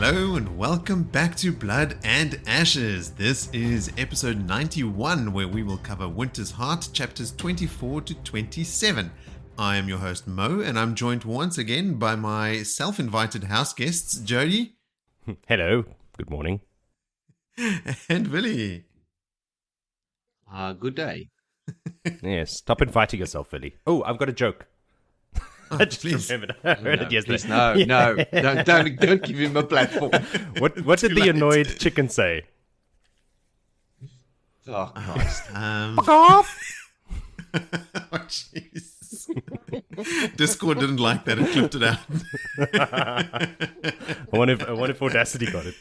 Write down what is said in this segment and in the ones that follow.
Hello and welcome back to Blood and Ashes. This is episode 91, where we will cover Winter's Heart, chapters 24 to 27. I am your host Mo, and I'm joined once again by my self-invited house guests, Jody. Hello, good morning. And Willie. Good day. Yes, stop inviting yourself, Willie. Oh, I've got a joke. I just please. remembered. I heard it yesterday. Please, no, don't give him a platform. What did the annoyed chicken say? Oh, Christ. Fuck off! Oh, jeez. Discord didn't like that. It clipped it out. I wonder if Audacity got it.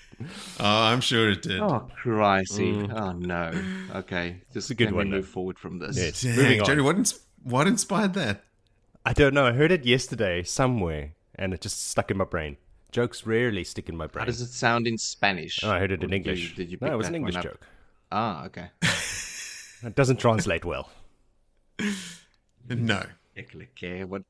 Oh, I'm sure it did. Oh, Christy. Oh, no. Okay, just a good can one, we move though. forward from this? Yes. Dang, Moving on. Jody, what inspired that? I don't know. I heard it yesterday somewhere, and it just stuck in my brain. Jokes rarely stick in my brain. How does it sound in Spanish? Oh, I heard it Or in English. Did you No, pick it was that an English one up? joke. Ah, okay. It doesn't translate well. No. Okay, what?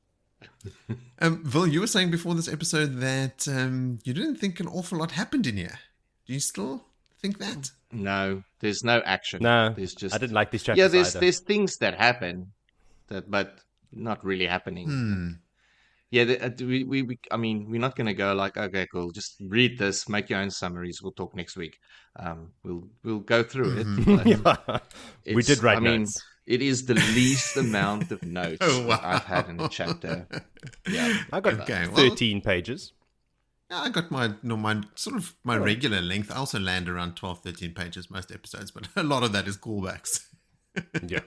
Vil, you were saying before this episode that you didn't think an awful lot happened in here. Do you still think that? No, there's no action. No, there's just I didn't like these chapters yeah. either. There's things that happen, but not really happening. Yeah, I mean, we're not going to go like, okay, cool, just read this, make your own summaries. We'll talk next week. We'll go through it. But Yeah. We it's- did write I mean, notes. it is the least amount of notes Oh, wow. that I've had in a chapter. Yeah, I got Okay, well- 13 pages. Yeah, I got my regular length. I also land around 12, 13 pages most episodes, but a lot of that is callbacks. Yeah.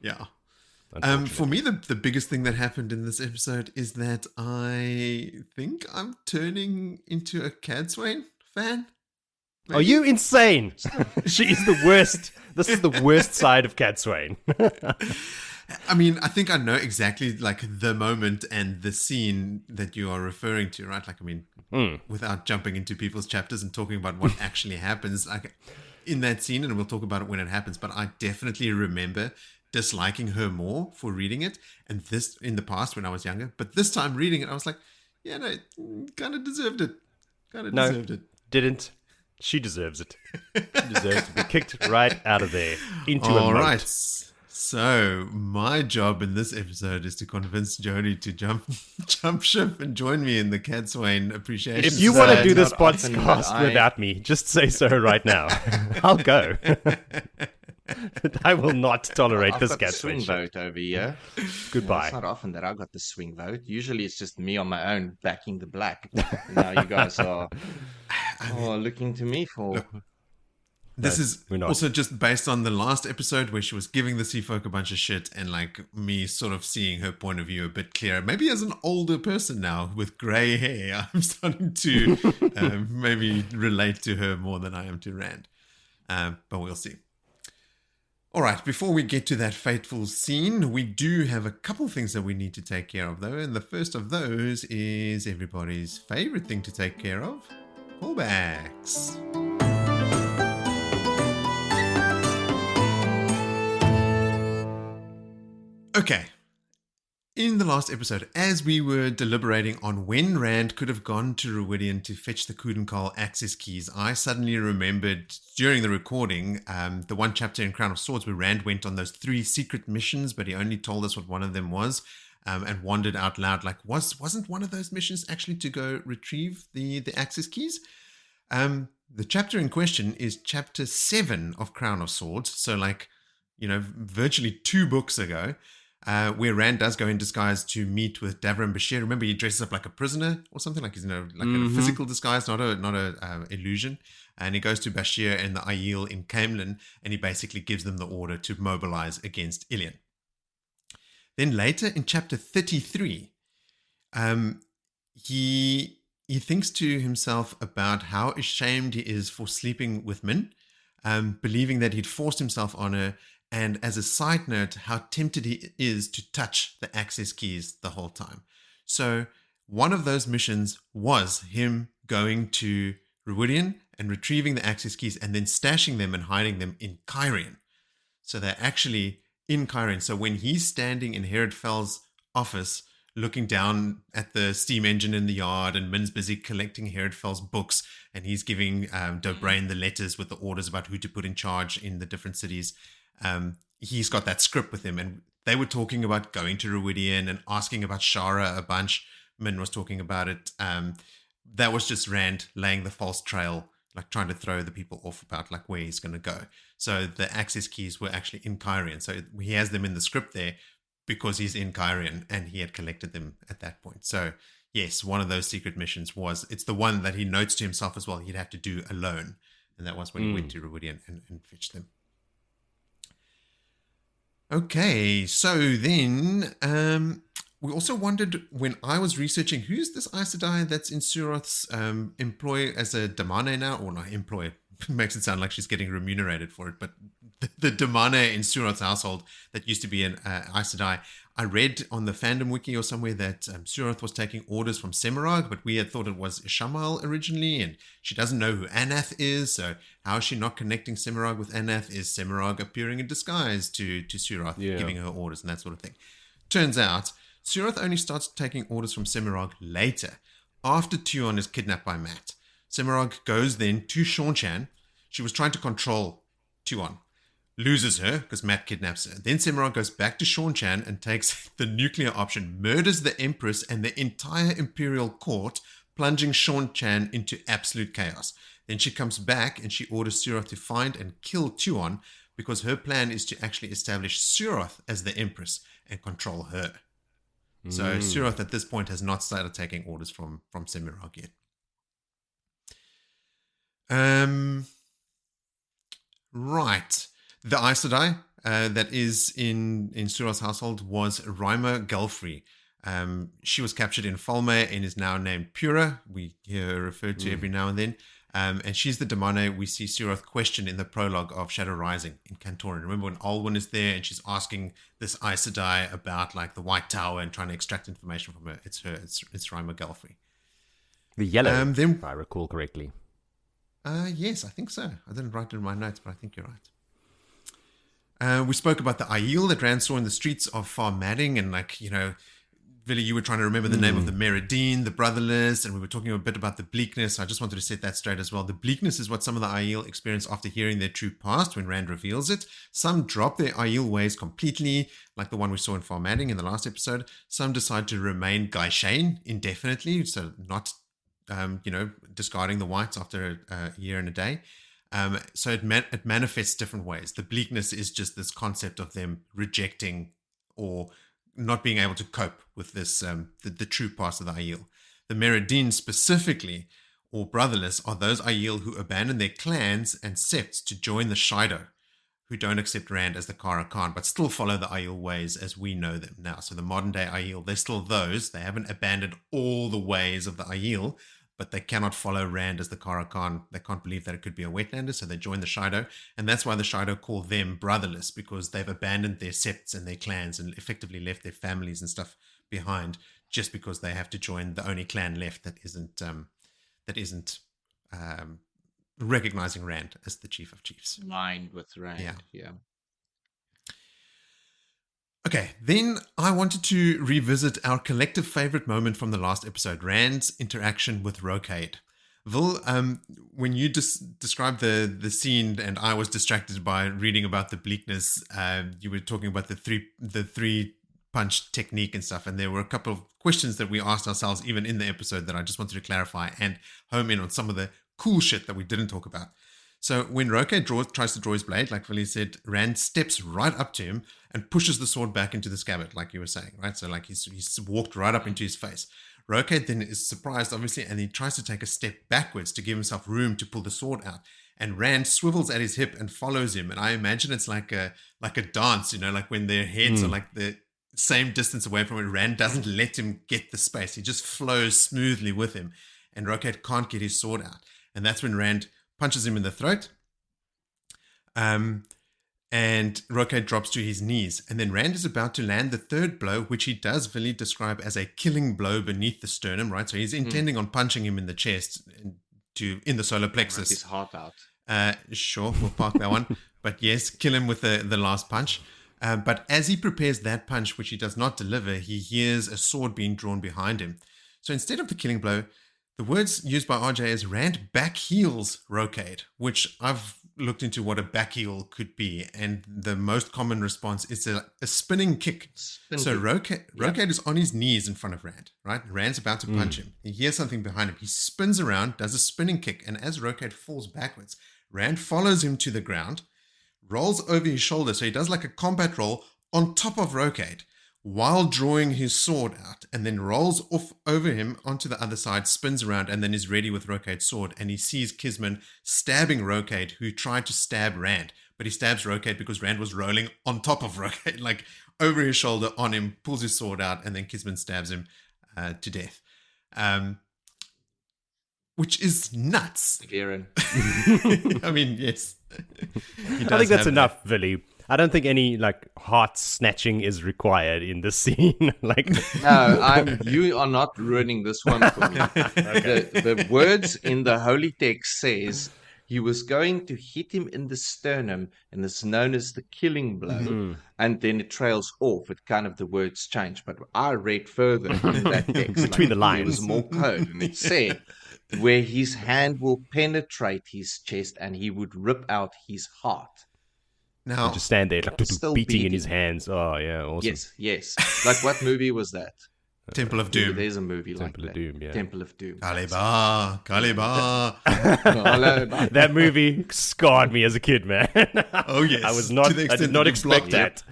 Yeah. Unfortunately. For me, the biggest thing that happened in this episode is that I think I'm turning into a Cadsuane fan. Are you insane? She is the worst. This is the worst side of Cadsuane. I mean, I think I know exactly like the moment and the scene that you are referring to, right? Like, I mean, without jumping into people's chapters and talking about what actually happens, like in that scene, and we'll talk about it when it happens, but I definitely remember disliking her more for reading it, and this in the past when I was younger, but this time reading it, I was like, yeah, no, kind of deserved it. No. Deserved it. Didn't. She deserves it. She deserves to be kicked right out of there into a All moat. right. So my job in this episode is to convince Jody to jump ship and join me in the Cadsuane appreciation. If you want to So do this not often that podcast I- without me, just say so right now. I'll go. I will not tolerate I've this got the swing Cadsuane shit. vote over here. Goodbye. It's not often that I got the swing vote. Usually it's just me on my own backing the black. Now you guys are looking to me for... This No, is we're not. also just based on the last episode where she was giving the sea folk a bunch of shit and like me sort of seeing her point of view a bit clearer. Maybe as an older person now with grey hair, I'm starting to maybe relate to her more than I am to Rand. But we'll see. All right, before we get to that fateful scene, we do have a couple things that we need to take care of, though. And the first of those is everybody's favorite thing to take care of, callbacks. Okay. In the last episode, as we were deliberating on when Rand could have gone to Ruidian to fetch the Coudencarl access keys, I suddenly remembered during the recording the one chapter in Crown of Swords where Rand went on those 3 secret missions, but he only told us what one of them was, and wondered out loud, like, wasn't one of those missions actually to go retrieve the access keys? The chapter in question is chapter 7 of Crown of Swords, so like, you know, virtually 2 books ago. Where Rand does go in disguise to meet with Davram Bashir. Remember, he dresses up like a prisoner or something, like he's in a physical disguise, not a illusion. And he goes to Bashir and the Aiel in Camelin, and he basically gives them the order to mobilize against Elayne. Then later in chapter 33, he thinks to himself about how ashamed he is for sleeping with Min, believing that he'd forced himself on her. And as a side note, how tempted he is to touch the access keys the whole time. So one of those missions was him going to Ruidian and retrieving the access keys and then stashing them and hiding them in Cairhien. So they're actually in Cairhien. So when he's standing in Herod Fell's office looking down at the steam engine in the yard, and Min's busy collecting Herodfel's books, and he's giving Dobrain the letters with the orders about who to put in charge in the different cities. He's got that script with him, and they were talking about going to Ruidian and asking about Shara a bunch. Min was talking about it. That was just Rand laying the false trail, like trying to throw the people off about like where he's going to go. So the access keys were actually in Kyrian. So he has them in the script there because he's in Kyrian and he had collected them at that point. So yes, one of those secret missions it's the one that he notes to himself as well he'd have to do alone. And that was when he went to Ruidian and fetched them. Okay, so then we also wondered when I was researching who's this Aes Sedai that's in Suroth's employ as a Damane now, or not employ, makes it sound like she's getting remunerated for it, but the Damane in Suroth's household that used to be an Aes Sedai. I read on the fandom wiki or somewhere that Suroth was taking orders from Semirhage, but we had thought it was Ishamal originally, and she doesn't know who Anath is, so how is she not connecting Semirhage with Anath? Is Semirhage appearing in disguise to Suroth, giving her orders and that sort of thing? Turns out, Suroth only starts taking orders from Semirhage later, after Tuon is kidnapped by Mat. Semirhage goes then to Seanchan. She was trying to control Tuon. Loses her because Mat kidnaps her. Then Semirhage goes back to Seanchan and takes the nuclear option, murders the Empress and the entire Imperial court, plunging Seanchan into absolute chaos. Then she comes back and she orders Suroth to find and kill Tuon because her plan is to actually establish Suroth as the Empress and control her. So Suroth at this point has not started taking orders from Semirhage yet. Right. The Aes Sedai that is in Suroth's household was Rima Gelfrey. She was captured in Falme and is now named Pura. We hear her referred to every now and then. And she's the Damane we see Suroth question in the prologue of Shadow Rising in Cantorin. Remember when Alwyn is there and she's asking this Aes Sedai about like the White Tower and trying to extract information from her? It's her. It's Rima Gelfrey. The yellow, if I recall correctly. Yes, I think so. I didn't write it in my notes, but I think you're right. We spoke about the Aiel that Rand saw in the streets of Far Madding, and like, you know, Willie, you were trying to remember the name of the Meridine, the Brotherless, and we were talking a bit about the bleakness. I just wanted to set that straight as well. The bleakness is what some of the Aiel experience after hearing their true past when Rand reveals it. Some drop their Aiel ways completely, like the one we saw in Far Madding in the last episode. Some decide to remain Gaishain indefinitely, so not, discarding the whites after a year and a day. So it manifests different ways. The bleakness is just this concept of them rejecting or not being able to cope with this, the true past of the Aiel. The Meridine specifically, or Brotherless, are those Aiel who abandon their clans and septs to join the Shido, who don't accept Rand as the Kara Khan, but still follow the Aiel ways as we know them now. So the modern day Aiel, they're still those. They haven't abandoned all the ways of the Aiel, but they cannot follow Rand as the Kara Khan. They can't believe that it could be a wetlander, so they join the Shido. And that's why the Shido call them Brotherless, because they've abandoned their septs and their clans and effectively left their families and stuff behind just because they have to join the only clan left that isn't recognizing Rand as the Chief of Chiefs. Aligned with Rand, yeah. Okay, then I wanted to revisit our collective favorite moment from the last episode, Rand's interaction with Rocade. Vil, when you described the scene and I was distracted by reading about the bleakness, you were talking about the three punch technique and stuff, and there were a couple of questions that we asked ourselves even in the episode that I just wanted to clarify and home in on some of the cool shit that we didn't talk about. So when Rocade tries to draw his blade, like Willie said, Rand steps right up to him and pushes the sword back into the scabbard, like you were saying, right? So like he's walked right up into his face. Rocade then is surprised, obviously, and he tries to take a step backwards to give himself room to pull the sword out. And Rand swivels at his hip and follows him. And I imagine it's like a dance, like when their heads are like the same distance away from it. Rand doesn't let him get the space. He just flows smoothly with him. And Rocade can't get his sword out. And that's when Rand punches him in the throat, and Rocade drops to his knees. And then Rand is about to land the third blow, which he does Villy describe as a killing blow beneath the sternum, right? So he's intending on punching him in the chest in the solar plexus. Rip his heart out. Sure, we'll park that one. But yes, kill him with the last punch. But as he prepares that punch, which he does not deliver, he hears a sword being drawn behind him. So instead of the killing blow, the words used by RJ is Rand backheels Rocade, which I've looked into what a backheel could be, and the most common response is a spinning kick. So Rocade is on his knees in front of Rand, right? Rand's about to punch him. He hears something behind him. He spins around, does a spinning kick, and as Rocade falls backwards, Rand follows him to the ground, rolls over his shoulder, so he does like a combat roll on top of Rocade while drawing his sword out, and then rolls off over him onto the other side, spins around, and then is ready with Rocade's sword. And he sees Kisman stabbing Rocade, who tried to stab Rand, but he stabs Rocade because Rand was rolling on top of Rocade, like over his shoulder on him, pulls his sword out, and then Kisman stabs him to death. Which is nuts. Verin. I mean, yes. I think that's enough, Willie. I don't think any like heart snatching is required in this scene. Like, no, you are not ruining this one for me. Okay. The words in the holy text says he was going to hit him in the sternum, and it's known as the killing blow. And then it trails off. It kind of the words change. But I read further in that text between the lines. There was more code, and it said where his hand will penetrate his chest and he would rip out his heart. Now, just stand there, like beating in his hands. Oh, yeah, awesome. Yes. Like, what movie was that? Temple of Doom. There's a movie Temple like that. Doom, yeah. Temple of Doom. Kaliba. That movie scarred me as a kid, man. Oh, yes. I did not expect that.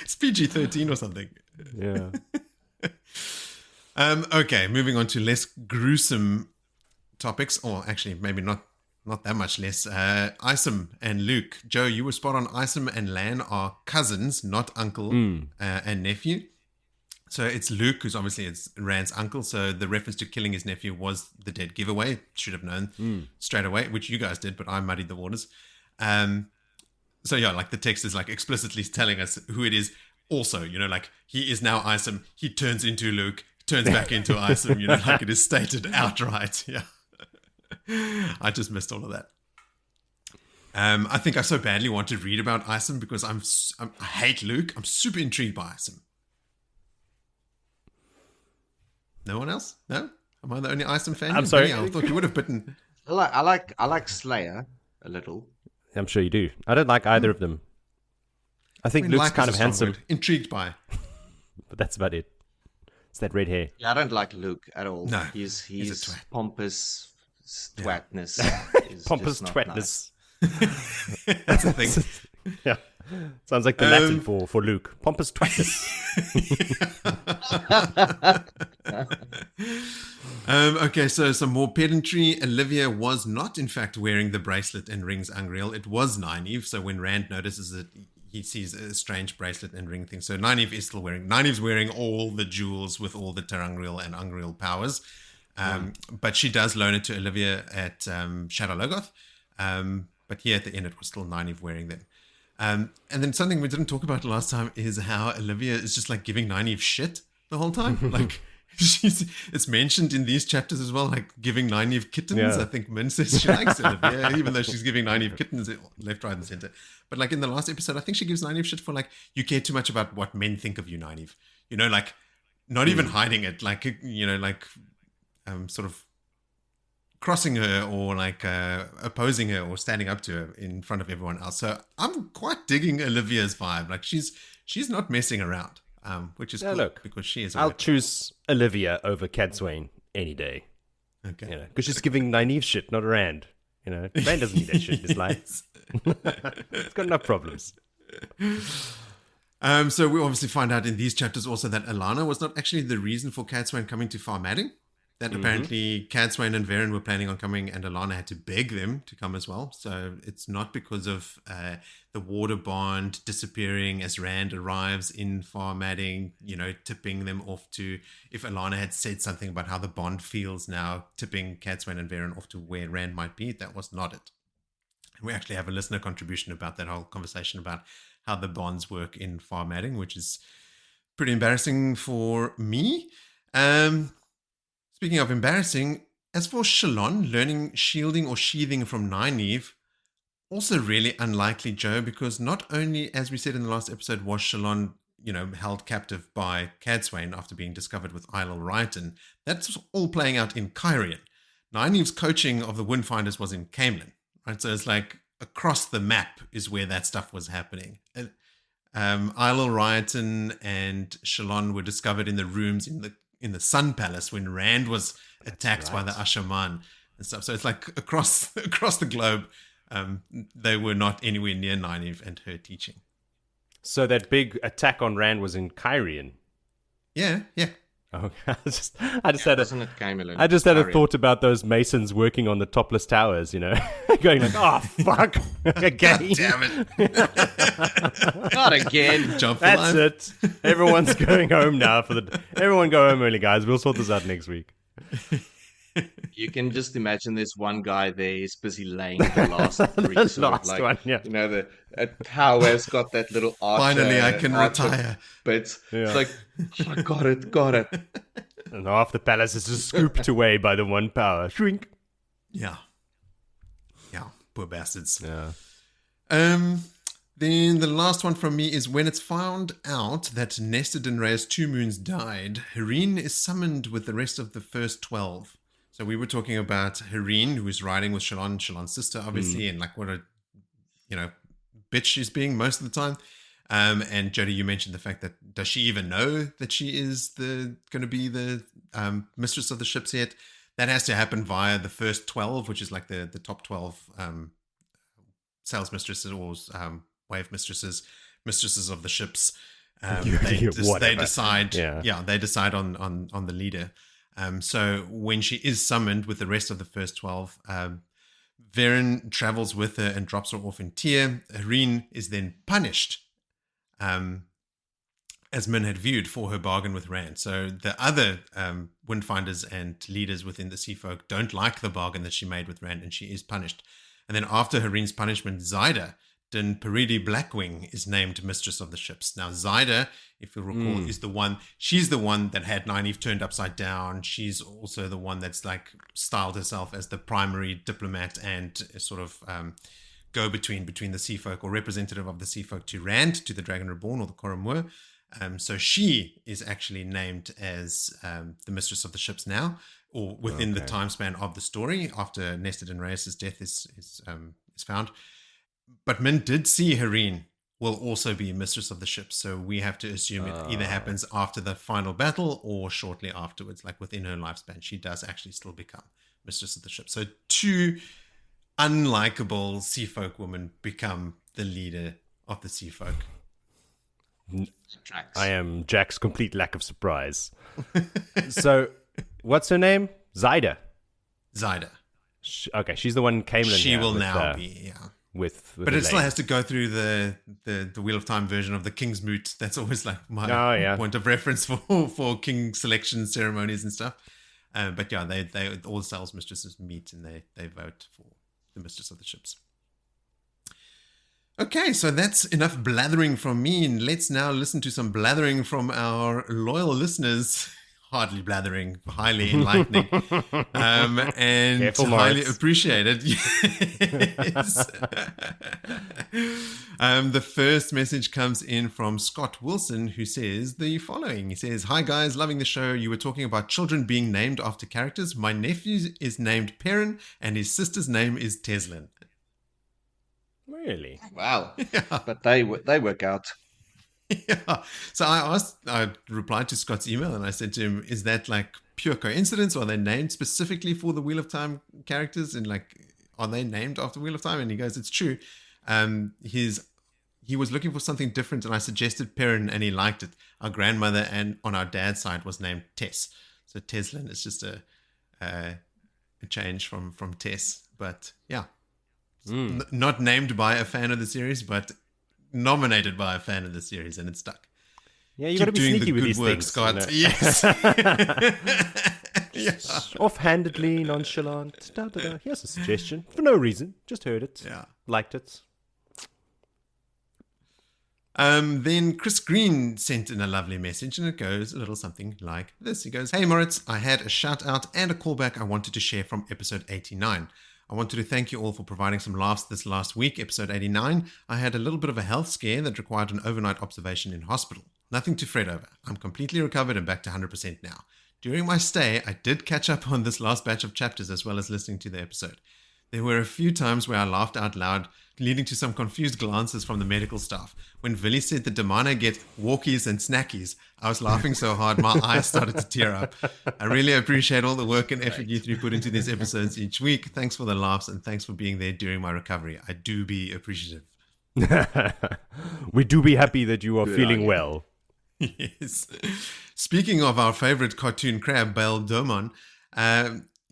It's PG-13 or something. Yeah. Okay, moving on to less gruesome topics, or actually maybe not that much less. Isam and Luke. Joe, you were spot on. Isam and Lan are cousins, not uncle and nephew. So it's Luke, who's obviously it's Rand's uncle. So the reference to killing his nephew was the dead giveaway. Should have known straight away, which you guys did, but I muddied the waters. So yeah, like the text is like explicitly telling us who it is. Also, like he is now Isam. He turns into Luke, turns back into Isam, like it is stated outright. Yeah. I just missed all of that. I think I so badly want to read about Isam because I hate Luke. I'm super intrigued by Isam. No one else? No? Am I the only Isam fan? I'm sorry. Yeah, I thought you would have bitten. I like Slayer a little. I'm sure you do. I don't like either of them. I think Luke's like kind of handsome. Word. Intrigued by. But that's about it. It's that red hair. Yeah, I don't like Luke at all. No, he's a twat. Pompous twatness. Is pompous just twatness. Nice. That's the thing. Yeah. Sounds like the Latin for Luke. Pompous twatness. Okay, so some more pedantry. Olivia was not, in fact, wearing the bracelet and rings unreal. It was Nynaeve. So when Rand notices it, he sees a strange bracelet and ring thing. So Nynaeve is still wearing. Nynaeve's wearing all the jewels with all the Terangreal and Ungreal powers. But she does loan it to Olivia at Shadow Logoth. But here at the end, it was still Nynaeve wearing them. And then something we didn't talk about last time is how Olivia is just like giving Nynaeve shit the whole time. Like it's mentioned in these chapters as well, like giving Nynaeve kittens. Yeah. I think Min says she likes Olivia, even though she's giving Nynaeve kittens left, right, and center. But like in the last episode, I think she gives Nynaeve shit for like, you care too much about what men think of you, Nynaeve. Like not even hiding it, like, sort of crossing her or like opposing her or standing up to her in front of everyone else. So I'm quite digging Olivia's vibe. Like she's not messing around, which is cool because she is. I'll choose Olivia over Cadsuane any day. Okay, because she's giving Nynaeve shit, not Rand. Rand doesn't need that shit in his life. It's got enough problems. So we obviously find out in these chapters also that Allana was not actually the reason for Cadsuane coming to Farmadding. That apparently Cadsuane and Verin were planning on coming, and Allana had to beg them to come as well. So it's not because of the water bond disappearing as Rand arrives in Farmadding, tipping them off to, if Allana had said something about how the bond feels now, tipping Cadsuane and Verin off to where Rand might be. That was not it. And we actually have a listener contribution about that whole conversation about how the bonds work in Farmadding, which is pretty embarrassing for me. Speaking of embarrassing, as for Shallon learning shielding or sheathing from Nynaeve, Also really unlikely, Joe, because not only, as we said in the last episode, was Shallon, held captive by Cadsuane after being discovered with Isle Ryton, that's all playing out in Cairhien. Nynaeve's coaching of the Windfinders was in Camelin, right? So it's like across the map is where that stuff was happening. Isle Ryton and Shallon were discovered in the rooms in the Sun Palace when Rand was attacked by the Ashaman and stuff. So it's like across the globe, they were not anywhere near Nynaeve and her teaching. So that big attack on Rand was in Cairhien. Yeah. Okay. I just had a thought about those masons working on the topless towers, going like, oh fuck, again, damn it, not again. That's it. Everyone's going home now. Everyone go home early, guys. We'll sort this out next week. You can just imagine there's one guy there. He's busy laying the last three. One, yeah. The tower's got that little arch. Finally, I can retire. But it's like, I got it. And half the palace is just scooped away by the one power. Shrink. Yeah. Poor bastards. Yeah. Then the last one from me is when it's found out that Nestor Dinrae's 2 moons died, Verin is summoned with the rest of the first 12. So we were talking about Verin, who is riding with Shallon, Shallon's sister, obviously, and like what a, bitch she's being most of the time. And Jody, you mentioned the fact that does she even know that she is going to be the mistress of the ships yet? That has to happen via the first 12, which is like the top 12 sales mistresses or wave mistresses of the ships. They decide. Yeah, they decide on the leader. So when she is summoned with the rest of the first 12, Verin travels with her and drops her off in Tyr. Verin is then punished, as Min had viewed, for her bargain with Rand. So the other Windfinders and leaders within the Sea Folk don't like the bargain that she made with Rand, and she is punished. And then after Verin's punishment, Zyda Din Peridi Blackwing is named Mistress of the Ships. Now, Zyda, if you recall, is she's the one that had Nynaeve turned upside down. She's also the one that's like styled herself as the primary diplomat and sort of go-between between the Sea Folk, or representative of the Sea Folk, to Rand, to the Dragon Reborn or the Coromur. So she is actually named as the Mistress of the Ships now, or within the time span of the story after Nestor Dinraeus' death is found. But Min did see Verin will also be Mistress of the Ships, so we have to assume it either happens after the final battle or shortly afterwards, like within her lifespan. She does actually still become Mistress of the Ships. So 2 unlikable Sea Folk women become the leader of the Sea Folk. I am Jack's complete lack of surprise. So, what's her name? Zyda. Okay, she's the one in Camelin. She will now be, yeah. With but it still has to go through the Wheel of Time version of the King's Moot. That's always like my point of reference for king selection ceremonies and stuff. But yeah, they all sales mistresses meet and they vote for the Mistress of the Ships. Okay, so that's enough blathering from me, and let's now listen to some blathering from our loyal listeners. Hardly blathering, highly enlightening, and Careful, highly Moritz. appreciated. Yes. The first message comes in from Scott Wilson, who says the following. He says, "Hi guys, loving the show. You were talking about children being named after characters. My nephew is named Perrin, and his sister's name is Teslin." Really? Wow. Yeah. But they work out. Yeah. So I replied to Scott's email and I said to him, is that like pure coincidence? Or are they named specifically for the Wheel of Time characters? And like, are they named after Wheel of Time? And he goes, it's true. He was looking for something different and I suggested Perrin and he liked it. Our grandmother and on our dad's side was named Tess. So Teslin is just a change from Tess. But yeah, not named by a fan of the series, but nominated by a fan of the series, and it's stuck. Yeah, you got to be sneaky with these things, Scott. Yes. Yeah. Offhandedly, nonchalant. Here's a suggestion for no reason. Just heard it. Yeah. Liked it. Then Chris Green sent in a lovely message, and it goes a little something like this. He goes, "Hey Moritz, I had a shout out and a callback I wanted to share from episode 89. I wanted to thank you all for providing some laughs this last week, episode 89. I had a little bit of a health scare that required an overnight observation in hospital. Nothing to fret over. I'm completely recovered and back to 100% now. During my stay, I did catch up on this last batch of chapters as well as listening to the episode. There were a few times where I laughed out loud, leading to some confused glances from the medical staff. When Willie said the Damana get walkies and snackies, I was laughing so hard my eyes started to tear up. I really appreciate all the work and effort you three put into these episodes each week. Thanks for the laughs and thanks for being there during my recovery. I do be appreciative. We do be happy that you are feeling well. Yes. Speaking of our favorite cartoon crab, Bail Domon,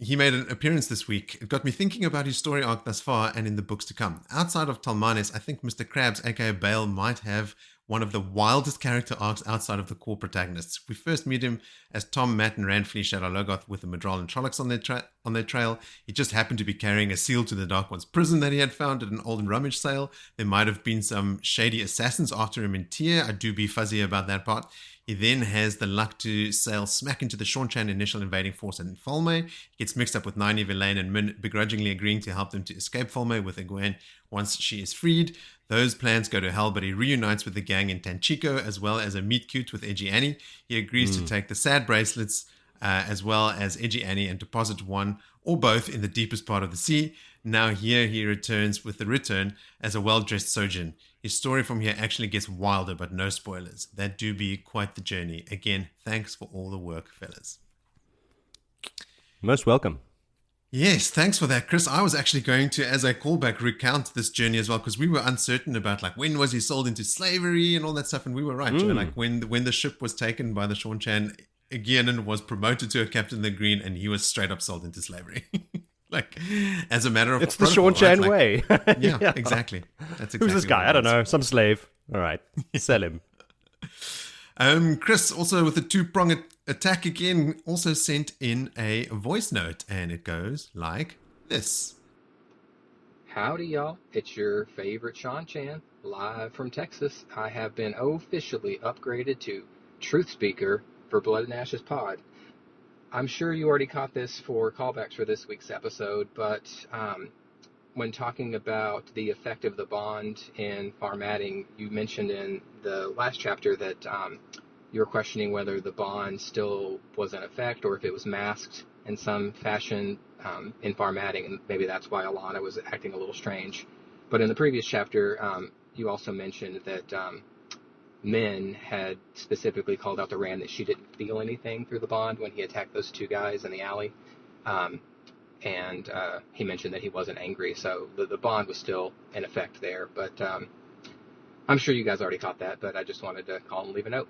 he made an appearance this week. It got me thinking about his story arc thus far and in the books to come. Outside of Talmanes, I think Mr. Krabs, aka Bale, might have one of the wildest character arcs outside of the core protagonists. We first meet him as Tom, Matt, and Rand flee Shadow Logoth with the Madral and Trollocs on their trail. He just happened to be carrying a seal to the Dark One's prison that he had found at an old rummage sale. There might have been some shady assassins after him in Tyr. I do be fuzzy about that part. He then has the luck to sail smack into the Seanchan initial invading force in Falme. He gets mixed up with Nynaeve, Elayne, and Min, begrudgingly agreeing to help them to escape Falme with Egwene once she is freed. Those plans go to hell, but he reunites with the gang in Tanchico, as well as a meet cute with Edgy Annie. He agrees to take the sad bracelets, as well as Edgy Annie, and deposit one or both in the deepest part of the sea. Now here he returns with the return as a well-dressed Sojin. His story from here actually gets wilder, but no spoilers. That do be quite the journey. Again, thanks for all the work, fellas. Most welcome. Yes, thanks for that, Chris. I was actually going to, as a callback, recount this journey as well, because we were uncertain about like when was he sold into slavery and all that stuff, and we were right. You know, like when the ship was taken by the Seanchan, Egwene was promoted to a captain of the Green, and he was straight up sold into slavery. Like, as a matter of it's the Seanchan way. Yeah, exactly. That's exactly. Who's this guy? I don't know. Some slave. All right, sell him. Chris, also with a two-pronged attack again, also sent in a voice note, and it goes like this. Howdy, y'all. It's your favorite Seanchan, live from Texas. I have been officially upgraded to Truth Speaker for Blood and Ashes Pod. I'm sure you already caught this for callbacks for this week's episode, but when talking about the effect of the bond in formatting, you mentioned in the last chapter that you were questioning whether the bond still was in effect or if it was masked in some fashion in formatting, and maybe that's why Allana was acting a little strange. But in the previous chapter, you also mentioned that Min had specifically called out to Rand that she didn't feel anything through the bond when he attacked those two guys in the alley. And he mentioned that he wasn't angry, so the bond was still in effect there. But I'm sure you guys already caught that, but I just wanted to call and leave a note.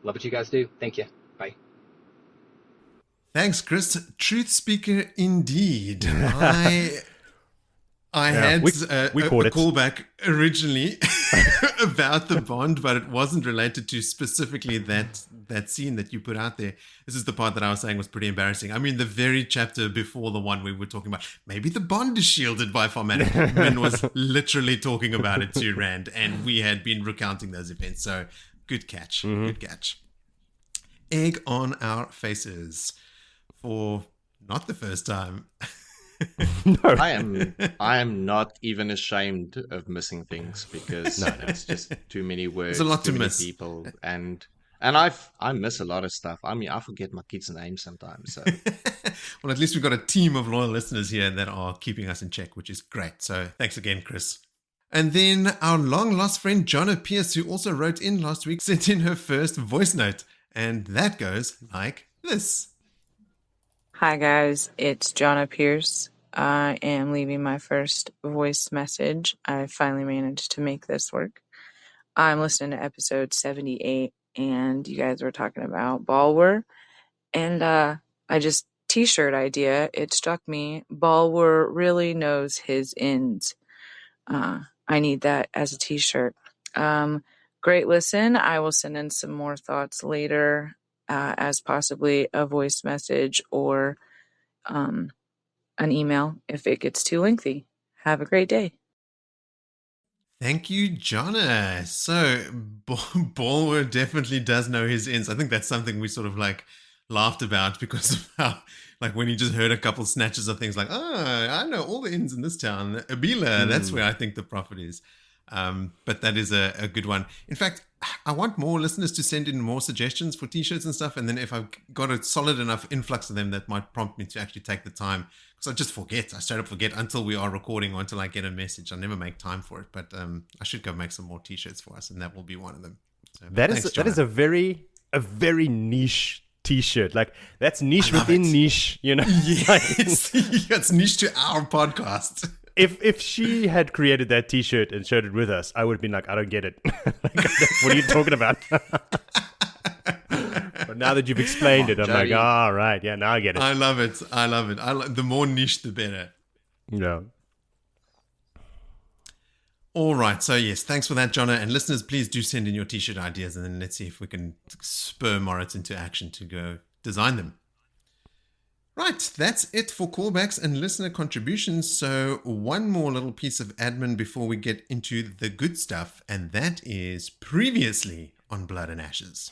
Love what you guys do. Thank you. Bye. Thanks, Chris. Truth speaker indeed. I had a callback originally about the bond, but it wasn't related to specifically that scene that you put out there. This is the part that I was saying was pretty embarrassing. I mean, the very chapter before the one we were talking about, maybe the bond is shielded by formatting. Min was literally talking about it to Rand, and we had been recounting those events. So good catch. Good catch. Egg on our faces for not the first time. No. I am not even ashamed of missing things because it's just too many words. There's a lot too to many miss. People and I miss a lot of stuff. I mean, I forget my kids' names sometimes. So. Well, at least we've got a team of loyal listeners here that are keeping us in check, which is great. So thanks again, Chris. And then our long lost friend Jonna Pierce, who also wrote in last week, sent in her first voice note, and that goes like this. Hi guys, it's Jonna Pierce. I am leaving my first voice message. I finally managed to make this work. I'm listening to episode 78, and you guys were talking about Balwer. And t-shirt idea, it struck me, Balwer really knows his ends. I need that as a t-shirt. Great listen. I will send in some more thoughts later as possibly a voice message or an email if it gets too lengthy. Have a great day. Thank you, Jonna. So, Balwer definitely does know his ends. I think that's something we sort of like laughed about because of how, like, when he just heard a couple snatches of things like, oh, I know all the inns in this town. Abila, that's where I think the prophet is. But that is a good one. In fact, I want more listeners to send in more suggestions for t-shirts and stuff. And then if I've got a solid enough influx of them, that might prompt me to actually take the time. Because I just forget. I straight up forget until we are recording or until I get a message. I never make time for it. But I should go make some more t-shirts for us. And that will be one of them. So, that is a very niche t-shirt. Like, that's niche within niche, you know? Yes. It's niche to our podcast. If she had created that t-shirt and showed it with us, I would have been like, I don't get it. What are you talking about? But now that you've explained it, I'm Jody. Like, all right, yeah, now I get it. I love it. The more niche, the better. Yeah. All right. So, yes, thanks for that, Jonna. And listeners, please do send in your t-shirt ideas, and then let's see if we can spur Moritz into action to go design them. Right, that's it for callbacks and listener contributions. So one more little piece of admin before we get into the good stuff, and that is previously on Blood and Ashes.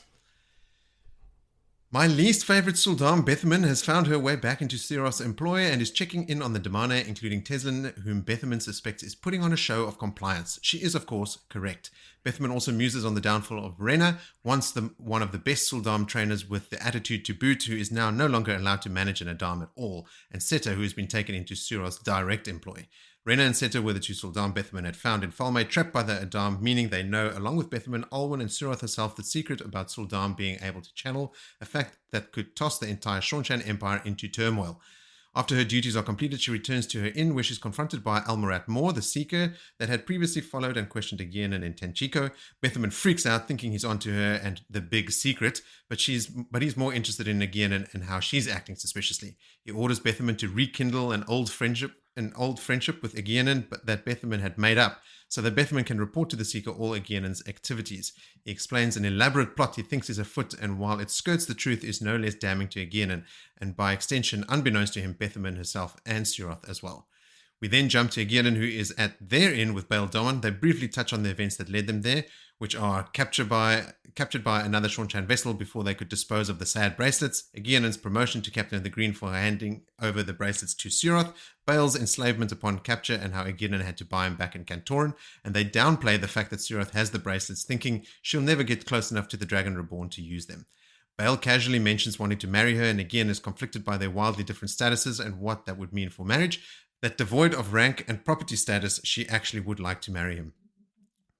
My least favorite Suldam, Bethamin, has found her way back into Siroth's employ and is checking in on the Damane, including Teslin, whom Bethamin suspects is putting on a show of compliance. She is, of course, correct. Bethamin also muses on the downfall of Rena, once one of the best Suldam trainers with the attitude to boot, who is now no longer allowed to manage an Adam at all, and Seta, who has been taken into Siroth's direct employ. Rena and Seta were the two Suldam Bethamin had found in Falme, trapped by the Adam, meaning they know, along with Bethamin, Alwyn and Siroth herself, the secret about Suldam being able to channel, a fact that could toss the entire Seanchan Empire into turmoil. After her duties are completed, she returns to her inn, where she's confronted by Almarat Moore, the Seeker, that had previously followed and questioned Aegyanan and Tenchiko. Bethamin freaks out, thinking he's onto her and the big secret, but he's more interested in Aegyanan and how she's acting suspiciously. He orders Bethamin to rekindle an old friendship with Aegyanan, but that Bethamin had made up, so that Bethamin can report to the Seeker all Aegyanan's activities. He explains an elaborate plot he thinks is afoot, and while it skirts the truth, is no less damning to Aegyanan, and by extension, unbeknownst to him, Bethamin herself and Siroth as well. We then jump to Aegyanan, who is at their inn with Baal Dawan. They briefly touch on the events that led them there, which are captured by another Seanchan vessel before they could dispose of the sad bracelets, Aegyanan's promotion to Captain of the Green for handing over the bracelets to Siroth, Baal's enslavement upon capture and how Aegyanan had to buy him back in Kantoran, and they downplay the fact that Siroth has the bracelets, thinking she'll never get close enough to the Dragon Reborn to use them. Baal casually mentions wanting to marry her, and Aegyanan is conflicted by their wildly different statuses and what that would mean for marriage, that devoid of rank and property status, she actually would like to marry him.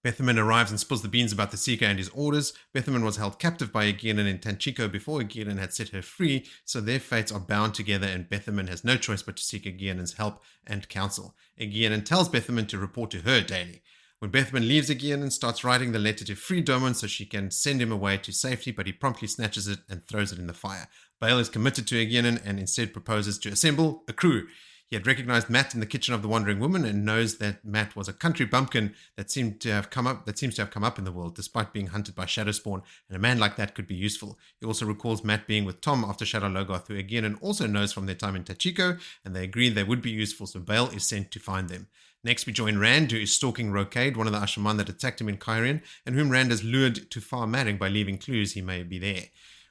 Bethamin arrives and spills the beans about the Seeker and his orders. Bethamin was held captive by Aegyanan and Tenchiko before Aegyanan had set her free, so their fates are bound together, and Bethamin has no choice but to seek Aegyanan's help and counsel. Aegyanan tells Bethamin to report to her daily. When Bethamin leaves Aegyanan, starts writing the letter to free Domon so she can send him away to safety, but he promptly snatches it and throws it in the fire. Baal is committed to Aegyanan and instead proposes to assemble a crew. He had recognized Matt in the kitchen of the Wandering Woman and knows that Matt was a country bumpkin that seems to have come up in the world, despite being hunted by Shadowspawn, and a man like that could be useful. He also recalls Matt being with Tom after Shadow Logoth, who Aegyanan also knows from their time in Tachiko, and they agree they would be useful, so Baal is sent to find them. Next, we join Rand, who is stalking Rocade, one of the Ashaman that attacked him in Kyrian, and whom Rand has lured to Far Madding by leaving clues he may be there.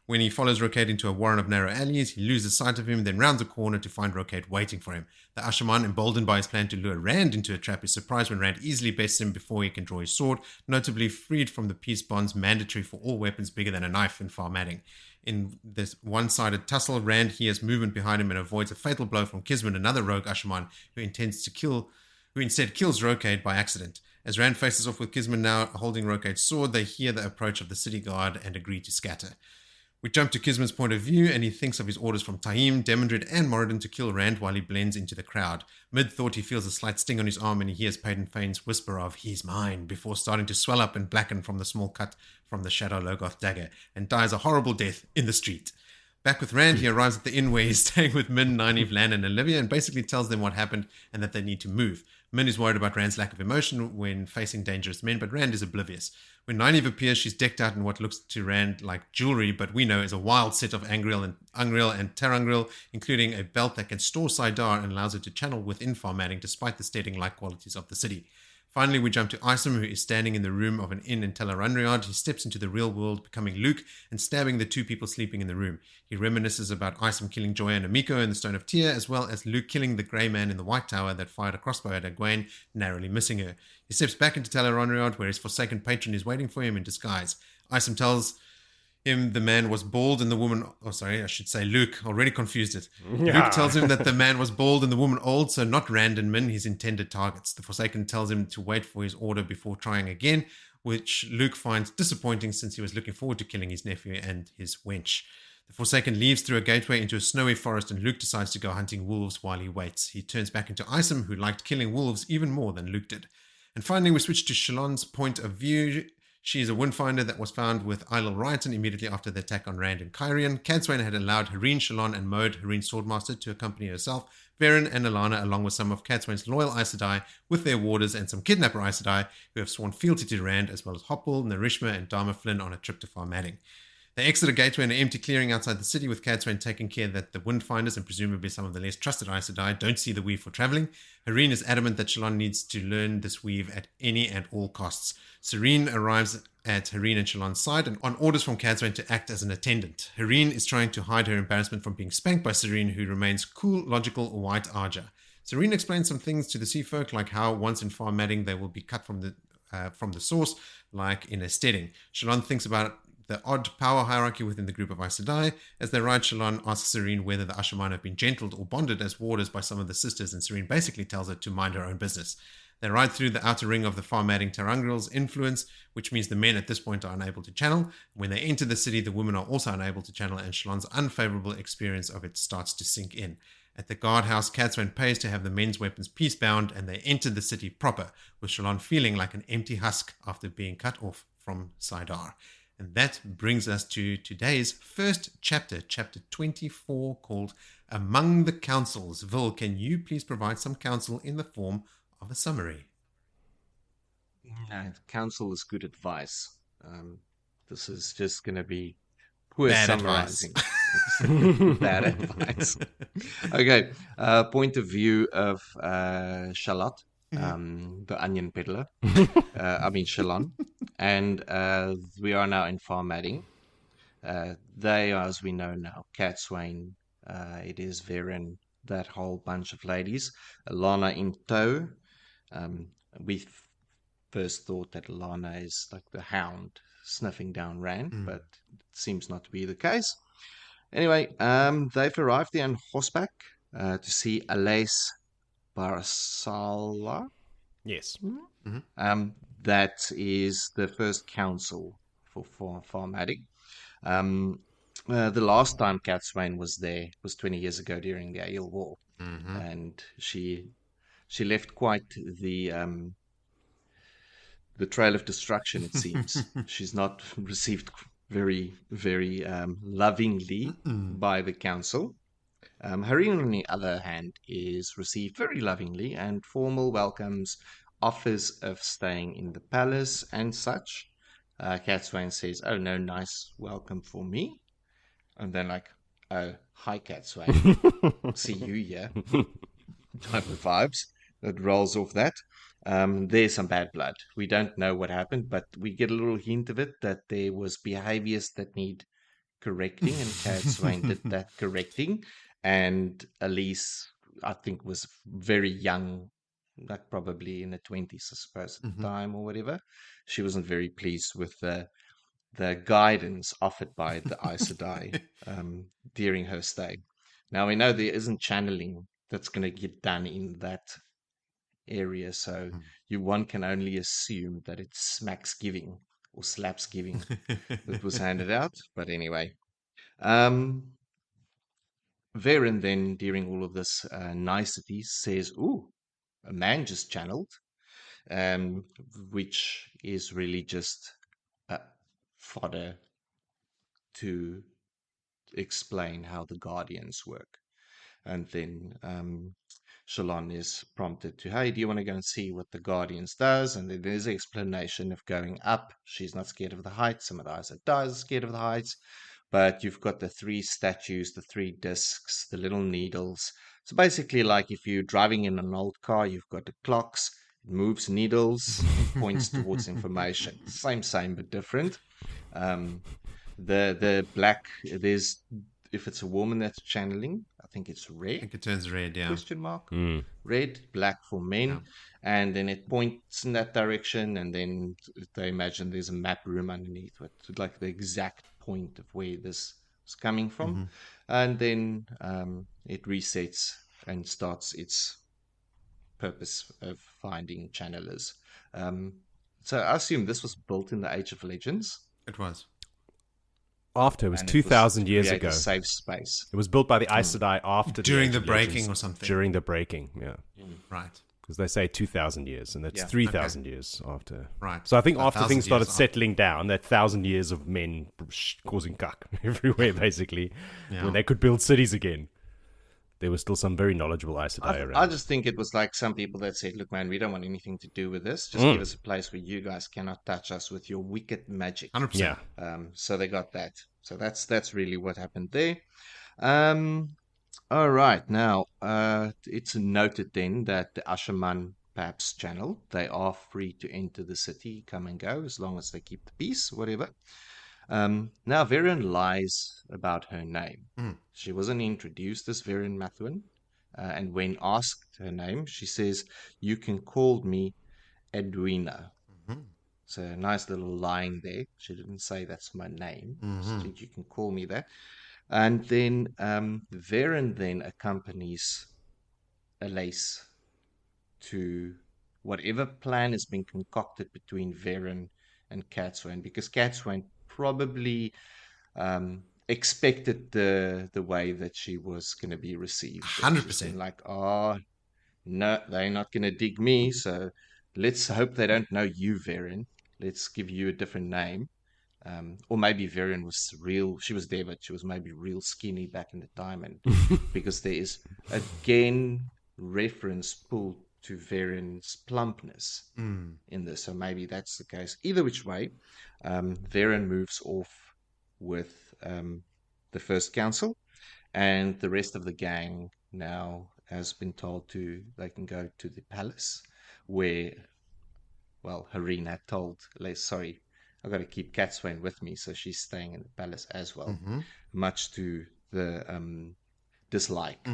When he follows Rocade into a warren of narrow alleys, he loses sight of him, then rounds a corner to find Rocade waiting for him. The Ashaman, emboldened by his plan to lure Rand into a trap, is surprised when Rand easily bests him before he can draw his sword, notably freed from the peace bonds mandatory for all weapons bigger than a knife in Far Madding. In this one-sided tussle, Rand hears movement behind him and avoids a fatal blow from Kisman, another rogue Ashaman, who instead kills Rocade by accident. As Rand faces off with Kisman now holding Rocade's sword, they hear the approach of the city guard and agree to scatter. We jump to Kisman's point of view, and he thinks of his orders from Taim, Demandred, and Moradin to kill Rand while he blends into the crowd. Mid-thought, he feels a slight sting on his arm, and he hears Paden Fane's whisper of, "He's mine," before starting to swell up and blacken from the small cut from the Shadow Logoth dagger, and dies a horrible death in the street. Back with Rand, he arrives at the inn where he's staying with Min, Nynaeve, Lan, and Olivia, and basically tells them what happened and that they need to move. Min is worried about Rand's lack of emotion when facing dangerous men, but Rand is oblivious. When Nynaeve appears, she's decked out in what looks to Rand like jewelry, but we know is a wild set of Angreal and Terangreal, including a belt that can store Saidar and allows her to channel within Far Madding despite the steading-like qualities of the city. Finally, we jump to Isom, who is standing in the room of an inn in Tel'aran'rhiod. He steps into the real world, becoming Luke, and stabbing the two people sleeping in the room. He reminisces about Isom killing Joya and Amiko in the Stone of Tyr, as well as Luke killing the Grey Man in the White Tower that fired a crossbow at Egwene, narrowly missing her. He steps back into Tel'aran'rhiod, where his forsaken patron is waiting for him in disguise. Isom tells him the man was bald and the woman... Oh, sorry, I should say Luke. Already confused it. Luke tells him that the man was bald and the woman old, so not Rand and Min, his intended targets. The Forsaken tells him to wait for his order before trying again, which Luke finds disappointing since he was looking forward to killing his nephew and his wench. The Forsaken leaves through a gateway into a snowy forest, and Luke decides to go hunting wolves while he waits. He turns back into Isom, who liked killing wolves even more than Luke did. And finally, we switch to Shallon's point of view. She is a windfinder that was found with Eilil Rhyton immediately after the attack on Rand and Cairhien. Cadsuane had allowed Verin, Shallon, and Maud, Herin's swordmaster, to accompany herself, Verin, and Allana, along with some of Cadsuane's loyal Aes Sedai, with their warders and some kidnapper Aes Sedai, who have sworn fealty to Rand, as well as Hopwell, Narishma, and Dharma Flynn on a trip to Far Madding. They exit a gateway in an empty clearing outside the city, with Cadsuane taking care that the windfinders and presumably some of the less trusted Aes Sedai don't see the weave for travelling. Verin is adamant that Shallon needs to learn this weave at any and all costs. Serene arrives at Verin and Shallon's side and on orders from Cadsuane to act as an attendant. Verin is trying to hide her embarrassment from being spanked by Serene, who remains cool, logical, white Arja. Serene explains some things to the sea folk, like how once in Far Madding they will be cut from the source, like in a steading. Shallon thinks about the odd power hierarchy within the group of Aes Sedai. As they ride, Shallon asks Serene whether the Ashaman have been gentled or bonded as warders by some of the sisters, and Serene basically tells her to mind her own business. They ride through the outer ring of the Far Madding Terangril's influence, which means the men at this point are unable to channel. When they enter the city, the women are also unable to channel, and Shallon's unfavorable experience of it starts to sink in. At the guardhouse, Cadsuane pays to have the men's weapons peace-bound, and they enter the city proper, with Shallon feeling like an empty husk after being cut off from Saidar. And that brings us to today's first chapter, chapter 24, called Among the Councils. Vil, can you please provide some counsel in the form of a summary? Counsel is good advice. This is just going to be poor bad summarizing. Bad advice. Okay. Point of view of Charlotte, the onion peddler. Shallon. And we are now in Far Madding. They are, as we know now, Cadsuane, it is Verin, that whole bunch of ladies. Allana in tow. We first thought that Allana is like the hound sniffing down Rand, but it seems not to be the case. Anyway, they've arrived there on horseback to see Alais Barsala. Yes. That is the first council for Far Madding. The last time Cadsuane was there was 20 years ago during the Aiel War, and she left quite the trail of destruction. It seems she's not received very, very lovingly by the council. Verin, on the other hand, is received very lovingly, and formal welcomes, offers of staying in the palace and such. Cadsuane says, "Oh, no nice welcome for me." And then like, "Oh, hi Cadsuane, see you here." Type of vibes that rolls off that. There's some bad blood. We don't know what happened, but we get a little hint of it, that there was behaviors that need correcting, and Cadsuane did that correcting. And Elise, I think, was very young, like probably in the 20s, I suppose, at the time or whatever. She wasn't very pleased with the guidance offered by the Aes Sedai during her stay. Now, we know there isn't channeling that's going to get done in that area, so one can only assume that it's smacks giving or slaps giving that was handed out. But anyway, Verin then, during all of this niceties, says, "Ooh, a man just channeled," which is really just fodder to explain how the Guardians work. And then Shallon is prompted to, "Hey, do you want to go and see what the Guardians does?" And then there's an explanation of going up. She's not scared of the heights. Some of the Aes Sedai are scared of the heights. But you've got the 3 statues, the 3 discs, the little needles. So basically, like if you're driving in an old car, you've got the clocks, moves needles, points towards information. Same, but different. The black, if it's a woman that's channeling, I think it's red. I think it turns red, yeah. Question mark. Red, black for men. Yeah. And then it points in that direction, and then they imagine there's a map room underneath with like the exact point of where this is coming from. And then it resets and starts its purpose of finding channelers. So I assume this was built in the Age of Legends. It was. After, it was 2,000 years ago. A safe space. It was built by the Aes Sedai after during the breaking Legends, or something. During the breaking, yeah. Right. Because they say 2,000 years, and that's 3,000 years after. Right. So I think after things started settling down, that 1,000 years of men causing cuck everywhere, basically, when they could build cities again, there was still some very knowledgeable Aes Sedai around. I just think it was like some people that said, look, man, we don't want anything to do with this. Just give us a place where you guys cannot touch us with your wicked magic. 100%. Yeah. So they got that. So that's really what happened there. All right. Now, it's noted then that the Ashaman perhaps channel, they are free to enter the city, come and go, as long as they keep the peace, whatever. Now, Verin lies about her name. She wasn't introduced as Verin Mathuan, and when asked her name, she says, "You can call me Edwina." So a nice little line there. She didn't say that's my name. She said, "You can call me that." And then Verin then accompanies Elayne to whatever plan has been concocted between Verin and Cadsuane, because Cadsuane probably expected the way that she was going to be received. 100%. Like, oh, no, they're not going to dig me, so let's hope they don't know you, Verin. Let's give you a different name. Or maybe Verin was real, she was there, but she was maybe real skinny back in the time. And because there is, again, reference pulled to Verin's plumpness in this. So maybe that's the case. Either which way, Verin moves off with the first council, and the rest of the gang now has been told they can go to the palace where, well, Verin had told Elayne, sorry, I've got to keep Cadsuaned with me, so she's staying in the palace as well, much to the dislike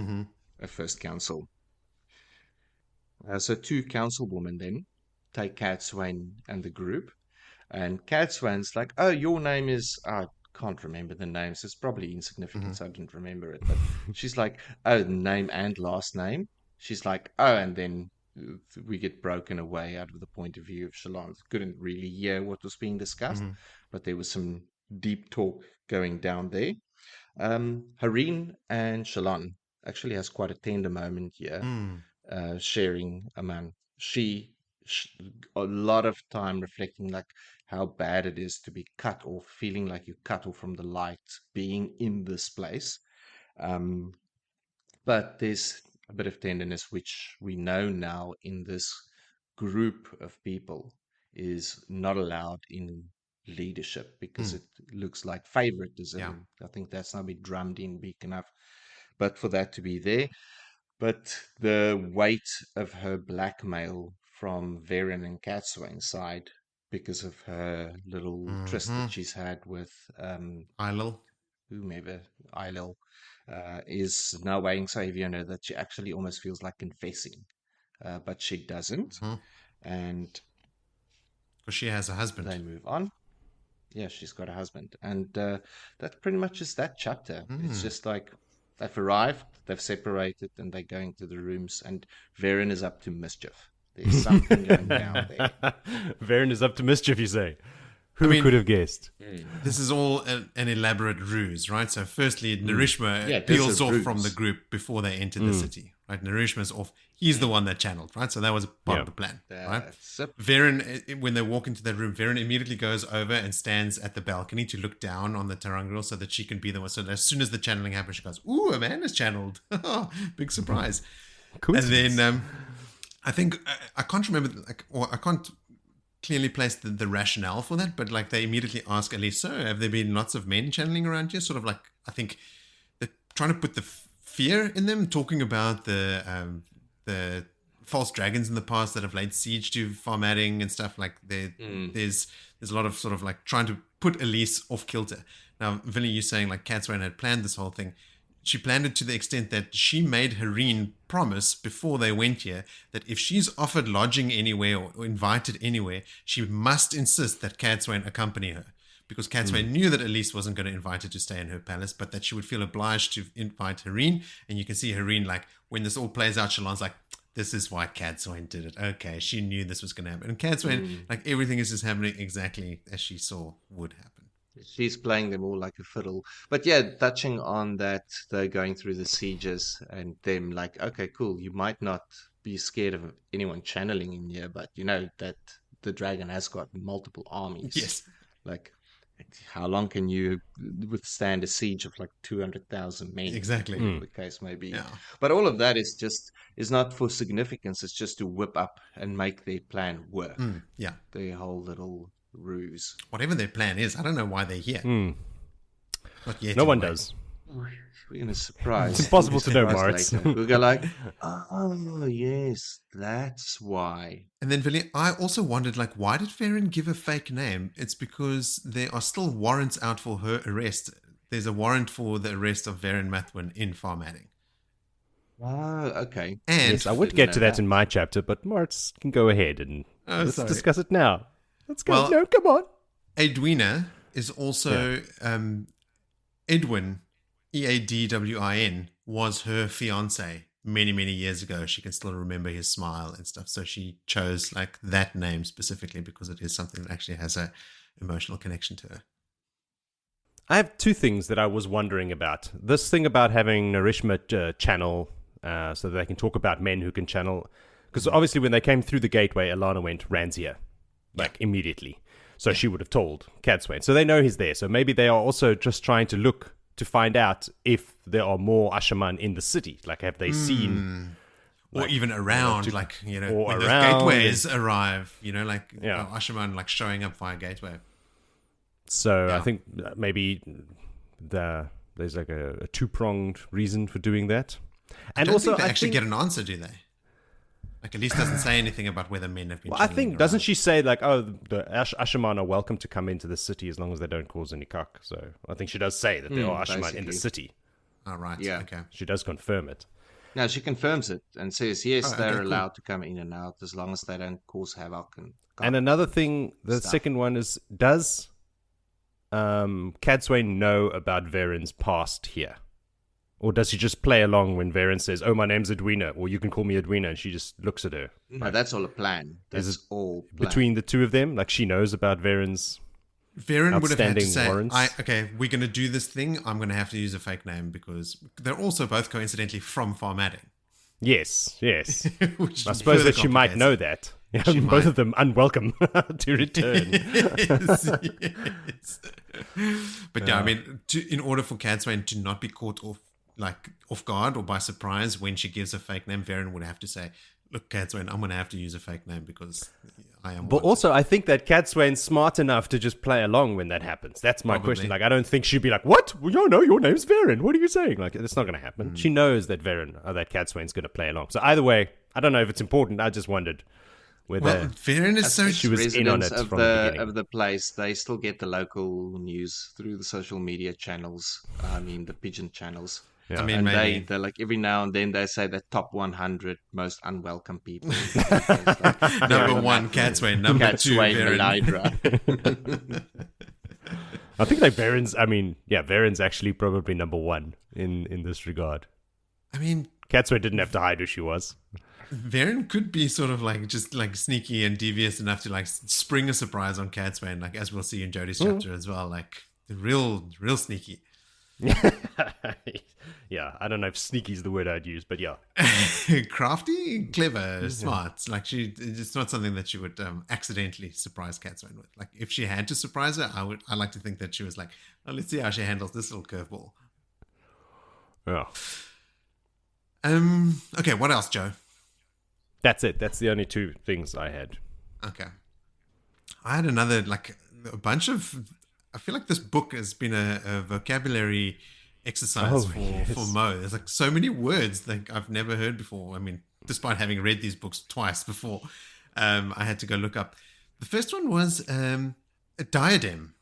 of First Council. So two councilwomen then take Cadsuane and the group, and Cadsuane's like, oh, your name is, I can't remember the names, it's probably insignificant, so I didn't remember it, but she's like, oh, name and last name. She's like, oh, and then we get broken away out of the point of view of Shallon. Couldn't really hear what was being discussed, but there was some deep talk going down there. Verin and Shallon actually has quite a tender moment here, sharing a man. She a lot of time reflecting like how bad it is to be cut off, feeling like you're cut off from the light, being in this place. But there's a bit of tenderness, which we know now in this group of people is not allowed in leadership because it looks like favoritism. Yeah. I think that's not been drummed in big enough, but for that to be there. But the weight of her blackmail from Verin and Cadsuane's side, because of her little tryst that she's had with Elayne, whomever, Elayne, is now weighing so heavy on her that she actually almost feels like confessing, but she doesn't. And because she has a husband, they move on. Yeah, she's got a husband, and that pretty much is that chapter. It's just like they've arrived, they've separated, and they're going to the rooms, and Verin is up to mischief. There's something going down there. Verin is up to mischief, you say? Who could have guessed? This is all an elaborate ruse, right? So firstly, Narishma peels off from the group before they enter the city, right? Narishma's off. He's the one that channeled, right? So that was part of the plan, right? Verin, when they walk into that room, Verin immediately goes over and stands at the balcony to look down on the Terangrial so that she can be the one. So as soon as the channeling happens, she goes, ooh, a man is channeled. Big surprise. And then I think, I can't remember, I can't clearly place the rationale for that, but like they immediately ask Elayne, so have there been lots of men channeling around here? Sort of like, I think they're trying to put the fear in them, talking about the false dragons in the past that have laid siege to Farmadding and stuff. Like there's a lot of sort of like trying to put Elayne off kilter. Now, Vinny, you're saying like Cadsuane had planned this whole thing. She planned it to the extent that she made Verin promise before they went here that if she's offered lodging anywhere or invited anywhere, she must insist that Cadsuane accompany her. Because Cadsuane knew that Elayne wasn't going to invite her to stay in her palace, but that she would feel obliged to invite Verin. And you can see Verin, like, when this all plays out, Shallon's like, this is why Cadsuane did it. Okay, she knew this was going to happen. And Cadsuane, like, everything is just happening exactly as she saw would happen. She's playing them all like a fiddle. But yeah, touching on that, they're going through the sieges and them like, okay, cool. You might not be scared of anyone channeling in here, but you know that the dragon has got multiple armies. Yes. Like, how long can you withstand a siege of like 200,000 men? Exactly. The case may be. Yeah. But all of that is not for significance. It's just to whip up and make their plan work. Yeah. Their whole little ruse. Whatever their plan is, I don't know why they're here. Not yet. No one does. We're in a surprise. It's impossible to know, Marts. We'll go like, oh, yes, that's why. And then, Villy, I also wondered, like, why did Verin give a fake name? It's because there are still warrants out for her arrest. There's a warrant for the arrest of Verin Mathwin in Farmadding. Oh, okay. And yes, I would get to that in my chapter, but Marts can go ahead and let's discuss it now. Let's go. Well, no, come on. Edwina is also Edwin, Eadwin, was her fiance many, many years ago. She can still remember his smile and stuff. So she chose like that name specifically because it is something that actually has a emotional connection to her. I have two things that I was wondering about. This thing about having Narishma channel so that they can talk about men who can channel. Because obviously when they came through the gateway, Allana went, Ranzia, like immediately. So she would have told Cadsuane. So they know he's there. So maybe they are also just trying to look to find out if there are more Ashaman in the city. Like, have they seen... Or like, even around, when around, those gateways arrive, Ashaman, like, showing up via gateway. So I think maybe there's like a two-pronged reason for doing that. And I don't also, think they actually get an answer, do they? Like, Elayne doesn't say anything about whether men have been. Well, I think doesn't she say like, oh, the Ashaman are welcome to come into the city as long as they don't cause any cuck. So I think she does say that there are Ashaman in the city. Oh, right. Yeah. Okay. She does confirm it. No, she confirms it and says yes, they're allowed to come in and out as long as they don't cause havoc. And another thing, the second one is, does Cadsuane know about Verin's past here? Or does he just play along when Verin says, oh, my name's Edwina, or you can call me Edwina, and she just looks at her? No, that's all a plan. That's all plan. Between the two of them? Like, she knows about Verin's Verin would have had to say, warrants? okay, we're going to do this thing. I'm going to have to use a fake name because they're also both coincidentally from Farmadding. Yes. I suppose further that she might complicates know that. Yeah, She both might. of them unwelcome to return. Yes. But yeah, I mean, in order for Cadsuane to not be caught off guard or by surprise when she gives a fake name, Verin would have to say, look, Cadsuane, I'm going to have to use a fake name because I am. But also, I think that Cadsuane's smart enough to just play along when that happens. That's my question. Like, I don't think she'd be like, what? Well, no, your name's Verin. What are you saying? Like, that's not going to happen. She knows that that Cadsuane's going to play along. So either way, I don't know if it's important. I just wondered whether Verin is so... she was in on it of from the beginning. Of the place, they still get the local news through the social media channels. I mean, the pigeon channels. Yeah. I mean, And maybe. they're like every now and then they say the top 100 most unwelcome people. Number one, Cadsuane. Number two, Verin. Melidra. I think like Verin's actually probably number one in this regard. I mean, Cadsuane didn't have to hide who she was. Verin could be sort of like just like sneaky and devious enough to like spring a surprise on Cadsuane, like as we'll see in Jody's chapter as well. Like real sneaky. Yeah, I don't know if sneaky is the word I'd use, but yeah. Crafty, clever, smart. Like it's not something that she would accidentally surprise Cadsuane with. Like if she had to surprise her, I like to think that she was like, oh, let's see how she handles this little curveball. Yeah. Okay, what else, Joe? That's it. That's the only two things I had. Okay. I had another, like, a bunch of... I feel like this book has been a vocabulary exercise for Mo. There's, like, so many words that I've never heard before. I mean, despite having read these books twice before, I had to go look up. The first one was a diadem.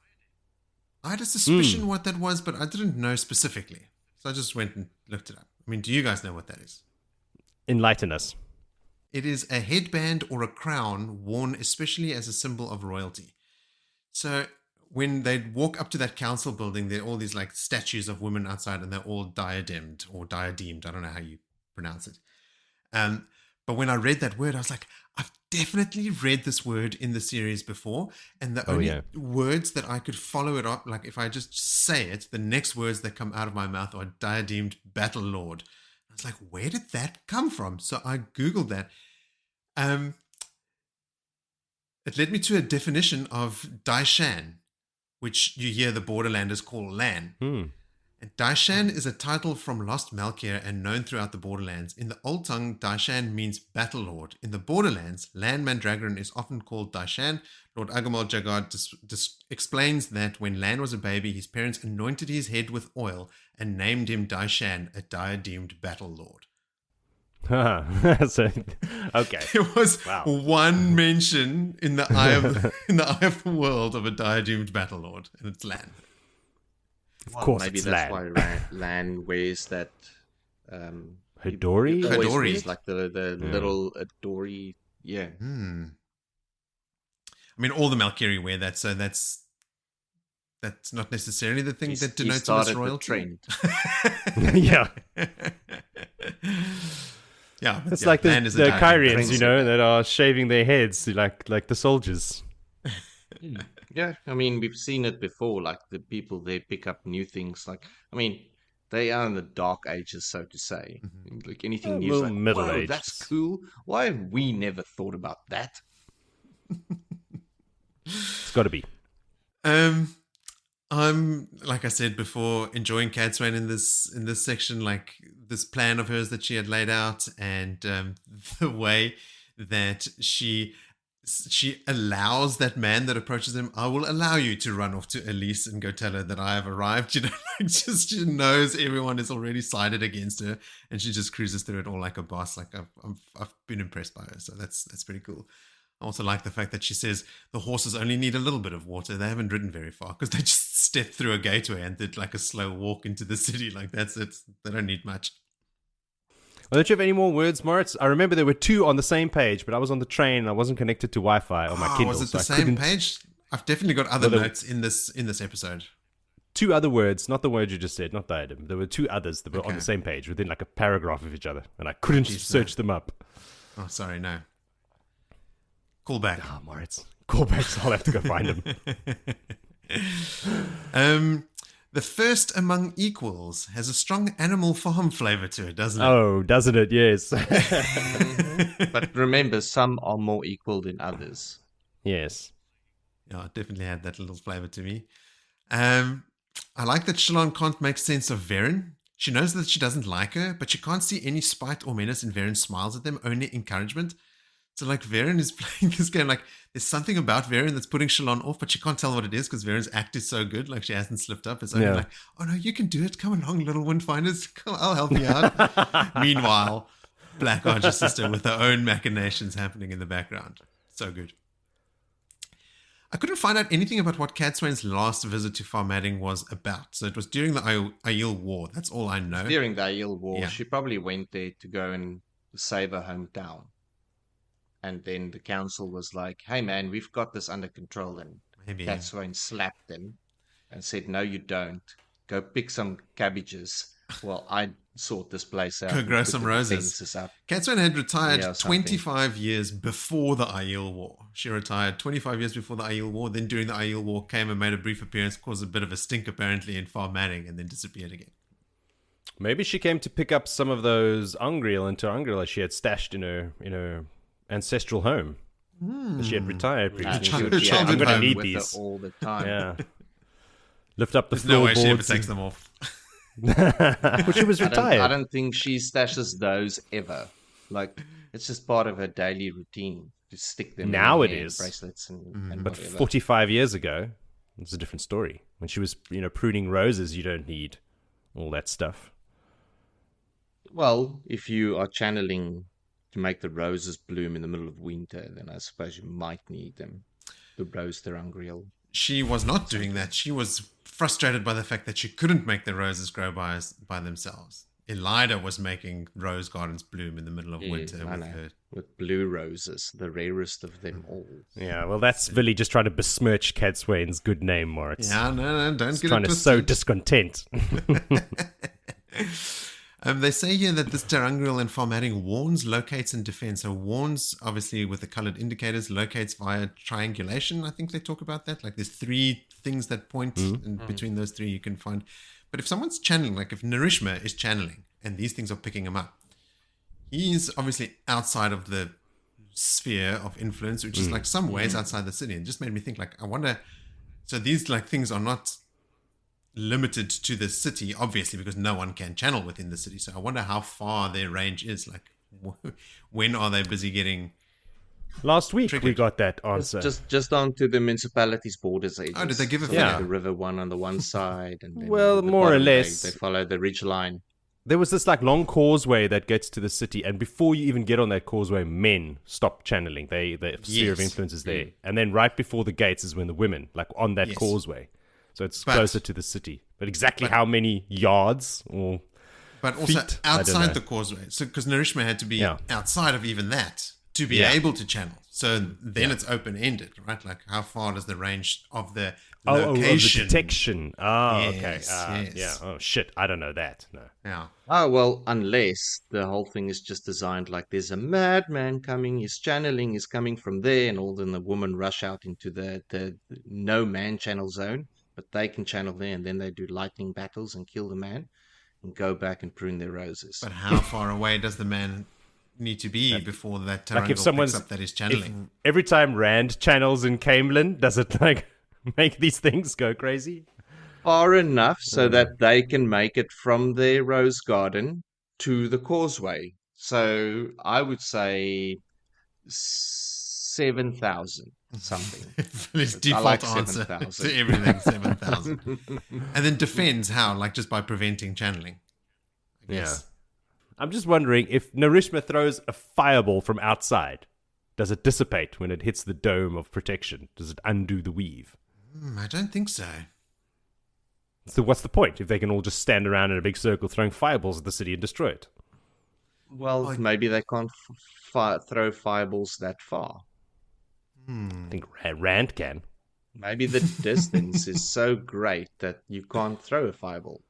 I had a suspicion what that was, but I didn't know specifically. So I just went and looked it up. I mean, do you guys know what that is? Enlighten us. It is a headband or a crown worn especially as a symbol of royalty. So when they walk up to that council building, there are all these like statues of women outside, and they're all diademed or diademed. I don't know how you pronounce it. But when I read that word, I was like, I've definitely read this word in the series before. And the only words that I could follow it up, like if I just say it, the next words that come out of my mouth are diademed battle lord. I was like, where did that come from? So I Googled that. It led me to a definition of Daishan, which you hear the Borderlanders call Lan. And Daishan is a title from Lost Malkier and known throughout the Borderlands. In the Old Tongue, Daishan means battle lord. In the Borderlands, Lan Mandragoran is often called Daishan. Lord Agamal Jagad explains that when Lan was a baby, his parents anointed his head with oil and named him Daishan, a diademed battle lord. So, okay. There was one mention in the eye of the world of a diademed battle lord, and it's Lan. Of course, maybe it's that's Lan. why Lan wears that. Hidori? Hidori. Like the little Hidori. Yeah. I mean, all the Malkiri wear that, so that's not necessarily the thing that denotes him as royalty. Yeah. Yeah, it's like the Kyrians, you know, that are shaving their heads like the soldiers. Yeah, I mean, we've seen it before. Like the people, they pick up new things. Like, I mean, they are in the dark ages, so to say. Like anything new, like, Middle whoa, Ages. that's cool. Why have we never thought about that? It's got to be. I'm, like I said before, enjoying Cadsuane in this section, like this plan of hers that she had laid out, and the way that she allows that man that approaches him. I will allow you to run off to Elise and go tell her that I have arrived. You know, like just she knows everyone is already sided against her, and she just cruises through it all like a boss. Like I've been impressed by her, so that's pretty cool. I also like the fact that she says the horses only need a little bit of water. They haven't ridden very far because they just stepped through a gateway and did like a slow walk into the city. Like that's it. They don't need much. Well, don't you have any more words, Moritz? I remember there were two on the same page, but I was on the train and I wasn't connected to Wi-Fi on my Kindle. Was it the same page? I've definitely got other notes in this episode. Two other words, not the word you just said, not diadem. There were two others that were on the same page within like a paragraph of each other, and I couldn't search them up. Oh, sorry, no. Call back. Oh, Moritz. Call back, so I'll have to go find them. The first among equals has a strong animal farm flavor to it, doesn't it? Oh, doesn't it? Yes. But remember, some are more equal than others. Yes. Yeah, it definitely had that little flavor to me. I like that Shallon can't make sense of Verin. She knows that she doesn't like her, but she can't see any spite or menace in Verin smiles at them, only encouragement. So like Verin is playing this game, like there's something about Verin that's putting Shallon off, but she can't tell what it is because Verin's act is so good. Like she hasn't slipped up. It's only like, oh no, you can do it. Come along, little Windfinders. Come, I'll help you out. Meanwhile, Black Archer's sister with her own machinations happening in the background. So good. I couldn't find out anything about what Cadsuane's last visit to Farmading was about. So it was during the Aiel War. That's all I know. During the Aiel War, she probably went there to go and save her hometown. And then the council was like, hey man, we've got this under control. And Cadsuane slapped them and said, no, you don't. Go pick some cabbages while I sort this place out. Go grow some roses. Cadsuane had retired 25 years before the Aiel War. She retired 25 years before the Aiel War. Then during the Aiel War came and made a brief appearance, caused a bit of a stink apparently in Farmading, and then disappeared again. Maybe she came to pick up some of those Angreal into Angreal she had stashed in her ancestral home. She had retired previously. I'm going to need these all the time. Yeah. Lift up the There's no way she ever floorboards takes them off. Well, she was retired. I don't think she stashes those ever. Like it's just part of her daily routine to stick them. Now in it is bracelets and but whatever. 45 years ago, it's a different story. When she was, pruning roses, you don't need all that stuff. Well, if you are channeling to make the roses bloom in the middle of winter, then I suppose you might need them. The rose terangrial. She was not doing that. She was frustrated by the fact that she couldn't make the roses grow by themselves. Elida was making rose gardens bloom in the middle of winter with her. With blue roses, the rarest of them all. Yeah, well, that's Willie just trying to besmirch Cadsuane's good name, Moritz. Yeah, no, don't He's get trying it to twisted. sow discontent. They say here that this terangrial and formatting warns, locates, and defends. So warns, obviously, with the colored indicators, locates via triangulation. I think they talk about that. Like there's 3 things that point, and between those 3 you can find. But if someone's channeling, like if Narishma is channeling, and these things are picking him up, he's obviously outside of the sphere of influence, which is like some ways outside the city. It just made me think, like, I wonder, so these like things are not limited to the city, obviously, because no one can channel within the city. So I wonder how far their range is. Like, when are they busy getting? Last week Triggered. we got that answer. Just onto the municipalities' borders. Oh, did they give a so figure? like the river one on the one side, and then Well, the more or bottom, less. they follow the ridge line. There was this like long causeway that gets to the city, and before you even get on that causeway, men stop channeling. The sphere of Yes. influence is there, and then right before the gates is when the women, like on that Yes. causeway, so it's But- closer to the city. But exactly how many yards or But also feet, I don't know. outside the causeway. So because Narishma had to be Yeah. outside of even that to be Yeah. able to channel. So then it's open-ended, right? Like how far does the range of the oh, the location? detection. Oh, okay. Yes, yes. Yeah. Oh shit, I don't know that. No. Yeah. Oh, well, unless the whole thing is just designed like there's a madman coming, he's channeling, he's coming from there, and all then the women rush out into the no man channel zone, but they can channel there, and then they do lightning battles and kill the man and go back and prune their roses. But how far away does the man need to be before that Like if terangrial someone's picks up that he's if channeling? every time Rand channels in Camelin, does it like make these things go crazy? Far enough so that they can make it from their rose garden to the causeway. So I would say 7,000 something. His I default like answer 7,000. to everything, 7,000. And then defends how? Like just by preventing channeling. I guess. I'm just wondering if Narishma throws a fireball from outside, does it dissipate when it hits the dome of protection? Does it undo the weave? I don't think so. So what's the point if they can all just stand around in a big circle throwing fireballs at the city and destroy it? Well, maybe they can't throw fireballs that far. I think Rand can. Maybe the distance is so great that you can't throw a fireball.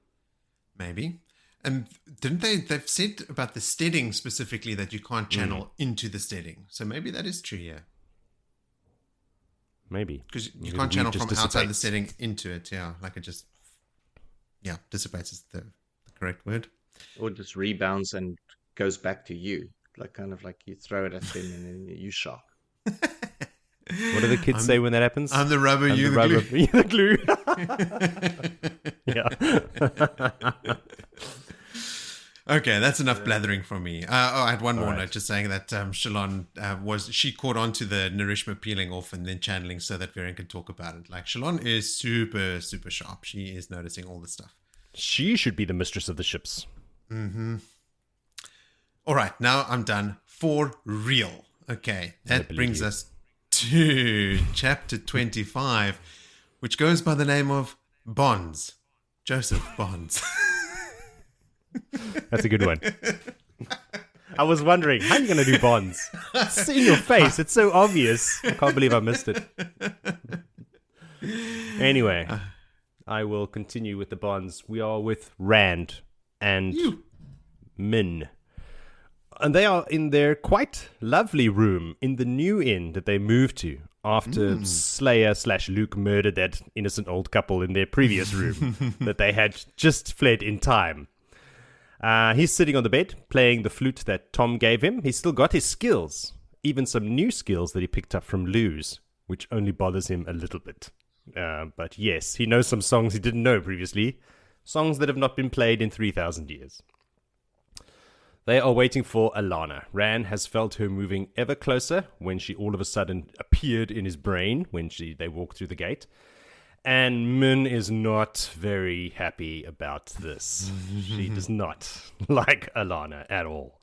Maybe. And didn't they've said about the steading specifically that you can't channel into the steading. So maybe that is true here. Maybe. Because you Maybe can't the channel weave from just outside the dissipates. setting into it. Yeah, like it just, dissipates is the correct word. Or just rebounds and goes back to you. Like kind of like you throw it at them and then you shock. What do the kids say when that happens? I'm the rubber, I'm you the rubber, glue. you the glue. Yeah. Okay, that's enough blathering from me. I had one more right. note just saying that Shallon she caught on to the Narishma peeling off and then channeling so that Verin can talk about it. Like Shallon is super, super sharp. She is noticing all this stuff. She should be the mistress of the ships. All right, now I'm done for real. Okay, that believe brings you. us to chapter 25, which goes by the name of Bonds. Joseph Bonds. That's a good one. I was wondering, how are you going to do bonds? It's in your face. It's so obvious. I can't believe I missed it. Anyway, I will continue with the bonds. We are with Rand and Min. And they are in their quite lovely room in the new inn that they moved to after Slayer/Luke murdered that innocent old couple in their previous room that they had just fled in time. He's sitting on the bed playing the flute that Tom gave him. He's still got his skills, even some new skills that he picked up from Luz, which only bothers him a little bit. But yes, he knows some songs he didn't know previously, songs that have not been played in 3,000 years. They are waiting for Allana. Rand has felt her moving ever closer when she all of a sudden appeared in his brain when they walked through the gate. And Min is not very happy about this. She does not like Allana at all.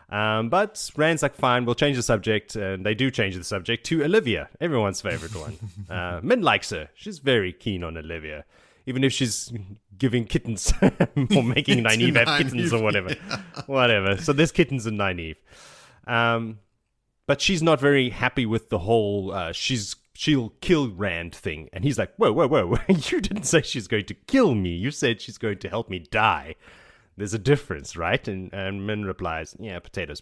But Rand's like, fine, we'll change the subject. And they do change the subject to Olivia, everyone's favorite one. Min likes her. She's very keen on Olivia. Even if she's giving kittens or making Nynaeve have kittens or whatever. Yeah. Whatever. So there's kittens in Nynaeve. But she's not very happy with the whole she'll kill Rand thing. And he's like, whoa. You didn't say she's going to kill me. You said she's going to help me die. There's a difference, right? And Min replies, yeah, potatoes.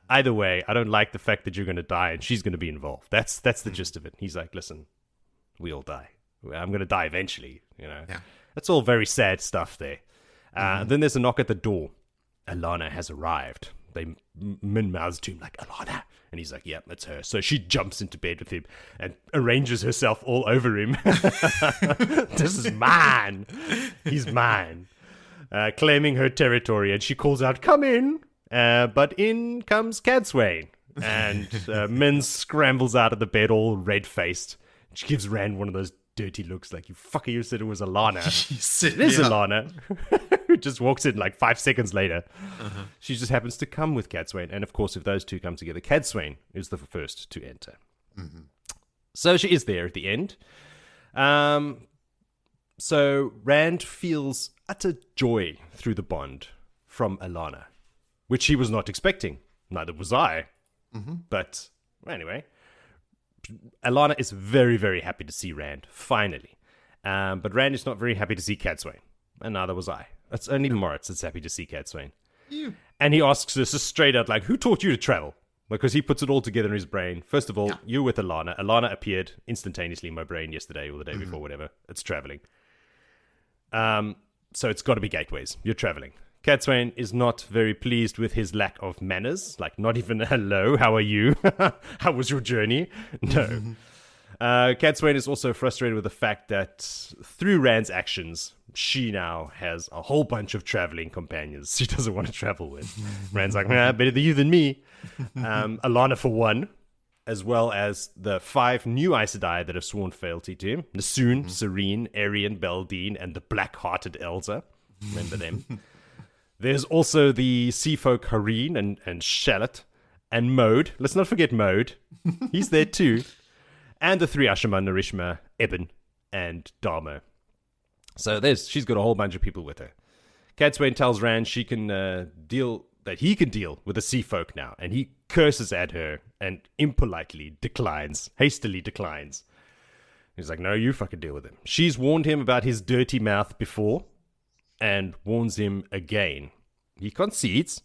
Either way, I don't like the fact that you're going to die and she's going to be involved. That's the gist of it. He's like, listen, we all die. I'm going to die eventually, you know. Yeah. That's all very sad stuff there. Then there's a knock at the door. Allana has arrived. Min mouths to him like, Allana. And he's like, yep, it's her. So she jumps into bed with him and arranges herself all over him. This is mine. He's mine. Claiming her territory. And she calls out, come in. But in comes Cadsuane. And Min scrambles out of the bed all red-faced. She gives Rand one of those dirty looks like, you fucker, you said it was Allana. It is Allana. Who just walks in like 5 seconds later. She just happens to come with Cadsuane. And of course, if those two come together, Cadsuane is the first to enter. So she is there at the end. So Rand feels utter joy through the bond from Allana, which he was not expecting. Neither was I. But anyway, Allana is very, very happy to see Rand, finally. But Rand is not very happy to see Cadsuane, and neither was I. It's only Moritz that's happy to see Cadsuane. And he asks us straight out, like, who taught you to travel? Because he puts it all together in his brain. First of all, you're with Allana. Allana appeared instantaneously in my brain yesterday or the day before, whatever. It's traveling. So it's got to be gateways. You're traveling. Cadsuane is not very pleased with his lack of manners. Like, not even hello, how are you? How was your journey? No. Cadsuane is also frustrated with the fact that through Rand's actions, she now has a whole bunch of traveling companions she doesn't want to travel with. Rand's like, better than you than me. Allana for one, as well as the 5 new Aes Sedai that have sworn fealty to him. Nassoon, Serene, Arian, Beldine, and the black-hearted Elsa. Remember them. There's also the Sea Folk Hareen and Shallot and Mode. Let's not forget Mode. He's there too. And the 3 Ashima, Narishma, Eben, and Damo. So she's got a whole bunch of people with her. Cadsuane tells Rand he can deal with the Sea Folk now. And he curses at her and hastily declines. He's like, no, you fucking deal with him. She's warned him about his dirty mouth before. And warns him again. He concedes,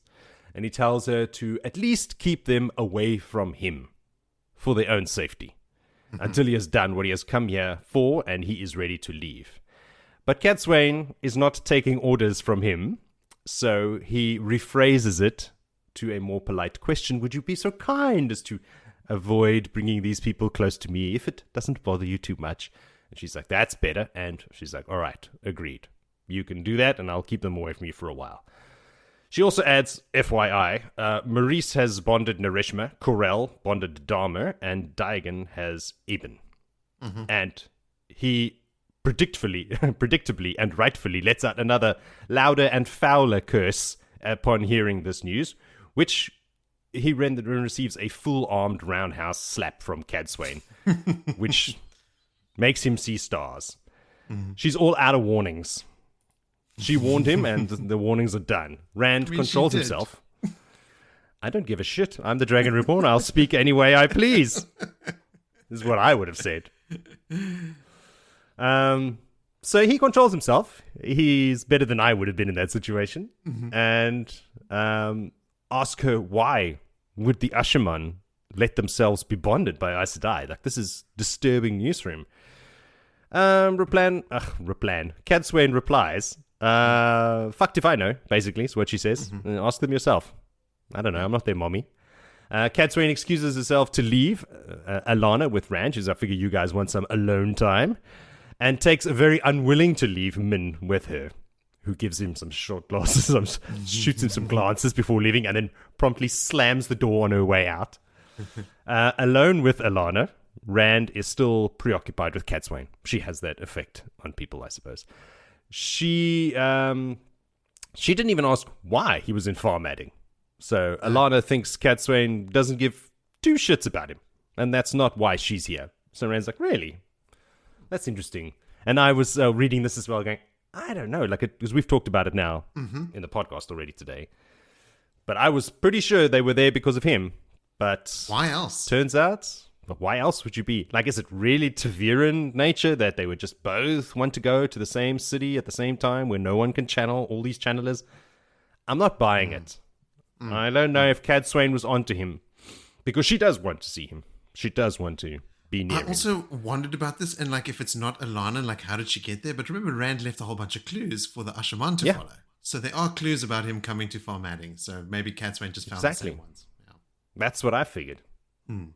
and he tells her to at least keep them away from him for their own safety until he has done what he has come here for and he is ready to leave. But Cadsuane is not taking orders from him, so he rephrases it to a more polite question. Would you be so kind as to avoid bringing these people close to me if it doesn't bother you too much? And she's like, that's better. And she's like, all right, agreed. You can do that, and I'll keep them away from you for a while. She also adds, FYI, Maurice has bonded Narishma, Corel bonded Dahmer, and Daigen has Eben. And he predictably and rightfully lets out another louder and fouler curse upon hearing this news, which he receives a full-armed roundhouse slap from Cadsuane, which makes him see stars. She's all out of warnings. She warned him, and the warnings are done. Rand controls himself. I don't give a shit. I'm the Dragon Reborn. I'll speak any way I please. This is what I would have said. So he controls himself. He's better than I would have been in that situation. And ask her why would the Ashaman let themselves be bonded by Aes Sedai. Like, this is disturbing news for him. Cadsuane replies, fucked if I know, basically, is what she says. Ask them yourself. I don't know, I'm not their mommy. Cadsuane excuses herself to leave Allana with Rand. She's, I figure you guys want some alone time. And takes a very unwilling to leave Min with her, who gives him some short glances, shoots him some glances before leaving, and then promptly slams the door on her way out. Alone with Allana, Rand is still preoccupied with Cadsuane. She has that effect on people, I suppose. She didn't even ask why he was in farm adding. So Allana thinks Cadsuane doesn't give two shits about him, and that's not why she's here. So Rand's like, really? That's interesting. And I was reading this as well, going, I don't know, like, because we've talked about it now in the podcast already today. But I was pretty sure they were there because of him. But why else? Turns out, why else would you be? Like, is it really to Verin nature that they would just both want to go to the same city at the same time where no one can channel all these channelers? I'm not buying it. I don't know if Cadsuane was onto him, because she does want to see him. She does want to be near him. I also wondered about this, and like, if it's not Allana, like, how did she get there? But remember, Rand left a whole bunch of clues for the Ashaman to follow. So there are clues about him coming to Farm Adding. So maybe Cadsuane just found the same ones. Yeah. That's what I figured.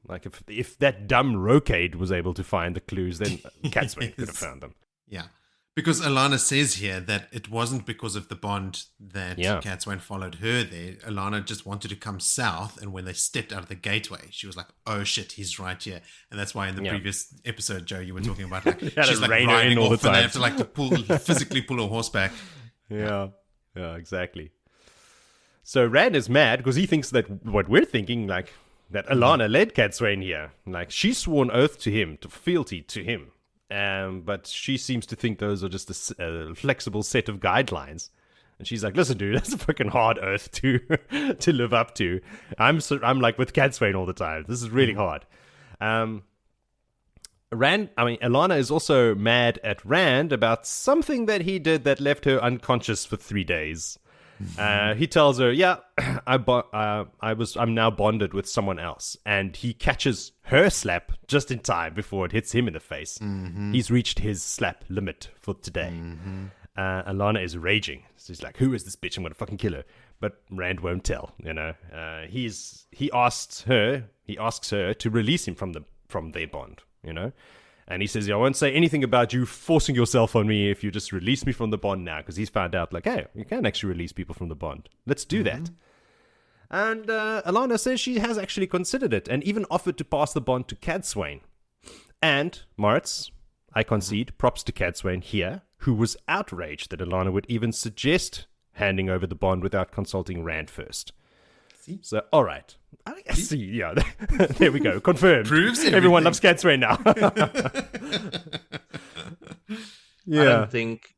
Like, if that dumb Rocade was able to find the clues, then Cadsuane could have found them. Yeah. Because Allana says here that it wasn't because of the bond that Cadsuane followed her there. Allana just wanted to come south, and when they stepped out of the gateway, she was like, oh shit, he's right here. And that's why in the previous episode, Joe, you were talking about, like, she's like riding all off the time. and they have to like physically pull her horse back. Yeah, exactly. So Rand is mad because he thinks that what we're thinking, like, that Allana led Cadsuane here. Like, she swore an oath to him, to fealty to him. But she seems to think those are just a flexible set of guidelines. And she's like, listen, dude, that's a fucking hard oath to to live up to. I'm like with Cadsuane all the time. This is really hard. Allana is also mad at Rand about something that he did that left her unconscious for 3 days. He tells her, I'm now bonded with someone else. And he catches her slap just in time before it hits him in the face. He's reached his slap limit for today. Allana is raging. So he's like, who is this bitch? I'm going to fucking kill her. But Rand won't tell, you know. He asks her to release him from their bond, you know. And he says, I won't say anything about you forcing yourself on me if you just release me from the bond now. Because he's found out, like, hey, you can actually release people from the bond. Let's do that. And Allana says she has actually considered it and even offered to pass the bond to Cadsuane. And, Moritz, I concede, props to Cadsuane here, who was outraged that Allana would even suggest handing over the bond without consulting Rand first. See? So, all right. I see, yeah. There we go. Confirmed. Proves everything. Everyone loves Cadsuane now. I don't think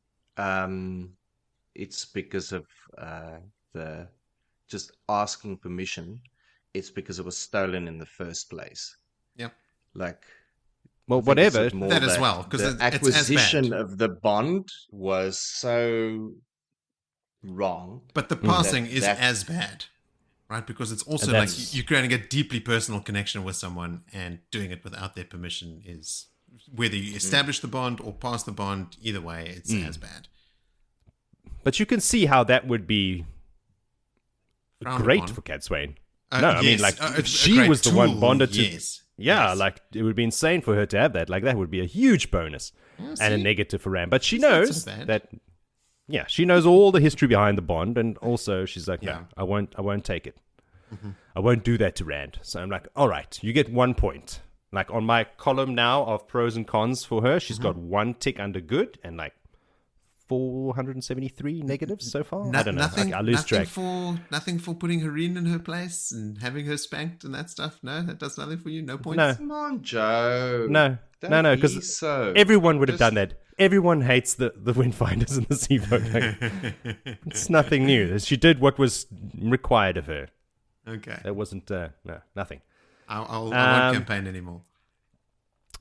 it's because of the just asking permission. It's because it was stolen in the first place. Yeah. Like, well, whatever. That as well, because the acquisition of the bond was so wrong. But the passing is as bad. Right, because it's also like you're creating a deeply personal connection with someone, and doing it without their permission is, whether you establish the bond or pass the bond, either way, it's as bad. But you can see how that would be great for Cadsuane. I mean, like, if she was the one bonded to... Yes. Like, it would be insane for her to have that. Like, that would be a huge bonus and a negative for Rand. But she knows that... Yeah, she knows all the history behind the bond, and also she's like, no, I won't take it. I won't do that to Rand. So I'm like, all right, you get 1 point. Like, on my column now of pros and cons for her, she's got 1 tick under good and like 473 negatives so far. I don't know. I lose track. Nothing for putting Verin in her place and having her spanked and that stuff. No, that does nothing for you. No points. No. Come on, Joe. No, because everyone would have done that. Everyone hates the Windfinders and the Seafolk. Like, it's nothing new. She did what was required of her. Okay. There wasn't, nothing. I won't campaign anymore.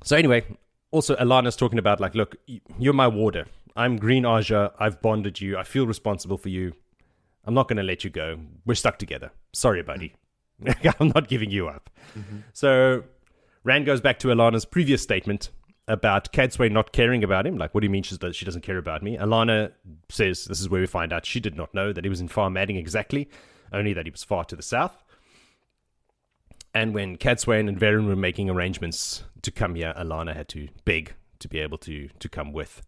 So anyway, also Allana's talking about, like, look, you're my warder. I'm Green Aja. I've bonded you. I feel responsible for you. I'm not going to let you go. We're stuck together. Sorry, buddy. I'm not giving you up. So Rand goes back to Allana's previous statement about Cadsuane not caring about him. Like, what do you mean she doesn't care about me? Allana says, this is where we find out she did not know that he was in Farm Adding exactly, only that he was far to the south. And when Cadsuane and Verin were making arrangements to come here, Allana had to beg to be able to come with.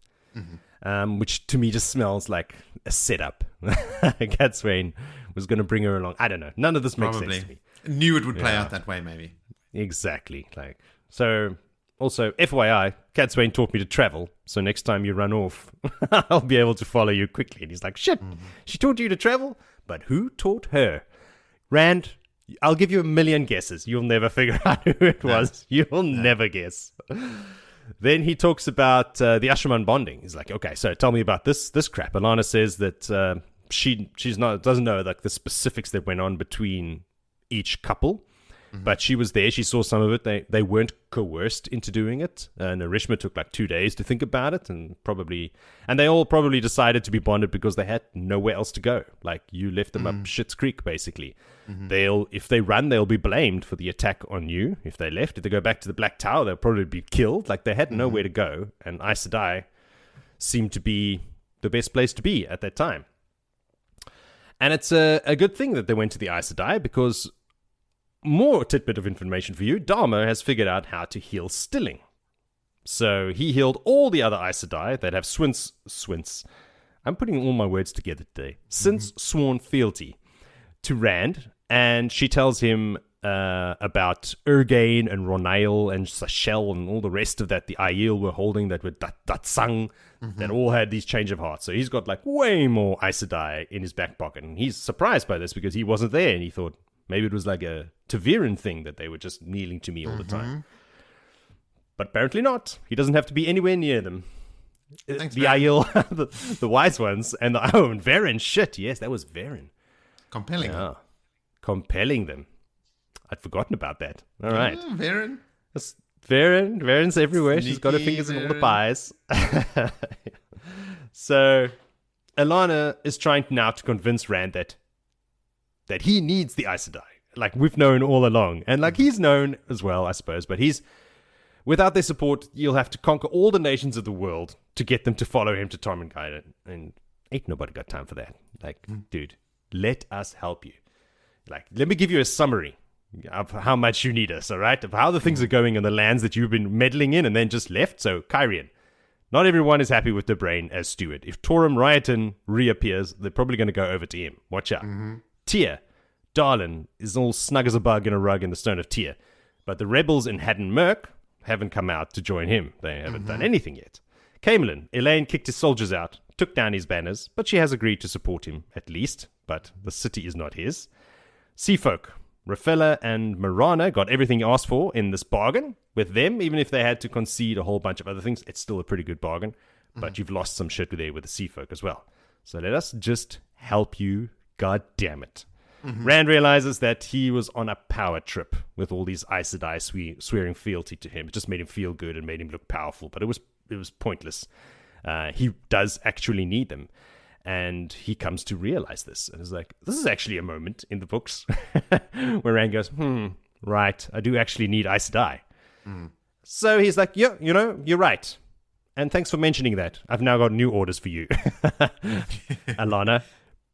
Which to me just smells like a setup. Cadsuane was going to bring her along. I don't know. None of this makes sense to me. Knew it would play out that way, maybe. Exactly. Like, so... Also, FYI, Cadsuane taught me to travel, so next time you run off, I'll be able to follow you quickly. And he's like, shit, she taught you to travel? But who taught her? Rand, I'll give you 1,000,000 guesses. You'll never figure out who it was. You'll never guess. Then he talks about the Ashraman bonding. He's like, okay, so tell me about this crap. Allana says that she's not doesn't know like the specifics that went on between each couple, but she was there. She saw some of it. They weren't coerced into doing it. Narishma took like 2 days to think about it, and they all probably decided to be bonded because they had nowhere else to go. Like you left them up Schitt's Creek, basically. If they run, they'll be blamed for the attack on you. If they go back to the Black Tower, they'll probably be killed. Like they had nowhere to go, and Aes Sedai seemed to be the best place to be at that time. And it's a good thing that they went to the Aes Sedai, because more tidbit of information for you, Dharma has figured out how to heal stilling. So he healed all the other Aes Sedai that have swints. I'm putting all my words together today. Since sworn fealty to Rand, and she tells him about Urgain and Ronail and Sashel and all the rest of that the Aiel were holding that were Datsang, that all had these change of hearts. So he's got like way more Aes Sedai in his back pocket. And he's surprised by this because he wasn't there, and he thought maybe it was like a Verin thing that they were just kneeling to me all the time. But apparently not. He doesn't have to be anywhere near them. Thanks, the Verin. Aiel, the wise ones, and and Verin. Shit, yes, that was Verin. Compelling. Yeah. Compelling them. I'd forgotten about that. All right. Verin. That's Verin. Verin's everywhere. She's got her Sneaky fingers in all the Verin. pies. So, Allana is trying now to convince Rand that he needs the Aes Sedai. Like, we've known all along. And, like, he's known as well, I suppose. But without their support, you'll have to conquer all the nations of the world to get them to follow him to Tormund. And ain't nobody got time for that. Like, dude, let us help you. Like, let me give you a summary of how much you need us, all right? Of how the things are going in the lands that you've been meddling in and then just left. So, Kyrian. Not everyone is happy with the brain as steward. If Torum Ryoton reappears, they're probably going to go over to him. Watch out. Tyr. Darlin is all snug as a bug in a rug in the Stone of Tyr. But the rebels in Haddon Merk haven't come out to join him. They haven't done anything yet. Camelin. Elayne kicked his soldiers out, took down his banners, but she has agreed to support him, at least. But the city is not his. Seafolk. Rafella and Marana got everything he asked for in this bargain. With them, even if they had to concede a whole bunch of other things, it's still a pretty good bargain. But you've lost some shit with the Seafolk as well. So let us just help you, god damn it. Rand realizes that he was on a power trip with all these Aes Sedai swearing fealty to him. It just made him feel good and made him look powerful, but it was pointless. He does actually need them. And he comes to realize this. And is like, this is actually a moment in the books where Rand goes, right, I do actually need Aes Sedai. So he's like, yeah, you're right. And thanks for mentioning that. I've now got new orders for you. Allana,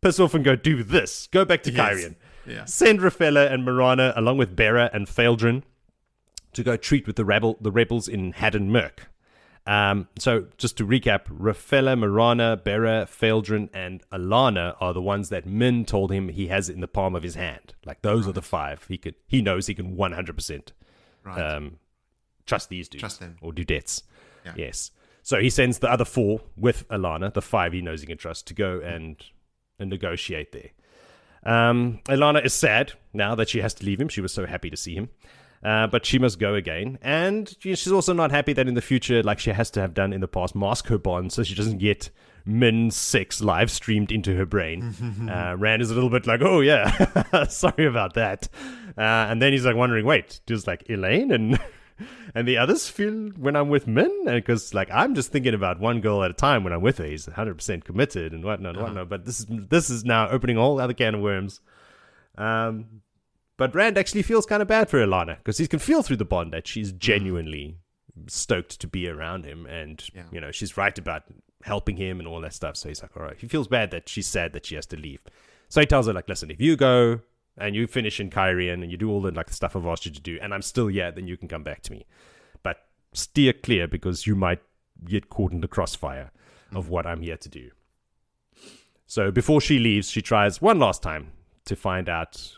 piss off and go do this. Go back to Kyrian. Yeah. Send Rafella and Marana along with Bera and Fealdrin to go treat with the rebels in Haddon Merk. So just to recap, Rafella, Marana, Bera, Fealdrin, and Allana are the ones that Min told him he has in the palm of his hand. Like those are the five. He knows he can 100% trust these dudes. Trust them. Or dudettes. Yeah. Yes. So he sends the other four with Allana, the five he knows he can trust, to go and negotiate there. Allana is sad now that she has to leave him. She was so happy to see him. But she must go again. And she's also not happy that in the future, like she has to have done in the past, mask her bond so she doesn't get Min's sex live streamed into her brain. Rand is a little bit like, oh yeah, sorry about that. And then he's like wondering, wait, does like Elayne and the others feel when I'm with Min? Because like I'm just thinking about one girl at a time when I'm with her. He's 100% committed and whatnot. But this is now opening a whole other can of worms. But Rand actually feels kind of bad for Allana because he can feel through the bond that she's genuinely stoked to be around him. And, she's right about helping him and all that stuff. So he's like, all right. He feels bad that she's sad that she has to leave. So he tells her, like, listen, if you go and you finish in Kyrian and you do all the like stuff I've asked you to do and I'm still here, then you can come back to me. But steer clear because you might get caught in the crossfire of what I'm here to do. So before she leaves, she tries one last time to find out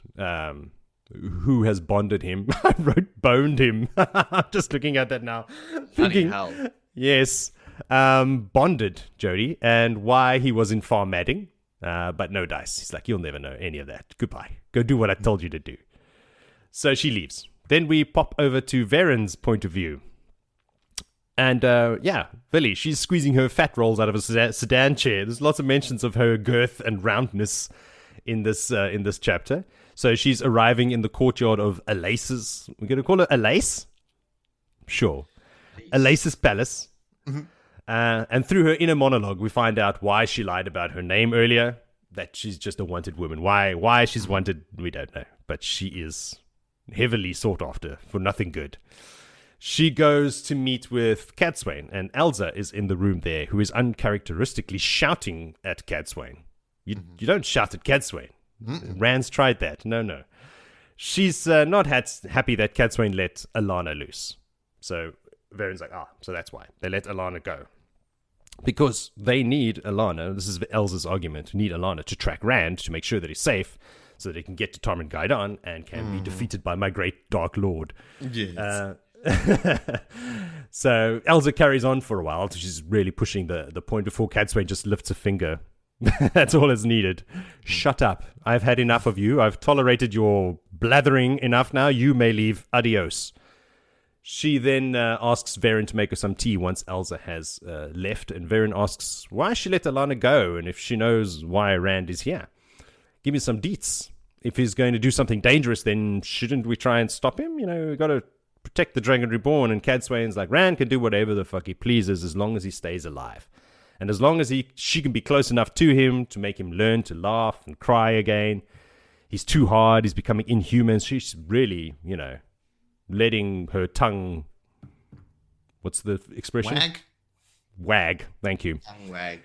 who has bonded him. I wrote boned him. I'm just looking at that now. Bloody hell. Yes. Bonded Jody and why he was in Farmadding. But no dice. He's like, you'll never know any of that. Goodbye. Go do what I told you to do. So she leaves. Then we pop over to Verin's point of view. And Willie, she's squeezing her fat rolls out of a sedan chair. There's lots of mentions of her girth and roundness in this chapter. So she's arriving in the courtyard of Alace's. We're going to call it Alace? Sure. Alace's palace. Mm-hmm. And through her inner monologue, we find out why she lied about her name earlier. That she's just a wanted woman. Why she's wanted, we don't know. But she is heavily sought after for nothing good. She goes to meet with Cadsuane, and Elsa is in the room there, who is uncharacteristically shouting at Cadsuane. You don't shout at Cadsuane. Rand's tried that. No. She's not happy that Cadsuane let Allana loose. So Verin's like, so that's why. They let Allana go. Because they need Allana, this is Elsa's argument, need Allana to track Rand to make sure that he's safe, so that he can get to Tarmin Gaidan and can be defeated by my great Dark Lord. Yes. So Elsa carries on for a while. She's really pushing the point before Cadsuane just lifts a finger. That's all that's needed. Shut up. I've had enough of you. I've tolerated your blathering enough now. You may leave. Adios. She then asks Verin to make her some tea once Elsa has left. And Verin asks why she let Allana go and if she knows why Rand is here. Give me some deets. If he's going to do something dangerous, then shouldn't we try and stop him? We've got to protect the Dragon Reborn. And Cadsuane's like, Rand can do whatever the fuck he pleases as long as he stays alive. And as long as she can be close enough to him to make him learn to laugh and cry again. He's too hard. He's becoming inhuman. She's really, letting her tongue... What's the expression? Wag. Thank you. Tongue wag.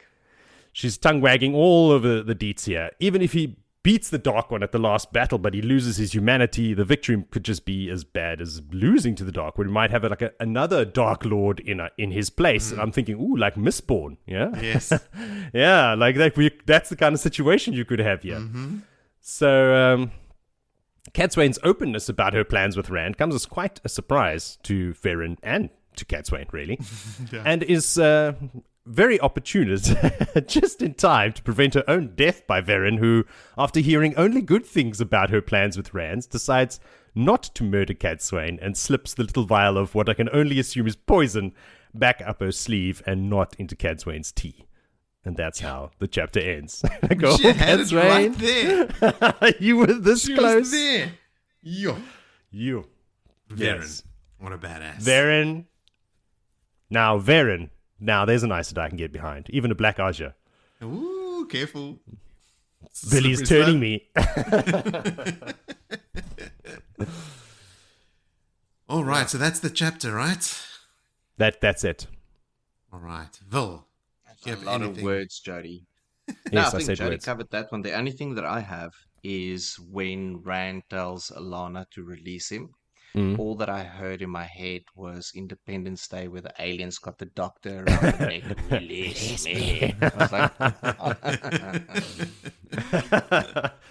She's tongue wagging all over the deets here. Even if he beats the Dark One at the last battle, but he loses his humanity, the victory could just be as bad as losing to the Dark One. We might have another Dark Lord in his place. And I'm thinking, like Mistborn, yeah? Yes. Yeah, like that's the kind of situation you could have here. So, Cadsuane's openness about her plans with Rand comes as quite a surprise to Verin and to Cadsuane, really. Yeah. And is... very opportunist, just in time to prevent her own death by Verin, who, after hearing only good things about her plans with Rand, decides not to murder Cadsuane and slips the little vial of what I can only assume is poison back up her sleeve and not into Cadsuane's tea. And that's how the chapter ends. I go, she had it right there. You were this she close. Was there. You. Verin. Yes. What a badass. Verin. Now, there's an Aes Sedai I can get behind. Even a Black Aja. Ooh, careful. Billy's turning me. All right, so that's the chapter, right? That's it. All right. Vil. A lot of words, Jody. Yes, I I think said Jody words. covered that one. The only thing that I have is when Rand tells Allana to release him. All that I heard in my head was Independence Day, where the aliens got the doctor around the neck. Release me. I was like,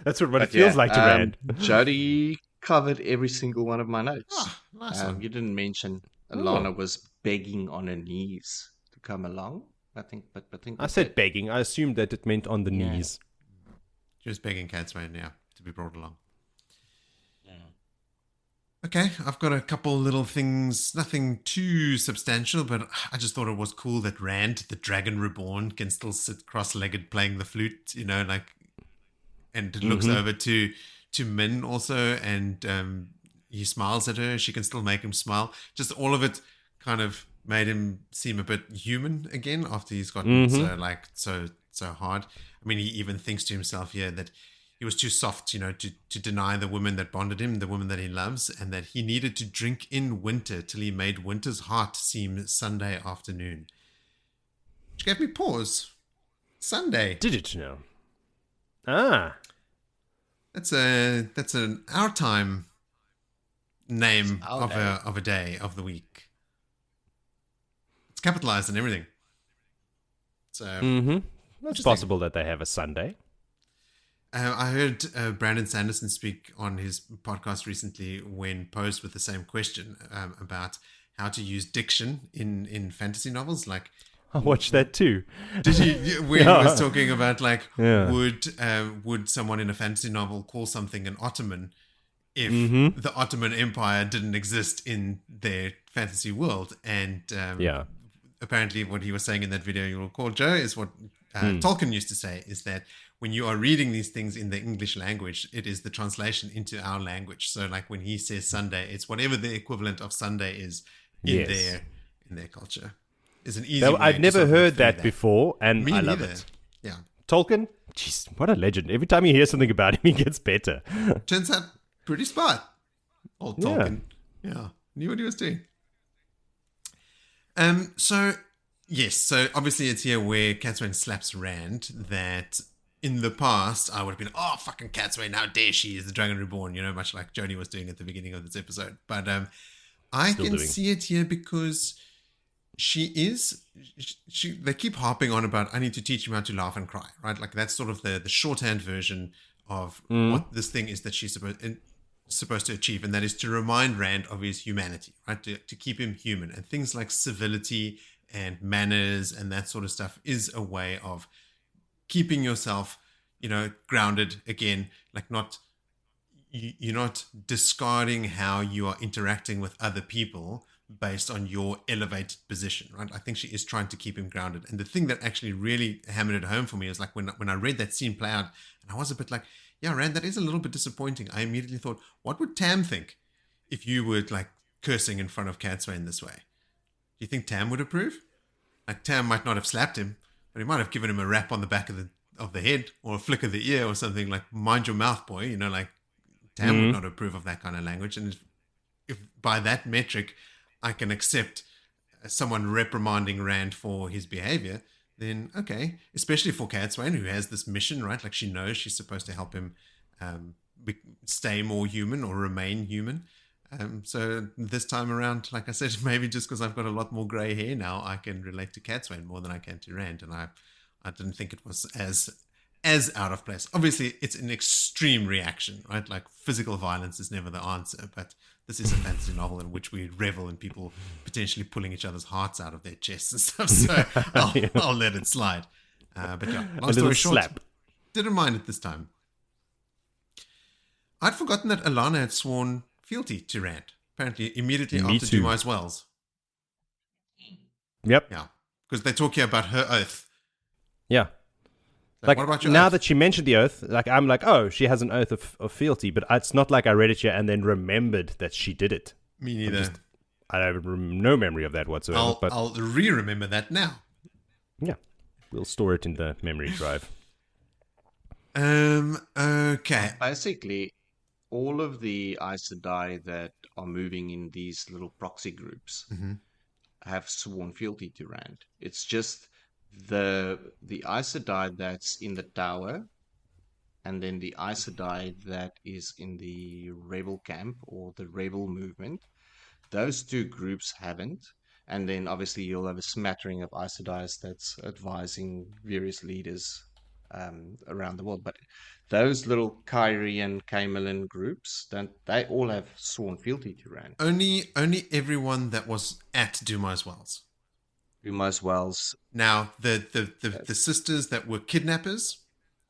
that's what it feels like to Rand. Jody covered every single one of my notes. Oh, nice one. You didn't mention Allana was begging on her knees to come along. I think I said begging. I assumed that it meant on the knees. Just begging Cadsuane, to be brought along. Okay, I've got a couple little things, nothing too substantial, but I just thought it was cool that Rand, the Dragon Reborn, can still sit cross-legged playing the flute, and it looks over to Min also, and he smiles at her. She can still make him smile. Just all of it kind of made him seem a bit human again after he's gotten so hard. I mean, he even thinks to himself here that he was too soft, to deny the woman that bonded him, the woman that he loves, and that he needed to drink in winter till he made winter's heart seem Sunday afternoon. Which gave me pause. Sunday. Did it know? Ah. That's an our time name our day. of a day of the week. It's capitalized and everything. So it's possible that they have a Sunday. I heard Brandon Sanderson speak on his podcast recently when posed with the same question about how to use diction in fantasy novels. Like, I watched that too. Did you? Where he was talking about like, Yeah. would someone in a fantasy novel call something an Ottoman if the Ottoman Empire didn't exist in their fantasy world? And Yeah. apparently, what he was saying in that video, you'll recall, Joe, is what Tolkien used to say: is that when you are reading these things in the English language, it is the translation into our language. So, like when he says Sunday, it's whatever the equivalent of Sunday is in their culture. Is an easy way I've to never sort of heard infer that before, and Me I love neither. it. Yeah. Tolkien, jeez, what a legend! Every time you hear something about him, he gets better. Turns out pretty smart. Old Tolkien. Yeah. Knew what he was doing. So yes, so obviously it's here where Cadsuane slaps Rand that in the past I would have been, oh fucking Cadsuane, how dare she, is the Dragon Reborn, much like Jody was doing at the beginning of this episode. But I Still can doing. see it here because they keep harping on about, I need to teach him how to laugh and cry, right? Like that's sort of the shorthand version of what this thing is that she's supposed to achieve, and that is to remind Rand of his humanity, right? To keep him human. And things like civility and manners and that sort of stuff is a way of keeping yourself, grounded again, like you're not discarding how you are interacting with other people based on your elevated position, right? I think she is trying to keep him grounded. And the thing that actually really hammered it home for me is like when I read that scene play out, and I was a bit like, yeah, Rand, that is a little bit disappointing. I immediately thought, what would Tam think if you were like cursing in front of Cadsuane this way? Do you think Tam would approve? Like Tam might not have slapped him, but he might have given him a rap on the back of the head or a flick of the ear or something like, mind your mouth, boy. Like Tam would not approve of that kind of language. And if by that metric, I can accept someone reprimanding Rand for his behavior, then okay, especially for Cadsuane, who has this mission, right? Like she knows she's supposed to help him stay more human or remain human. So this time around, like I said, maybe just because I've got a lot more grey hair now, I can relate to Cadsuane more than I can to Rand, and I didn't think it was as out of place. Obviously, it's an extreme reaction, right? Like physical violence is never the answer, but this is a fantasy novel in which we revel in people potentially pulling each other's hearts out of their chests and stuff. So I'll let it slide. But yeah, long story short, slap. didn't mind it this time. I'd forgotten that Allana had sworn fealty to Rand, apparently immediately Me after too. Dumai's Wells. Yep. Yeah, because they talk here about her oath. Yeah. Like, what about your now oath? that she mentioned the oath, like I'm like, oh, she has an oath of fealty, but it's not like I read it here and then remembered that she did it. Me neither. I have no memory of that whatsoever. but I'll re-remember that now. yeah, we'll store it in the memory drive. Okay. Basically, all of the Aes Sedai that are moving in these little proxy groups have sworn fealty to Rand. It's just the Aes Sedai that's in the tower, and then the Aes Sedai that is in the rebel camp or the rebel movement. Those two groups haven't. And then obviously you'll have a smattering of Aes Sedai that's advising various leaders around the world. But those little Kyrie and Camelin groups, they all have sworn fealty to Rand. Only everyone that was at Dumai's Wells. Dumai's Wells. Now, the sisters that were kidnappers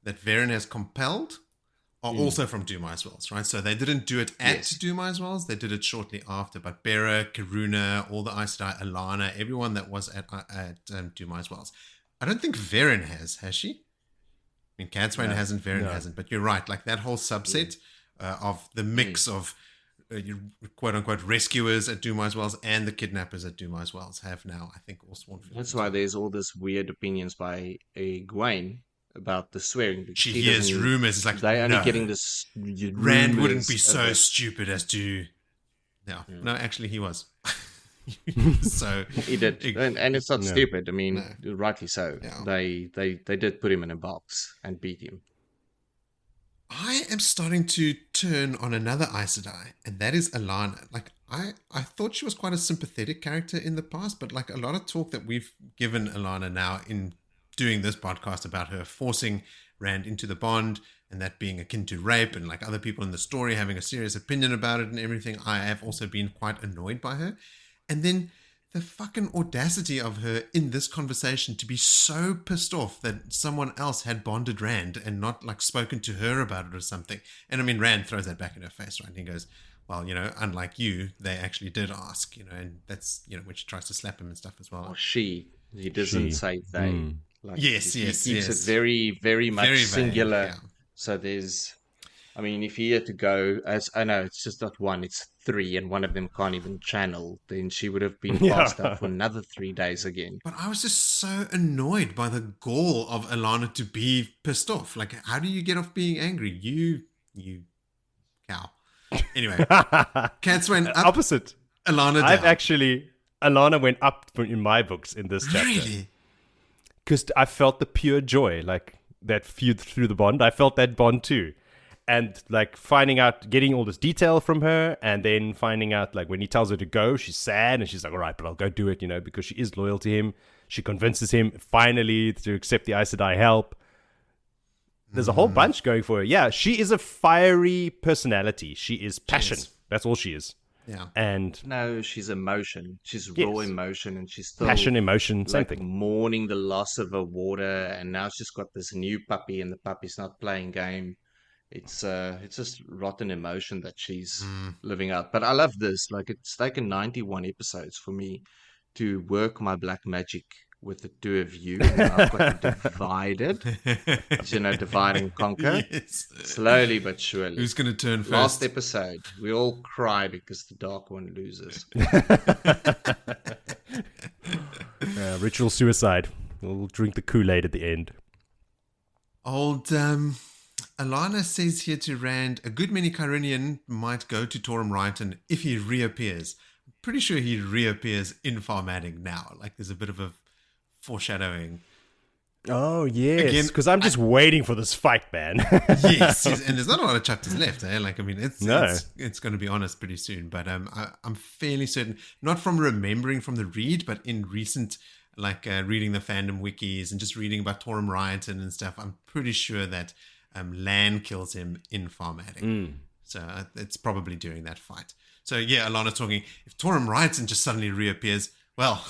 that Verin has compelled are also from Dumai's Wells, right? So they didn't do it at Dumai's Wells. They did it shortly after. But Bera, Karuna, all the Aes Sedai, Allana, everyone that was at Dumai's Wells. I don't think Verin has she? I mean, Cadsuane hasn't, Verin hasn't. But you're right. Like that whole subset of the mix of quote-unquote rescuers at Dumai's Wells and the kidnappers at Dumai's Wells have now, I think, all sworn fealty. That's why there's all this weird opinions by Egwene about the swearing. She hears rumors. It's like, they only no, getting this. Rand wouldn't be so stupid as to. No, actually, he was. So he did, and it's not stupid. I mean, rightly so. Yeah. They did put him in a box and beat him. I am starting to turn on another Aes Sedai, and that is Allana. Like I thought she was quite a sympathetic character in the past, but like a lot of talk that we've given Allana now in doing this podcast about her forcing Rand into the bond and that being akin to rape, and like other people in the story having a serious opinion about it and everything, I have also been quite annoyed by her. And then the fucking audacity of her in this conversation to be so pissed off that someone else had bonded Rand and not like spoken to her about it or something. And I mean, Rand throws that back in her face, right? And he goes, well, unlike you, they actually did ask, and that's, when she tries to slap him and stuff as well. Or he doesn't say they. Like, yes. He keeps it very, very much Very singular. vague, yeah. So there's, I mean, if he had to go, as I know, it's just not one, it's 3, and one of them can't even channel, then she would have been passed out for another 3 days again. But I was just so annoyed by the gall of Allana to be pissed off. Like, how do you get off being angry? You cow. Anyway, Cadsuaned up. Opposite. Allana down. Allana went up in my books in this chapter. Really? Because I felt the pure joy, like that feud through the bond. I felt that bond too. And like finding out, getting all this detail from her, and then finding out like when he tells her to go, she's sad and she's like, all right, but I'll go do it, because she is loyal to him. She convinces him finally to accept the Aes Sedai help. There's a whole bunch going for her. Yeah, she is a fiery personality. She is passion. That's all she is. Yeah. And no, she's emotion. She's raw emotion, and she's still passion, emotion, same like thing. mourning the loss of her water, and now she's got this new puppy, and the puppy's not playing game. It's just rotten emotion that she's living out. But I love this. Like, it's taken 91 episodes for me to work my black magic with the two of you. I've got it divided. Divide and conquer. Yes. Slowly but surely. Who's going to turn first? Last episode, we all cry because the Dark One loses. Ritual suicide. We'll drink the Kool-Aid at the end. Old Allana says here to Rand, a good many Kyrenian might go to Torum Righton if he reappears. I'm pretty sure he reappears in Farmadding now. Like, there's a bit of a foreshadowing. Oh, yes. Because I'm just waiting for this fight, man. yes, and there's not a lot of chapters left. Like, I mean, it's going to be honest pretty soon. But I'm fairly certain, not from remembering from the read, but in recent, like reading the fandom wikis and just reading about Torum Righton and stuff, I'm pretty sure that Lan kills him in Farmadding. So it's probably during that fight. So yeah, Allana talking, if Torum Righton just suddenly reappears, well,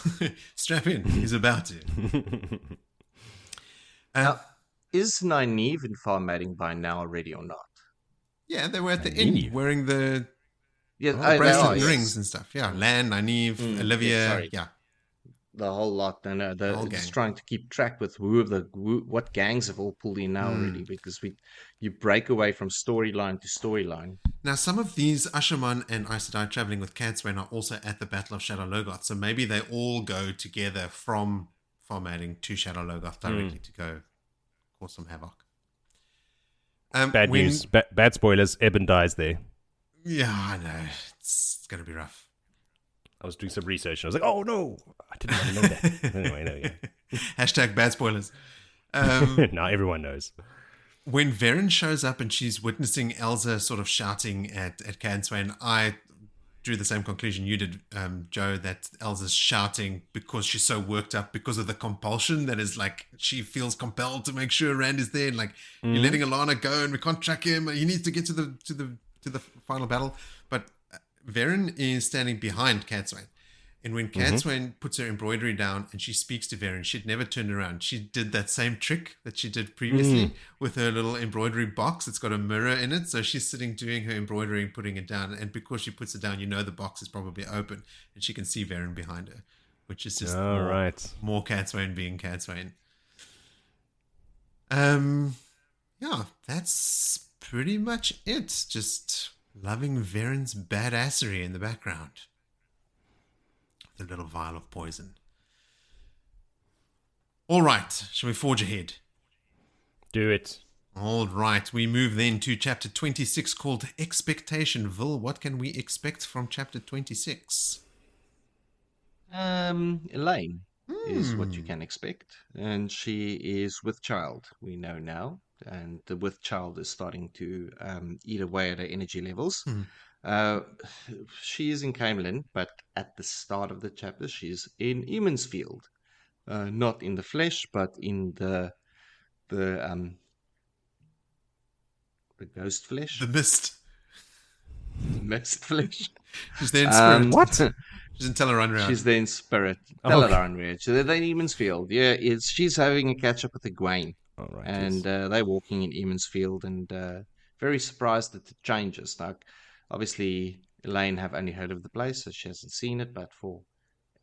strap in, he's about to. Now, is Nynaeve in Farmadding by now already or not? Yeah, they were at the inn wearing the bracelet and rings and stuff. Yeah, Lan, Nynaeve, Olivia, the whole lot. And they're just trying to keep track with what gangs have all pulled in now already, because you break away from storyline to storyline. Now, some of these Ashaman and Aes Sedai traveling with Cadsuane are also at the Battle of Shadow Logoth, so maybe they all go together from Farmadding to Shadow Logoth directly to go cause some havoc. Bad news. Bad spoilers. Eben dies there. Yeah, I know. It's going to be rough. I was doing some research and I was like, oh no, I didn't want to know that. Anyway, there we go. Hashtag bad spoilers. Now everyone knows. When Verin shows up and she's witnessing Elsa sort of shouting at Cadsuane, I drew the same conclusion you did, Joe, that Elsa's shouting because she's so worked up because of the compulsion that is like, she feels compelled to make sure Rand is there. And like, you're letting Allana go and we can't track him. He needs to get to the final battle. But Verin is standing behind Cadsuane. And when Cadsuane puts her embroidery down and she speaks to Verin, she'd never turned around. She did that same trick that she did previously with her little embroidery box. It's got a mirror in it. So she's sitting doing her embroidery and putting it down. And because she puts it down, the box is probably open. And she can see Verin behind her, which is just more Cadsuane being Cadsuane. Yeah, that's pretty much it. Just loving Verin's badassery in the background. The little vial of poison. All right, shall we forge ahead? Do it. All right, we move then to chapter 26 called Expectation. Vil, what can we expect from chapter 26? Elayne is what you can expect, and she is with child, we know now, and the with child is starting to eat away at her energy levels. She is in Camelin, but at the start of the chapter, she's in Emansfield. Not in the flesh, but in the ghost flesh. The mist. The mist flesh. She's there in spirit. What? She's in Tellerunria. She's there in spirit. Oh, okay. Tellerunria. So they're in Emansfield. Yeah, she's having a catch up with Egwene. All right. And they're walking in Emansfield and very surprised at the changes. Like, obviously, Elayne have only heard of the place, so she hasn't seen it. But for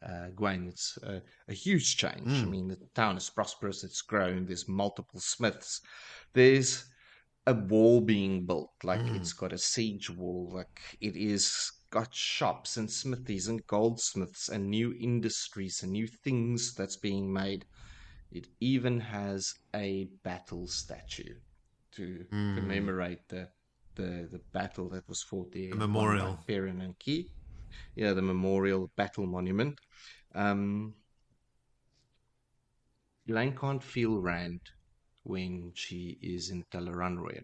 Egwene, it's a huge change. I mean, the town is prosperous. It's grown. There's multiple smiths. There's a wall being built. Like, it's got a siege wall. Like, it is got shops and smithies and goldsmiths and new industries and new things that's being made. It even has a battle statue to commemorate the battle that was fought there. The memorial. Verin and Key. Yeah, the memorial battle monument. Elayne can't feel Rand when she is in Tellerunria.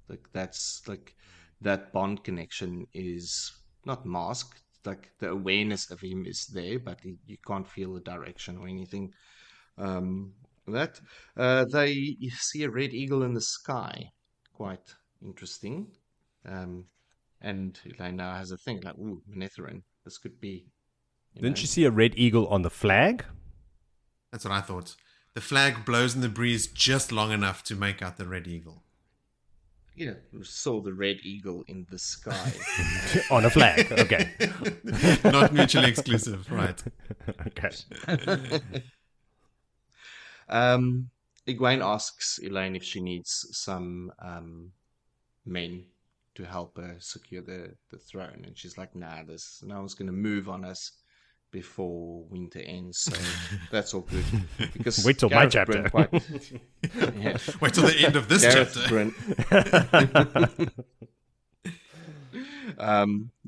Like, that's like that bond connection is not masked. Like, the awareness of him is there, but you can't feel the direction or anything. They see a red eagle in the sky, quite interesting. And Elayne now has a thing like, ooh, Manetheren, this could be. Didn't you see a red eagle on the flag? That's what I thought. The flag blows in the breeze just long enough to make out the red eagle. Yeah, we saw the red eagle in the sky. On a flag, okay. Not mutually exclusive, right? Okay. Egwene asks Elayne if she needs some men to help her secure the throne, and she's like, "Nah, no one's going to move on us before winter ends, so that's all good." Because wait till my chapter. Yeah. Wait till the end of this Gareth chapter.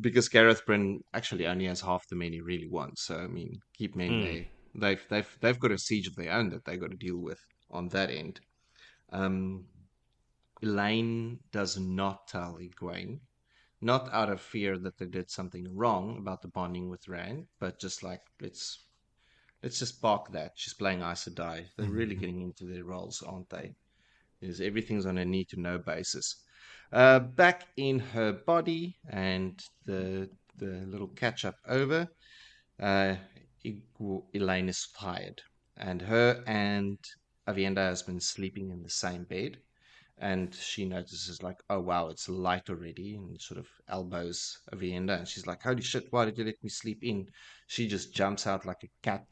Because Gareth Bryn actually only has half the men he really wants. So I mean, keep men there. They've got a siege of their own that they got to deal with on that end. Elayne does not tell Egwene, not out of fear that they did something wrong about the bonding with Rand, but just like let's just park that. She's playing Aes Sedai. They're really getting into their roles, aren't they? Is everything's on a need to know basis. Back in her body and the little catch up over, Elayne is tired, and her and Avienda has been sleeping in the same bed, and she notices like, oh wow, it's light already, and sort of elbows Avienda, and she's like, holy shit, why did you let me sleep in? She just jumps out like a cat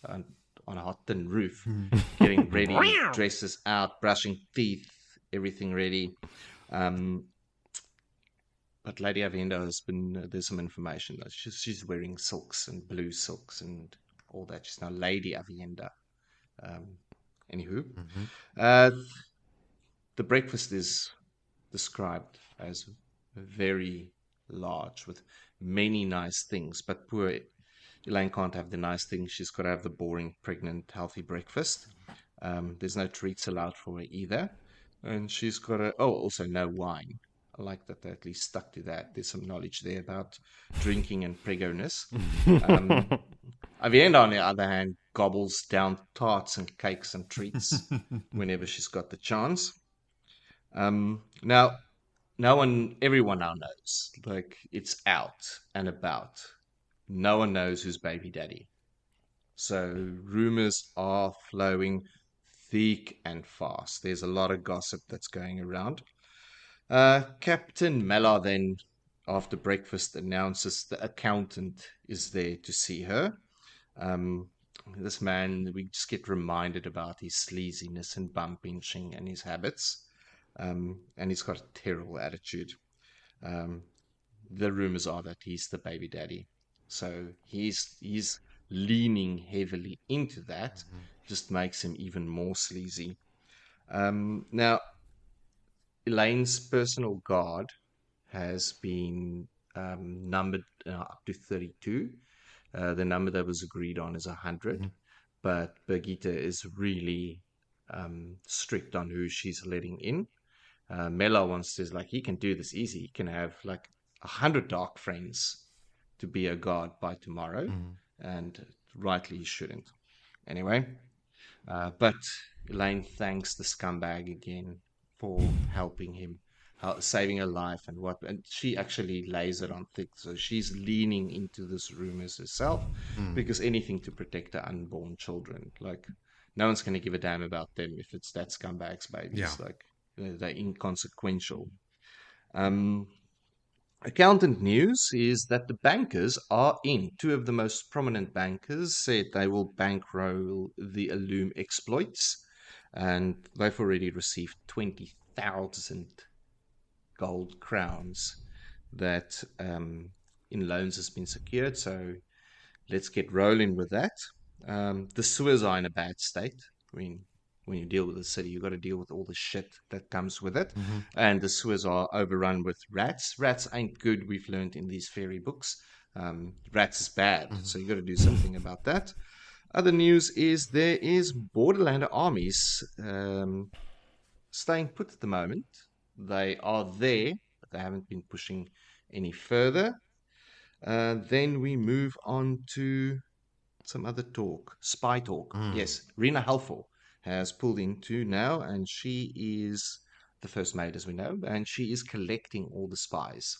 on a hot tin roof, getting ready, dresses out, brushing teeth, everything ready. But Lady Avienda has been, there's some information that she's wearing silks and blue silks and all that. She's now Lady Avienda. Anywho, the breakfast is described as very large with many nice things, but poor Elayne can't have the nice things. She's got to have the boring, pregnant, healthy breakfast. There's no treats allowed for her either. And she's got also no wine. I like that they at least stuck to that. There's some knowledge there about drinking and preggoness. Avienda, on the other hand, gobbles down tarts and cakes and treats whenever she's got the chance. Now, everyone now knows, like, it's out and about. No one knows who's baby daddy. So rumors are flowing thick and fast. There's a lot of gossip that's going around. Captain Mellar then, after breakfast, announces the accountant is there to see her. This man, we just get reminded about his sleaziness and bum pinching and his habits. And he's got a terrible attitude. The rumors are that he's the baby daddy. So he's leaning heavily into that, just makes him even more sleazy. Now, Elayne's personal guard has been numbered up to 32. The number that was agreed on is 100. But Birgitte is really strict on who she's letting in. Mela says, like, he can do this easy. He can have like 100 dark friends to be a guard by tomorrow. And rightly he shouldn't. Anyway, but Elayne thanks the scumbag again for helping him. how saving her life and she actually lays it on thick. So she's leaning into this rumors herself because anything to protect her unborn children. Like no one's going to give a damn about them if it's that scumbag's babies. Yeah. Like they're inconsequential. Accountant news is that the bankers are in. Two of the most prominent bankers said they will bankroll the Illume exploits, and they've already received 20,000 gold crowns that in loans has been secured. So let's get rolling with that. The sewers are in a bad state. I mean, when you deal with the city, you've got to deal with all the shit that comes with it. And the sewers are overrun with rats. Rats ain't good, we've learned in these fairy books. Rats is bad, so you've got to do something about that. Other news is there is Borderlander armies staying put at the moment. They are there, but they haven't been pushing any further. Then we move on to some other talk, spy talk. Yes, Rena Halford has pulled into now, and she is the first maid, as we know, and she is collecting all the spies.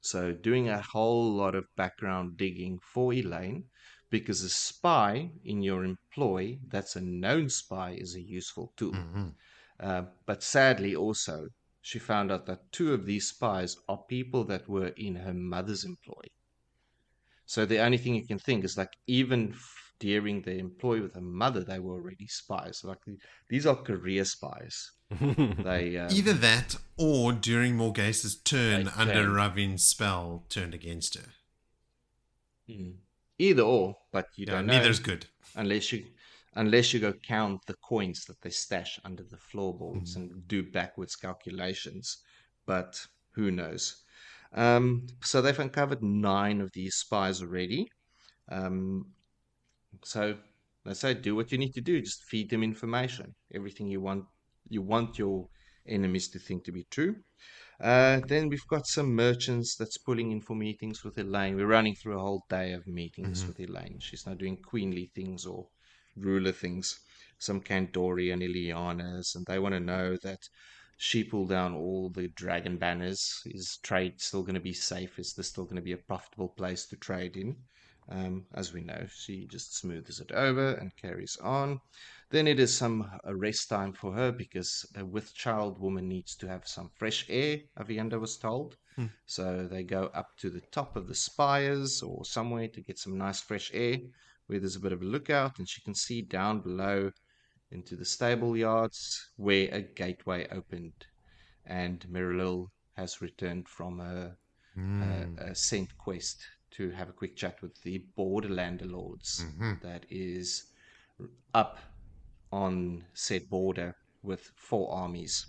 So doing a whole lot of background digging for Elayne, because a spy in your employ that's a known spy is a useful tool. But sadly also, she found out that two of these spies are people that were in her mother's employ. So the only thing you can think is like even during their employ with her mother, they were already spies. Like these are career spies. They Either that or during Morgase's turn They under can. Ravin's spell turned against her. either or, but you Yeah, don't know. neither's good. unless you go count the coins that they stash under the floorboards and do backwards calculations. But who knows? So they've uncovered 9 of these spies already. So let's say do what you need to do. Just feed them information. Everything you want your enemies to think to be true. Then we've got some merchants that's pulling in for meetings with Elayne. We're running through a whole day of meetings with Elayne. She's now doing queenly things or ruler things. Some Cantori and Ilianas, and they want to know that she pulled down all the dragon banners. Is trade still going to be safe? Is this still going to be a profitable place to trade in? As we know, she just smooths it over and carries on. Then it is some rest time for her because a with child woman needs to have some fresh air, Avienda was told. So they go up to the top of the spires or somewhere to get some nice fresh air where there's a bit of a lookout, and she can see down below into the stable yards where a gateway opened, and Merilille has returned from a scent quest to have a quick chat with the Borderlander lords that is up on said border with 4 armies.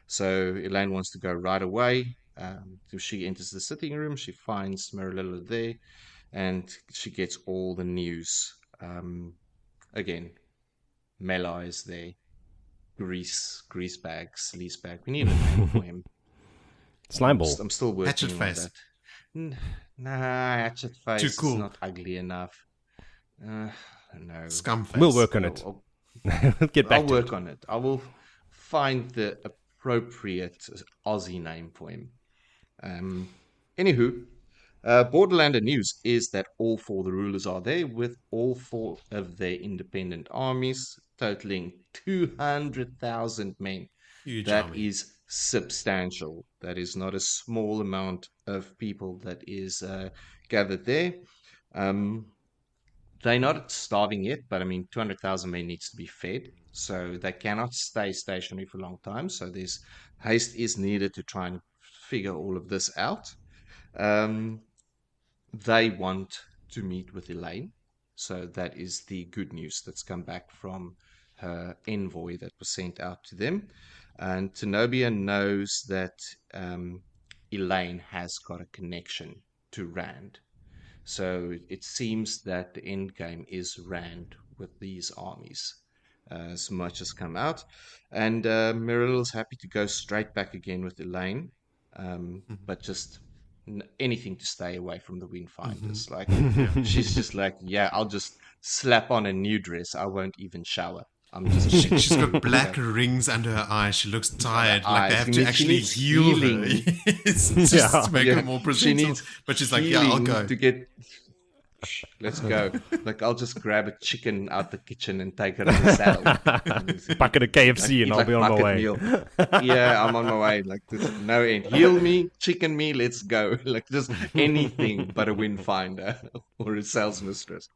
So Elayne wants to go right away. So she enters the sitting room. She finds Merilille there, and she gets all the news. Again, Mela is there. Grease bag, sleaze bag. We need a name for him. Slimeball. I'm still working Hatchet on face. that. Nah, hatchet face Too cool. is not ugly enough. No. Scumface. We'll work on it. Get back I'll to work it. on it. I will find the appropriate Aussie name for him. Anywho, Borderlander news is that all 4 of the rulers are there with all 4 of their independent armies, totaling 200,000 men. Huge That army. is substantial. That is not a small amount of people that is gathered there. They're not starving yet, but I mean, 200,000 men needs to be fed, so they cannot stay stationary for a long time. So there's haste is needed to try and figure all of this out. They want to meet with Elayne, so that is the good news that's come back from her envoy that was sent out to them. And Tenobia knows that Elayne has got a connection to Rand. So it seems that the end game is Rand with these armies. As much has come out. And Merilille's happy to go straight back again with Elayne, but just anything to stay away from the Windfinders. Like she's just like, yeah, I'll just slap on a new dress. I won't even shower. I'm just She's got black rings under her eyes. She looks tired. Like they have to actually heal her. Yes, just to make her more presentable. But she's like, yeah, I'll go. To get, let's go. Like, I'll just grab a chicken out the kitchen and take it on the salad. Bucket of KFC and I'll be on my way. Yeah, I'm on my way. Like, there's no end. Heal me, chicken me, let's go. Like, just anything but a wind finder or a sales mistress.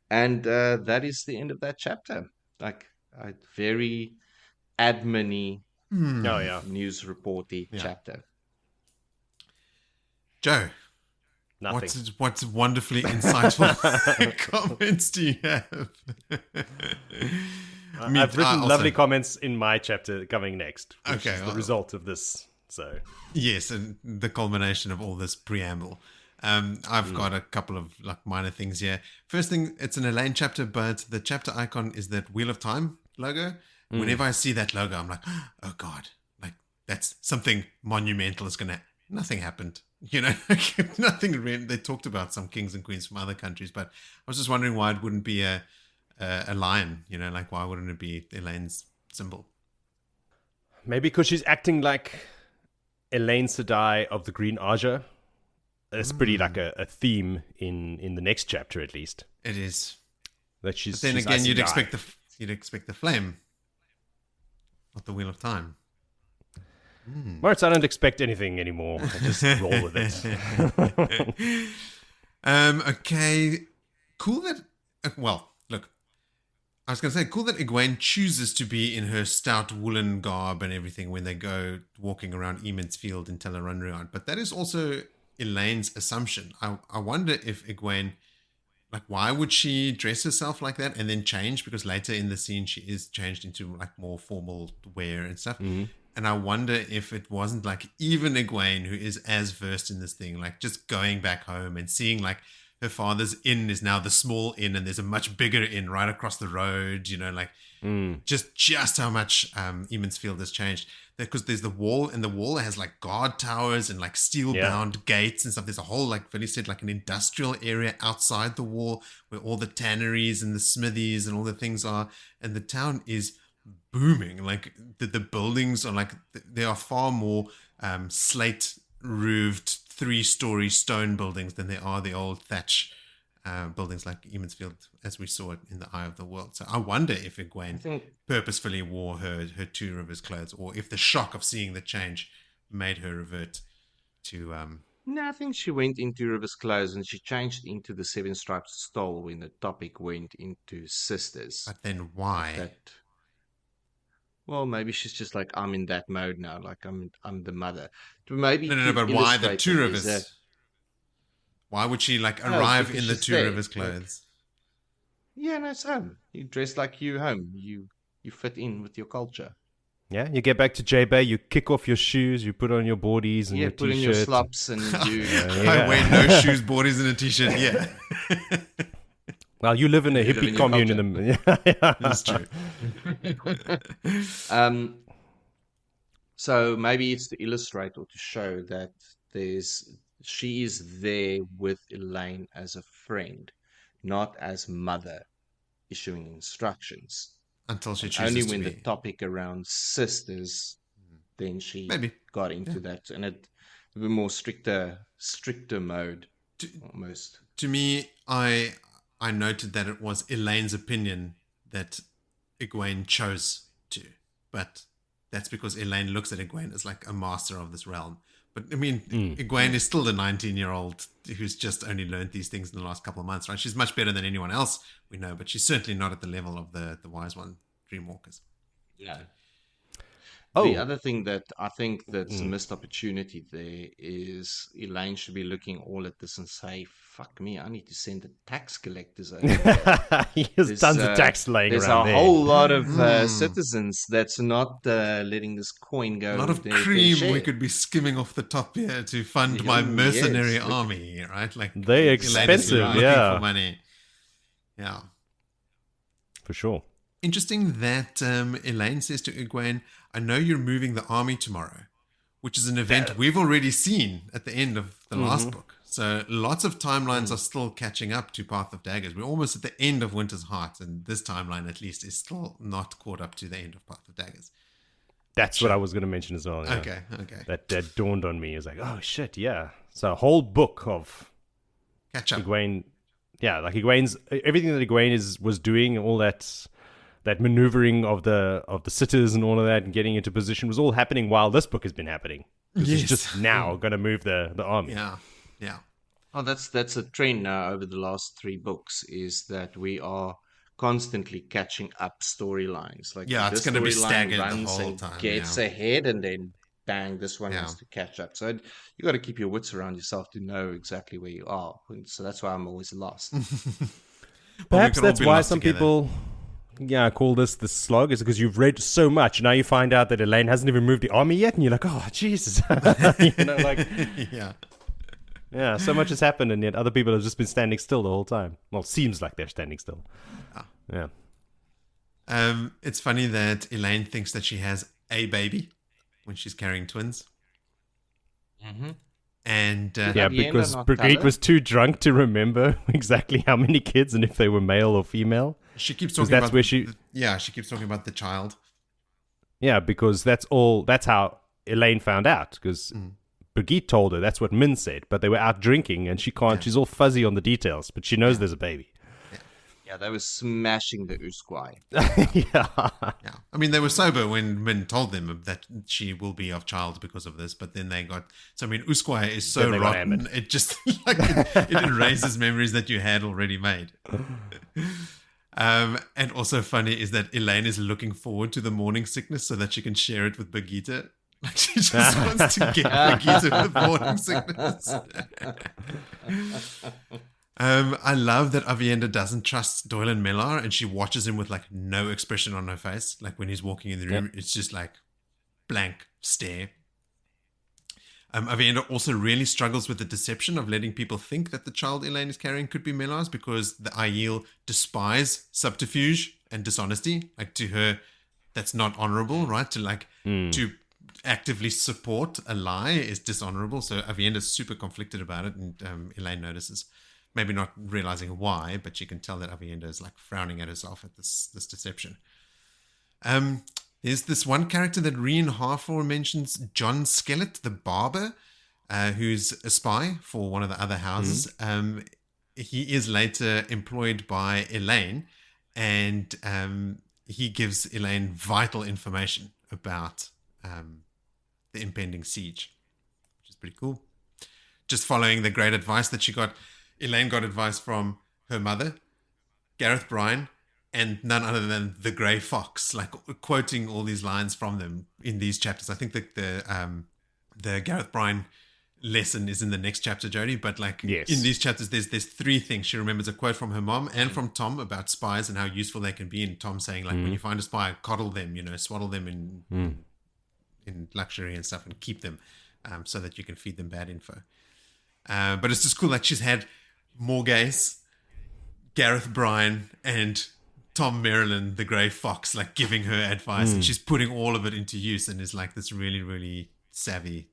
And that is the end of that chapter. Like, a very admin-y, news reporty chapter. Joe, Nothing. What's wonderfully insightful comments do you have? I've written lovely comments in my chapter coming next, which Okay, is the result of this. So yes, and the culmination of all this preamble. I've got a couple of like minor things here. First thing, it's an Elayne chapter, but the chapter icon is that Wheel of Time logo. Whenever I see that logo, I'm like, oh God, like that's something monumental is gonna. Nothing happened, you know. Nothing. Really, they talked about some kings and queens from other countries, but I was just wondering why it wouldn't be a lion. You know, like why wouldn't it be Elayne's symbol? maybe because she's acting like Elayne Sedai of the Green Aja. It's pretty like a theme in the next chapter, at least. It is. That she's. But then she's again, Aes you'd Sedai. expect the flame, not the Wheel of Time. Moritz, I don't expect anything anymore. I just roll with it. Okay. Cool that. Well, look. I was going to say, cool that Egwene chooses to be in her stout woolen garb and everything when they go walking around Eamon's Field in Tel'aran'rhiod. But that is also Elaine's assumption. I wonder if Egwene, like, why would she dress herself like that and then change? Because later in the scene, she is changed into like more formal wear and stuff. Mm-hmm. And I wonder if it wasn't like even Egwene, who is as versed in this thing, like just going back home and seeing like her father's inn is now the small inn and there's a much bigger inn right across the road, you know, like just how much Eamon's Field has changed. Because there's the wall, and the wall has like guard towers and like steel-bound gates and stuff. There's a whole, like Billy said, like an industrial area outside the wall where all the tanneries and the smithies and all the things are. And the town is booming. Like the buildings are like, there are far more slate-roofed 3-story stone buildings than there are the old thatch buildings like Eamon's Field as we saw it in the Eye of the World. So I wonder if Egwene purposefully wore her Two Rivers clothes, or if the shock of seeing the change made her revert to No, I think she went into Rivers clothes and she changed into the Seven Stripes stole when the topic went into sisters. But then why? Well, maybe she's just like, I'm in that mode now, like I'm the mother. Maybe no, but why the Two Rivers? Why would she like arrive in the Two Rivers clothes? Yeah, no, it's home. You dress like you home. You fit in with your culture. Yeah, you get back to J-Bay, you kick off your shoes, you put on your boardies and your put t-shirt. in your slops and you... I wear no shoes, boardies and a t-shirt, yeah. Well, you live in a hippie commune in the... That's true. So maybe it's to illustrate or to show that she is there with Elayne as a friend, not as mother issuing instructions. Until she chooses only to when be. the topic around sisters, then she got into that, and a more stricter mode almost. To me, I noted that it was Elaine's opinion that Egwene chose to, but that's because Elayne looks at Egwene as like a master of this realm. But I mean, Egwene is still the 19-year-old who's just only learned these things in the last couple of months, right? She's much better than anyone else we know, but she's certainly not at the level of the Wise One Dreamwalkers. Yeah. The other thing that I think that's a missed opportunity there is Elayne should be looking all at this and say, fuck me, I need to send the tax collectors over. There's tons of tax laying around there. There's a whole lot of citizens that's not letting this coin go. A lot of cream we could be skimming off the top here to fund my mercenary army, right? Like they're expensive, for money. Yeah. For sure. Interesting that Elayne says to Egwene, I know you're moving the army tomorrow, which is an event we've already seen at the end of the last book. So lots of timelines are still catching up to Path of Daggers. We're almost at the end of Winter's Heart, and this timeline, at least, is still not caught up to the end of Path of Daggers. That's what I was going to mention as well. Yeah. Okay. That dawned on me. It was like, oh shit, yeah. So a whole book of Catch up. Egwene. Yeah, like Egwene's everything that Egwene was doing, all that maneuvering of the sitters and all of that, and getting into position was all happening while this book has been happening. It's just now going to move the army. Yeah. Oh, that's a trend now over the last 3 books, is that we are constantly catching up storylines. Like it's going to be staggered the runs whole and time. gets ahead, and then bang, this one has to catch up. So you got to keep your wits around yourself to know exactly where you are. So that's why I'm always lost. Perhaps that's why some people call this the slog, is because you've read so much. Now you find out that Elayne hasn't even moved the army yet, and you're like, oh, Jesus. Yeah, so much has happened, and yet other people have just been standing still the whole time. Well, it seems like they're standing still. Yeah. It's funny that Elayne thinks that she has a baby when she's carrying twins. Mm-hmm. And because Brigitte was too drunk to remember exactly how many kids and if they were male or female. She keeps talking about she keeps talking about the child. Yeah, because that's how Elayne found out, because Brigitte told her, that's what Min said, but they were out drinking and she's all fuzzy on the details, but she knows there's a baby. Yeah, they were smashing the Usquai. Yeah. I mean, they were sober when Min told them that she will be of child because of this, but then they got... So, I mean, Usquai is so rotten, it just... it erases memories that you had already made. And also funny is that Elayne is looking forward to the morning sickness so that she can share it with Birgitte. Like, she just wants to get Birgitte with morning sickness. I love that Avienda doesn't trust Doyle and Millar, and she watches him with like no expression on her face. Like when he's walking in the room, it's just like blank stare. Avienda also really struggles with the deception of letting people think that the child Elayne is carrying could be Millar's, because the Aiel despise subterfuge and dishonesty. Like, to her, that's not honorable, right? To actively support a lie is dishonorable. So Avienda's super conflicted about it, and Elayne notices. Maybe not realizing why, but you can tell that Avienda is like frowning at herself at this deception. There's this one character that Rien Harfor mentions, John Skellett, the barber, who's a spy for one of the other houses. He is later employed by Elayne, and he gives Elayne vital information about the impending siege, which is pretty cool. Just following the great advice that she got, Elayne got advice from her mother, Gareth Bryan, and none other than the Grey Fox, like quoting all these lines from them in these chapters. I think that the Gareth Bryan lesson is in the next chapter, Jody, but like in these chapters, there's 3 things. She remembers a quote from her mom and from Tom about spies and how useful they can be. And Tom saying, like, when you find a spy, coddle them, swaddle them in luxury and stuff, and keep them so that you can feed them bad info. But it's just cool. Like, she's had Morghese, Gareth Bryan, and Tom Merilille, the Grey Fox, like giving her advice, and she's putting all of it into use, and is like this really, really savvy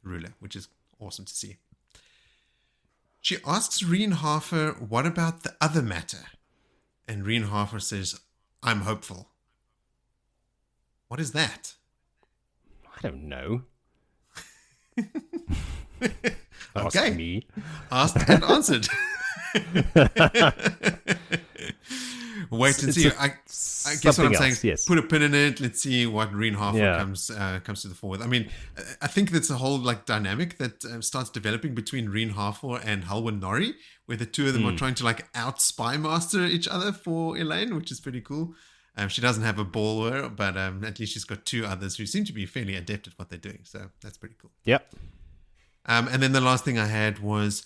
ruler, which is awesome to see. She asks Rien Harfor, what about the other matter? And Rien Harfor says, I'm hopeful. What is that? I don't know. Okay. Ask me. Asked and answered. Wait and see. I guess what I'm saying is put a pin in it. Let's see what Rien Harfor comes to the fore with. I mean, I think that's a whole like dynamic that starts developing between Rien Harfor and Halwyn Norrie, where the two of them are trying to like out spy master each other for Elayne, which is pretty cool. She doesn't have a baller, but at least she's got 2 others who seem to be fairly adept at what they're doing. So that's pretty cool. Yep. And then the last thing I had was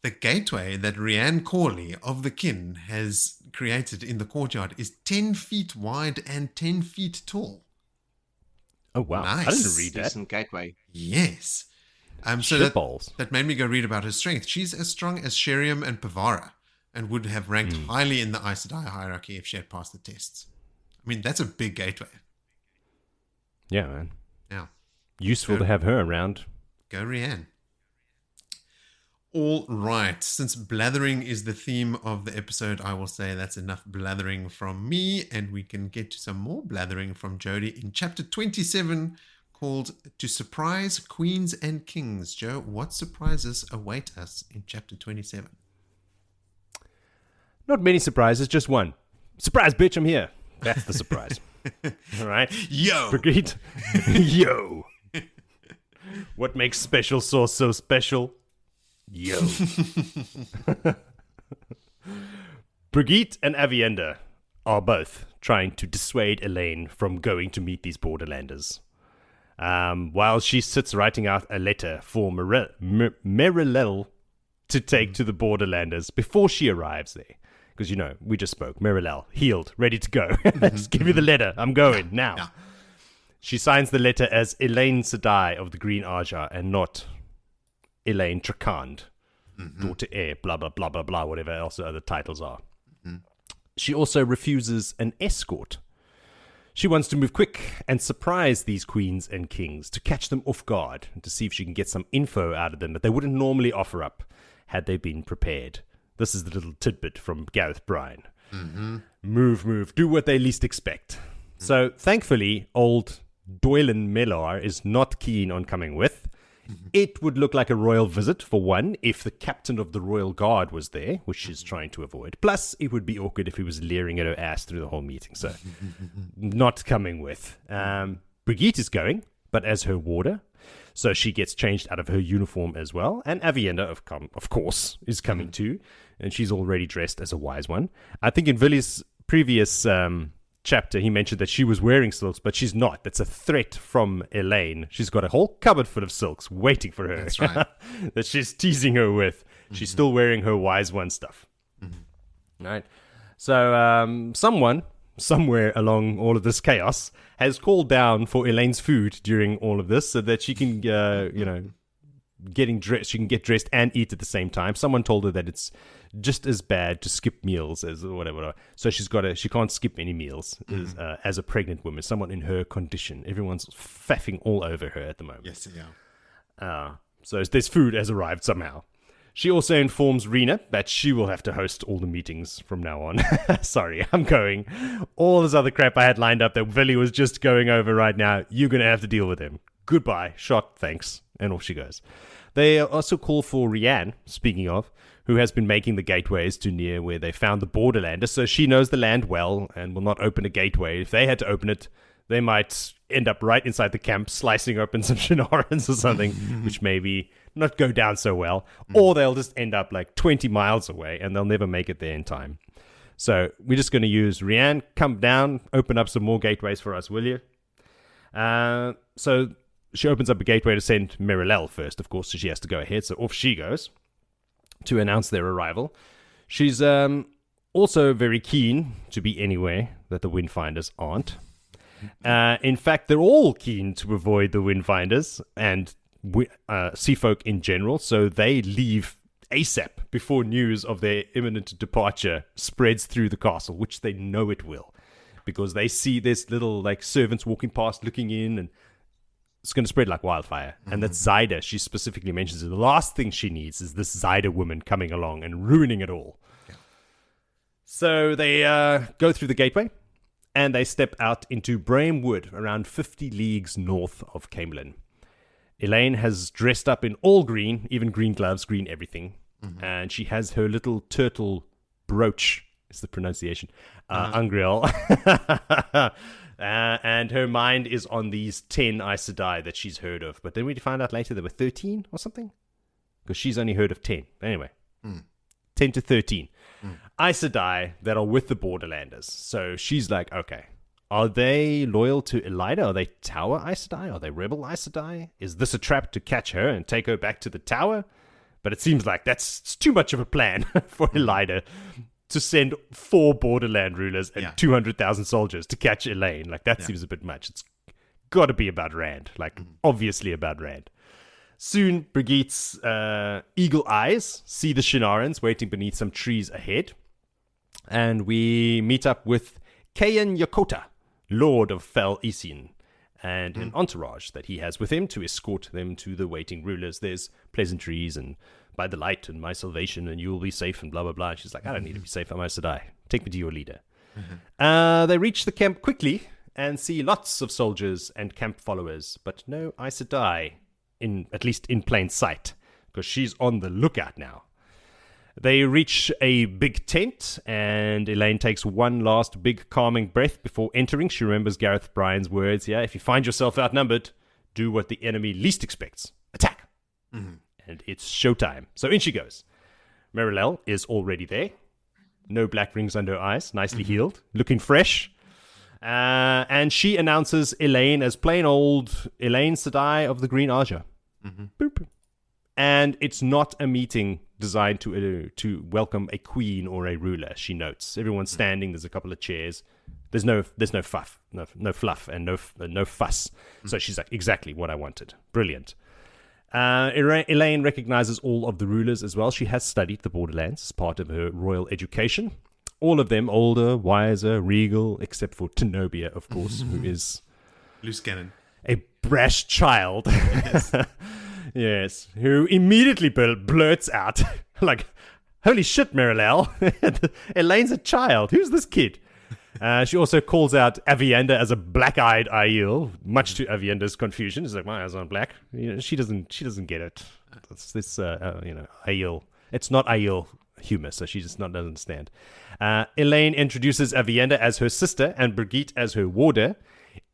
the gateway that Rianne Corley of the Kin has created in the courtyard is 10 feet wide and 10 feet tall. Oh, wow. Nice. I didn't read that. Decent gateway. Yes. So that made me go read about her strength. She's as strong as Sheriam and Pavara, and would have ranked highly in the Aes Sedai hierarchy if she had passed the tests. I mean, that's a big gateway. Yeah, man. Yeah. Useful to have her around. Go Rianne. All right. Since blathering is the theme of the episode, I will say that's enough blathering from me, and we can get to some more blathering from Jody in chapter 27, called To Surprise Queens and Kings. Joe, what surprises await us in chapter 27? Not many surprises, just one. Surprise, bitch, I'm here. That's the surprise. All right. Yo! Brigitte. Yo! What makes special sauce so special? Yo. Brigitte and Avienda are both trying to dissuade Elayne from going to meet these Borderlanders. While she sits writing out a letter for Merilille to take to the Borderlanders before she arrives there. Because, you know, we just spoke. Merilille, healed, ready to go. Just give me the letter. I'm going now. Yeah. She signs the letter as Elayne Sedai of the Green Aja and not Elayne Trakand, daughter heir, blah, blah, blah, blah, blah, whatever else the other titles are. She also refuses an escort. She wants to move quick and surprise these queens and kings to catch them off guard and to see if she can get some info out of them that they wouldn't normally offer up had they been prepared. This is the little tidbit from Gareth Bryan. Move, do what they least expect. So, thankfully, old Doylan Mellar is not keen on coming with. It would look like a royal visit, for one, if the captain of the royal guard was there, which she's trying to avoid. Plus, it would be awkward if he was leering at her ass through the whole meeting. So, not coming with. Brigitte is going, but as her warder. So she gets changed out of her uniform as well. And Avienda, of course, is coming too. And she's already dressed as a wise one. I think in Willie's previous chapter, he mentioned that she was wearing silks, but she's not. That's a threat from Elayne. She's got a whole cupboard full of silks waiting for her. That's right. That she's teasing her with. She's still wearing her wise one stuff. Right. So someone, somewhere along all of this chaos, has called down for Elaine's food during all of this so that she can, getting dressed, she can get dressed and eat at the same time. Someone told her that it's just as bad to skip meals as whatever. So she can't skip any meals as a pregnant woman, someone in her condition. Everyone's faffing all over her at the moment. Yes, yeah. So this food has arrived somehow. She also informs Rena that she will have to host all the meetings from now on. Sorry, I'm going. All this other crap I had lined up that Willie was just going over right now, you're going to have to deal with him. Goodbye, shot, thanks. And off she goes. They also call for Rianne, speaking of, who has been making the gateways to near where they found the Borderlander, so she knows the land well and will not open a gateway. If they had to open it, they might end up right inside the camp, slicing open some Shinarans or something, which maybe not go down so well. Or they'll just end up like 20 miles away, and they'll never make it there in time. So we're just going to use Rianne, come down, open up some more gateways for us, will you? So she opens up a gateway to send Merilille first, of course, so she has to go ahead. So off she goes to announce their arrival. She's also very keen to be anywhere that the Windfinders aren't. In fact, they're all keen to avoid the Windfinders and sea folk in general, so they leave ASAP before news of their imminent departure spreads through the castle, which they know it will, because they see this little like servants walking past, looking in, and it's going to spread like wildfire. And that Zyda, she specifically mentions it. The last thing she needs is this Zyda woman coming along and ruining it all. Yeah. So they go through the gateway, and they step out into Braham Wood, around 50 leagues north of Camelin. Elayne has dressed up in all green, even green gloves, green everything. And she has her little turtle brooch, is the pronunciation, Angriel. And her mind is on these 10 Aes Sedai that she's heard of. But then we find out later there were 13 or something. Because she's only heard of 10. Anyway, 10 to 13 Aes Sedai that are with the Borderlanders. So she's like, okay, are they loyal to Elayne? Are they Tower Aes Sedai? Are they Rebel Aes Sedai? Is this a trap to catch her and take her back to the Tower? But it seems like that's too much of a plan for Elayne to send 4 Borderland rulers and 200,000 soldiers to catch Elayne. Like, that seems a bit much. It's got to be about Rand. Like, obviously about Rand. Soon, Brigitte's eagle eyes see the Shinarans waiting beneath some trees ahead. And we meet up with Kayan Yokota, Lord of Fel Isin. and an entourage that he has with him to escort them to the waiting rulers. There's pleasantries and by the light and my salvation and you will be safe and blah, blah, blah. And she's like, I don't need to be safe. I'm Aes Sedai. Take me to your leader. They reach the camp quickly and see lots of soldiers and camp followers, but no Aes Sedai, at least in plain sight, because she's on the lookout now. They reach a big tent, and Elayne takes one last big calming breath before entering. She remembers Gareth Bryan's words, if you find yourself outnumbered, do what the enemy least expects. Attack! And it's showtime. So in she goes. Merilille is already there. No black rings under her eyes, nicely healed, looking fresh. And she announces Elayne as plain old Elayne Sedai of the Green Aja. Boop. And it's not a meeting designed to welcome a queen or a ruler, she notes. Everyone's standing, there's a couple of chairs. There's no fluff and no fuss. So she's like, exactly what I wanted. Brilliant. Elayne recognizes all of the rulers as well. She has studied the Borderlands as part of her royal education. All of them older, wiser, regal, except for Tenobia, of course, who is loose cannon, a brash child. Yes, who immediately blurts out, like, holy shit, Merilille, Elayne's a child. Who's this kid? She also calls out Avienda as a black-eyed Aiel, much to Avienda's confusion. She's like, my eyes aren't black. She doesn't get it. It's this, Aiel. It's not Aiel humor, so she just doesn't understand. Elayne introduces Avienda as her sister and Brigitte as her warder.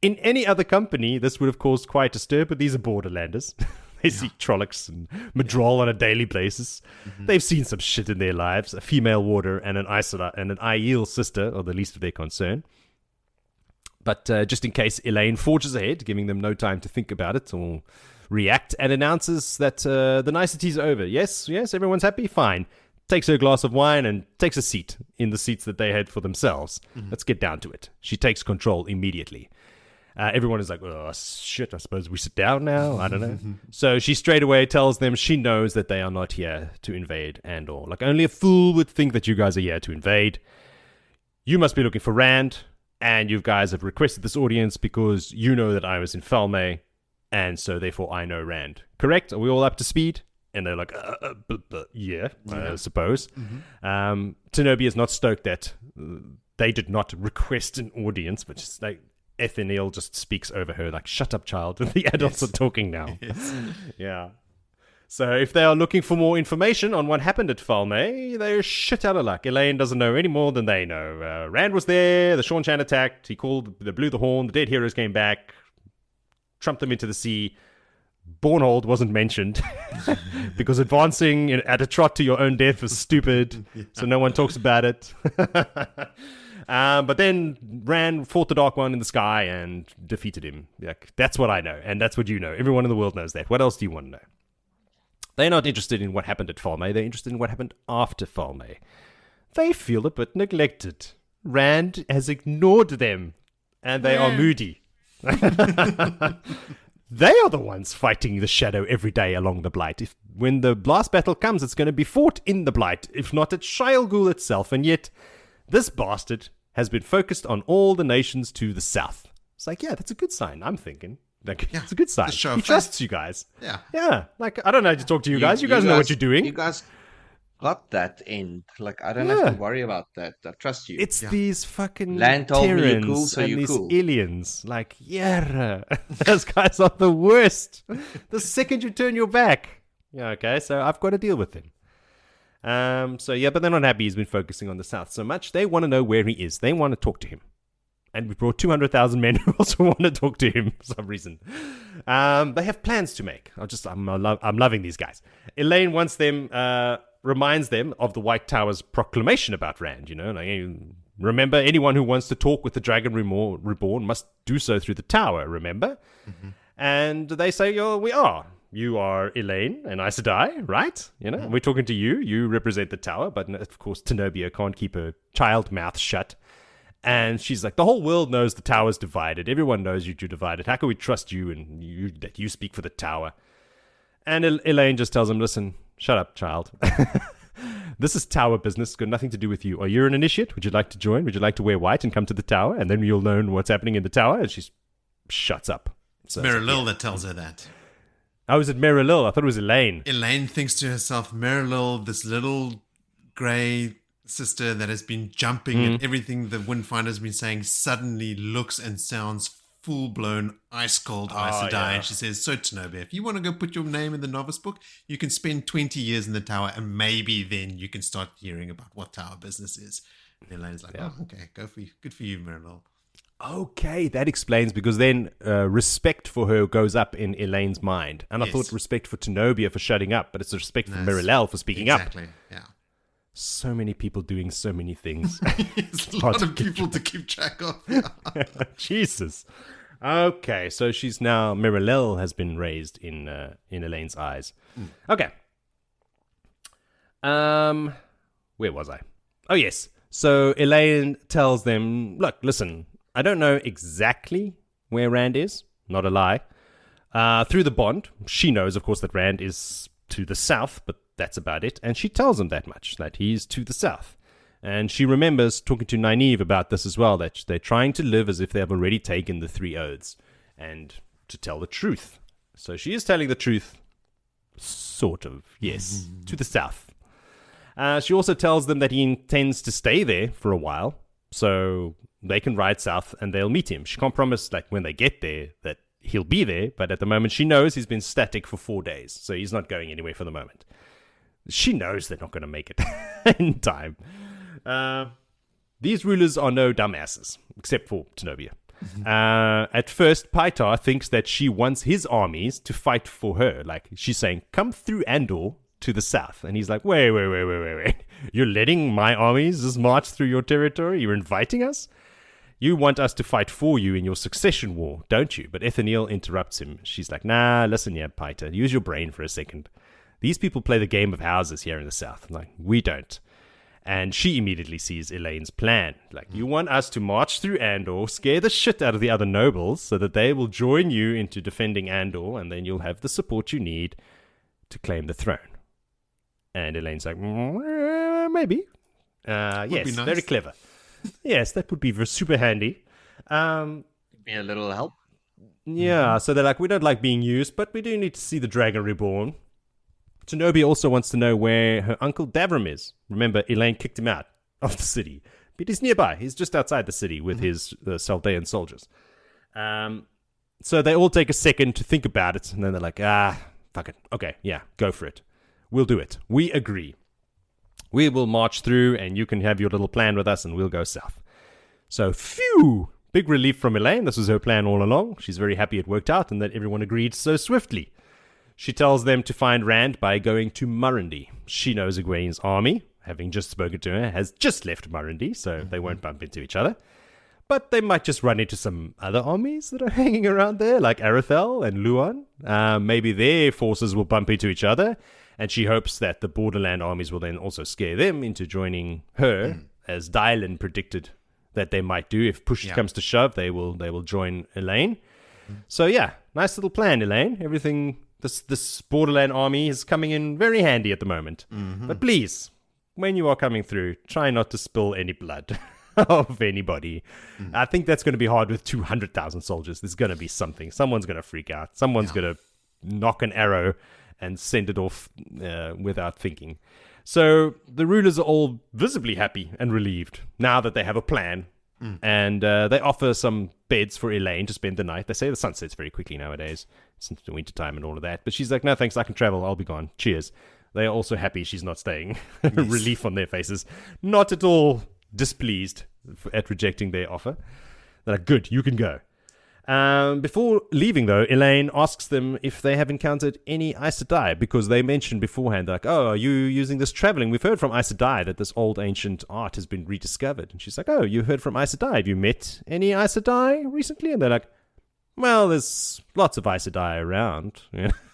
In any other company, this would have caused quite a stir, but these are Borderlanders. They see Trollocs and Madrol on a daily basis. They've seen some shit in their lives. A female warder and an Aiel sister are the least of their concern. But just in case, Elayne forges ahead, giving them no time to think about it or react, and announces that the niceties are over. Yes, everyone's happy? Fine. Takes her a glass of wine and takes a seat in the seats that they had for themselves. Let's get down to it. She takes control immediately. Everyone is like, oh, shit, I suppose we sit down now? I don't know. So she straight away tells them she knows that they are not here to invade and all. Like, only a fool would think that you guys are here to invade. You must be looking for Rand, and you guys have requested this audience because you know that I was in Falme, and so therefore I know Rand. Correct? Are we all up to speed? And they're like, yeah, I suppose. Tenobia is not stoked that they did not request an audience, but just like, Ethaniel just speaks over her like, shut up, child. The adults are talking now. Yeah. So if they are looking for more information on what happened at Falme, they're shit out of luck. Elayne doesn't know any more than they know. Rand was there. The Seanchan attacked. They blew the horn. The dead heroes came back. Trumped them into the sea. Bornhold wasn't mentioned because advancing at a trot to your own death was stupid. So no one talks about it. But then Rand fought the Dark One in the sky and defeated him. Like, that's what I know, and that's what you know. Everyone in the world knows that. What else do you want to know? They're not interested in what happened at Falme. They're interested in what happened after Falme. They feel a bit neglected. Rand has ignored them, and they are moody. They are the ones fighting the shadow every day along the Blight. When the last battle comes, it's going to be fought in the Blight, if not at Shire Ghul itself, and yet this bastard has been focused on all the nations to the south. It's like, yeah, that's a good sign, I'm thinking. Like, it's a good sign. He trusts you guys. Yeah. Like, I don't know how to talk to you guys. You guys know what you're doing. You guys got that end. Like, I don't have to worry about that. I trust you. It's these fucking Land told me you're cool, Terrans so and you're these cool. aliens. Like, yeah, those guys are the worst. The second you turn your back. Yeah, okay, so I've got to deal with them. But they're not happy he's been focusing on the south so much. They want to know where he is. They want to talk to him. And we brought 200,000 men who also want to talk to him for some reason. They have plans to make. I'm loving these guys. Elayne wants them, reminds them of the White Tower's proclamation about Rand. You know, like, remember, anyone who wants to talk with the Dragon Reborn must do so through the tower. Remember? And they say, "Oh, we are. You are Elayne and Aes Sedai, right? You know, we're talking to you. You represent the tower." But of course, Tenobia can't keep her child mouth shut. And she's like, the whole world knows the tower's divided. Everyone knows you're divided. How can we trust you and that you speak for the tower? And Elayne just tells him, listen, shut up, child. This is tower business. It's got nothing to do with you. Are you an initiate? Would you like to join? Would you like to wear white and come to the tower? And then you'll learn what's happening in the tower. And she shuts up. So it's Merilille that tells her that. Oh, is it Merilille? I thought it was Elayne. Elayne thinks to herself, Merilille, this little grey sister that has been jumping at everything the Windfinder's been saying, suddenly looks and sounds full-blown ice-cold Aes Sedai. yeah. And she says, so Tenobia, if you want to go put your name in the novice book, you can spend 20 years in the tower and maybe then you can start hearing about what tower business is. And Elaine's like, oh, okay, good for you, Merilille. Okay, that explains, because then respect for her goes up in Elaine's mind. And I Yes. thought respect for Tenobia for shutting up, but it's respect for Nice. Merilille for speaking up. Exactly, yeah. So many people doing so many things. There's a lot of people to keep track of. Jesus. Okay, so she's now, Merilille has been raised in Elaine's eyes. Okay. Where was I? Oh, yes. So Elayne tells them, look, listen, I don't know exactly where Rand is. Not a lie. Through the bond, she knows, of course, that Rand is to the south, but that's about it. And she tells him that much, that he's to the south. And she remembers talking to Nynaeve about this as well, that they're trying to live as if they have already taken the 3 oaths and to tell the truth. So she is telling the truth, sort of, yes, to the south. She also tells them that he intends to stay there for a while, so they can ride south and they'll meet him. She can't promise, like, when they get there that he'll be there, but at the moment she knows he's been static for 4 days, so he's not going anywhere for the moment. She knows they're not going to make it in time. These rulers are no dumbasses, except for Tenobia. At first, Pytar thinks that she wants his armies to fight for her. Like, she's saying, come through Andor to the south. And he's like, wait. You're letting my armies just march through your territory? You're inviting us? You want us to fight for you in your succession war, don't you? But Ethaniel interrupts him. She's like, nah, listen here, Pytar. Use your brain for a second. These people play the game of houses here in the south. I'm like, we don't. And she immediately sees Elaine's plan. Like, you want us to march through Andor, scare the shit out of the other nobles so that they will join you into defending Andor, and then you'll have the support you need to claim the throne. And Elaine's like, maybe. Yes, be nice. Very clever. Yes, that would be super handy. Be a little help. Yeah, so they're like, we don't like being used, but we do need to see the Dragon Reborn. Tenobia also wants to know where her uncle Davram is. Remember, Elayne kicked him out of the city. But he's nearby. He's just outside the city with his Saldean soldiers. So they all take a second to think about it, and then they're like, fuck it. Okay, yeah, go for it. We'll do it. We agree. We will march through, and you can have your little plan with us, and we'll go south. So, phew! Big relief from Elayne. This was her plan all along. She's very happy it worked out, and that everyone agreed so swiftly. She tells them to find Rand by going to Murrundi. She knows Egwene's army, having just spoken to her, has just left Murrundi, so they won't bump into each other. But they might just run into some other armies that are hanging around there, like Arathel and Luan. Maybe their forces will bump into each other, and she hopes that the Borderland armies will then also scare them into joining her, as Dylan predicted that they might do. If push comes to shove, they will join Elayne. So yeah, nice little plan, Elayne. Everything, this Borderland army is coming in very handy at the moment. But please, when you are coming through, try not to spill any blood of anybody. I think that's going to be hard with 200,000 soldiers. There's going to be something. Someone's going to freak out. Someone's going to knock an arrow and send it off without thinking. So the rulers are all visibly happy and relieved now that they have a plan. And they offer some beds for Elayne to spend the night. They say the sun sets very quickly nowadays, since the winter time and all of that. But she's like, no thanks, I can travel, I'll be gone. Cheers. They are also happy she's not staying. Relief on their faces. Not at all displeased at rejecting their offer. They're like, good, you can go. Before leaving, though, Elayne asks them if they have encountered any Aes Sedai, because they mentioned beforehand, like, oh, are you using this traveling? We've heard from Aes Sedai that this old ancient art has been rediscovered. And she's like, oh, you heard from Aes Sedai. Have you met any Aes Sedai recently? And they're like, well, there's lots of Aes Sedai around.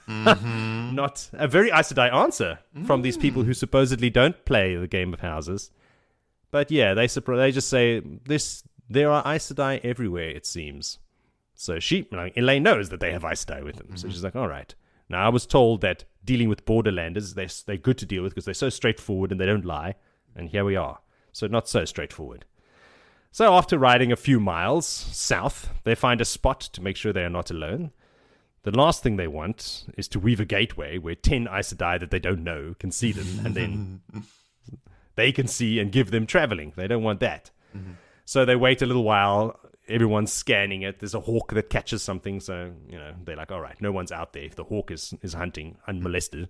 Not a very Aes Sedai answer from these people who supposedly don't play the game of houses. But yeah, they just say, there are Aes Sedai everywhere, it seems. So Elayne knows that they have Aes Sedai with them. So she's like, all right. Now, I was told that dealing with Borderlanders, they're good to deal with because they're so straightforward and they don't lie. And here we are. So not so straightforward. So after riding a few miles south, they find a spot to make sure they are not alone. The last thing they want is to weave a gateway where 10 Aes Sedai that they don't know can see them, and then they can see and give them traveling. They don't want that. Mm-hmm. So they wait a little while. Everyone's scanning it. There's a hawk that catches something. So, they're like, all right, no one's out there. If the hawk is hunting unmolested,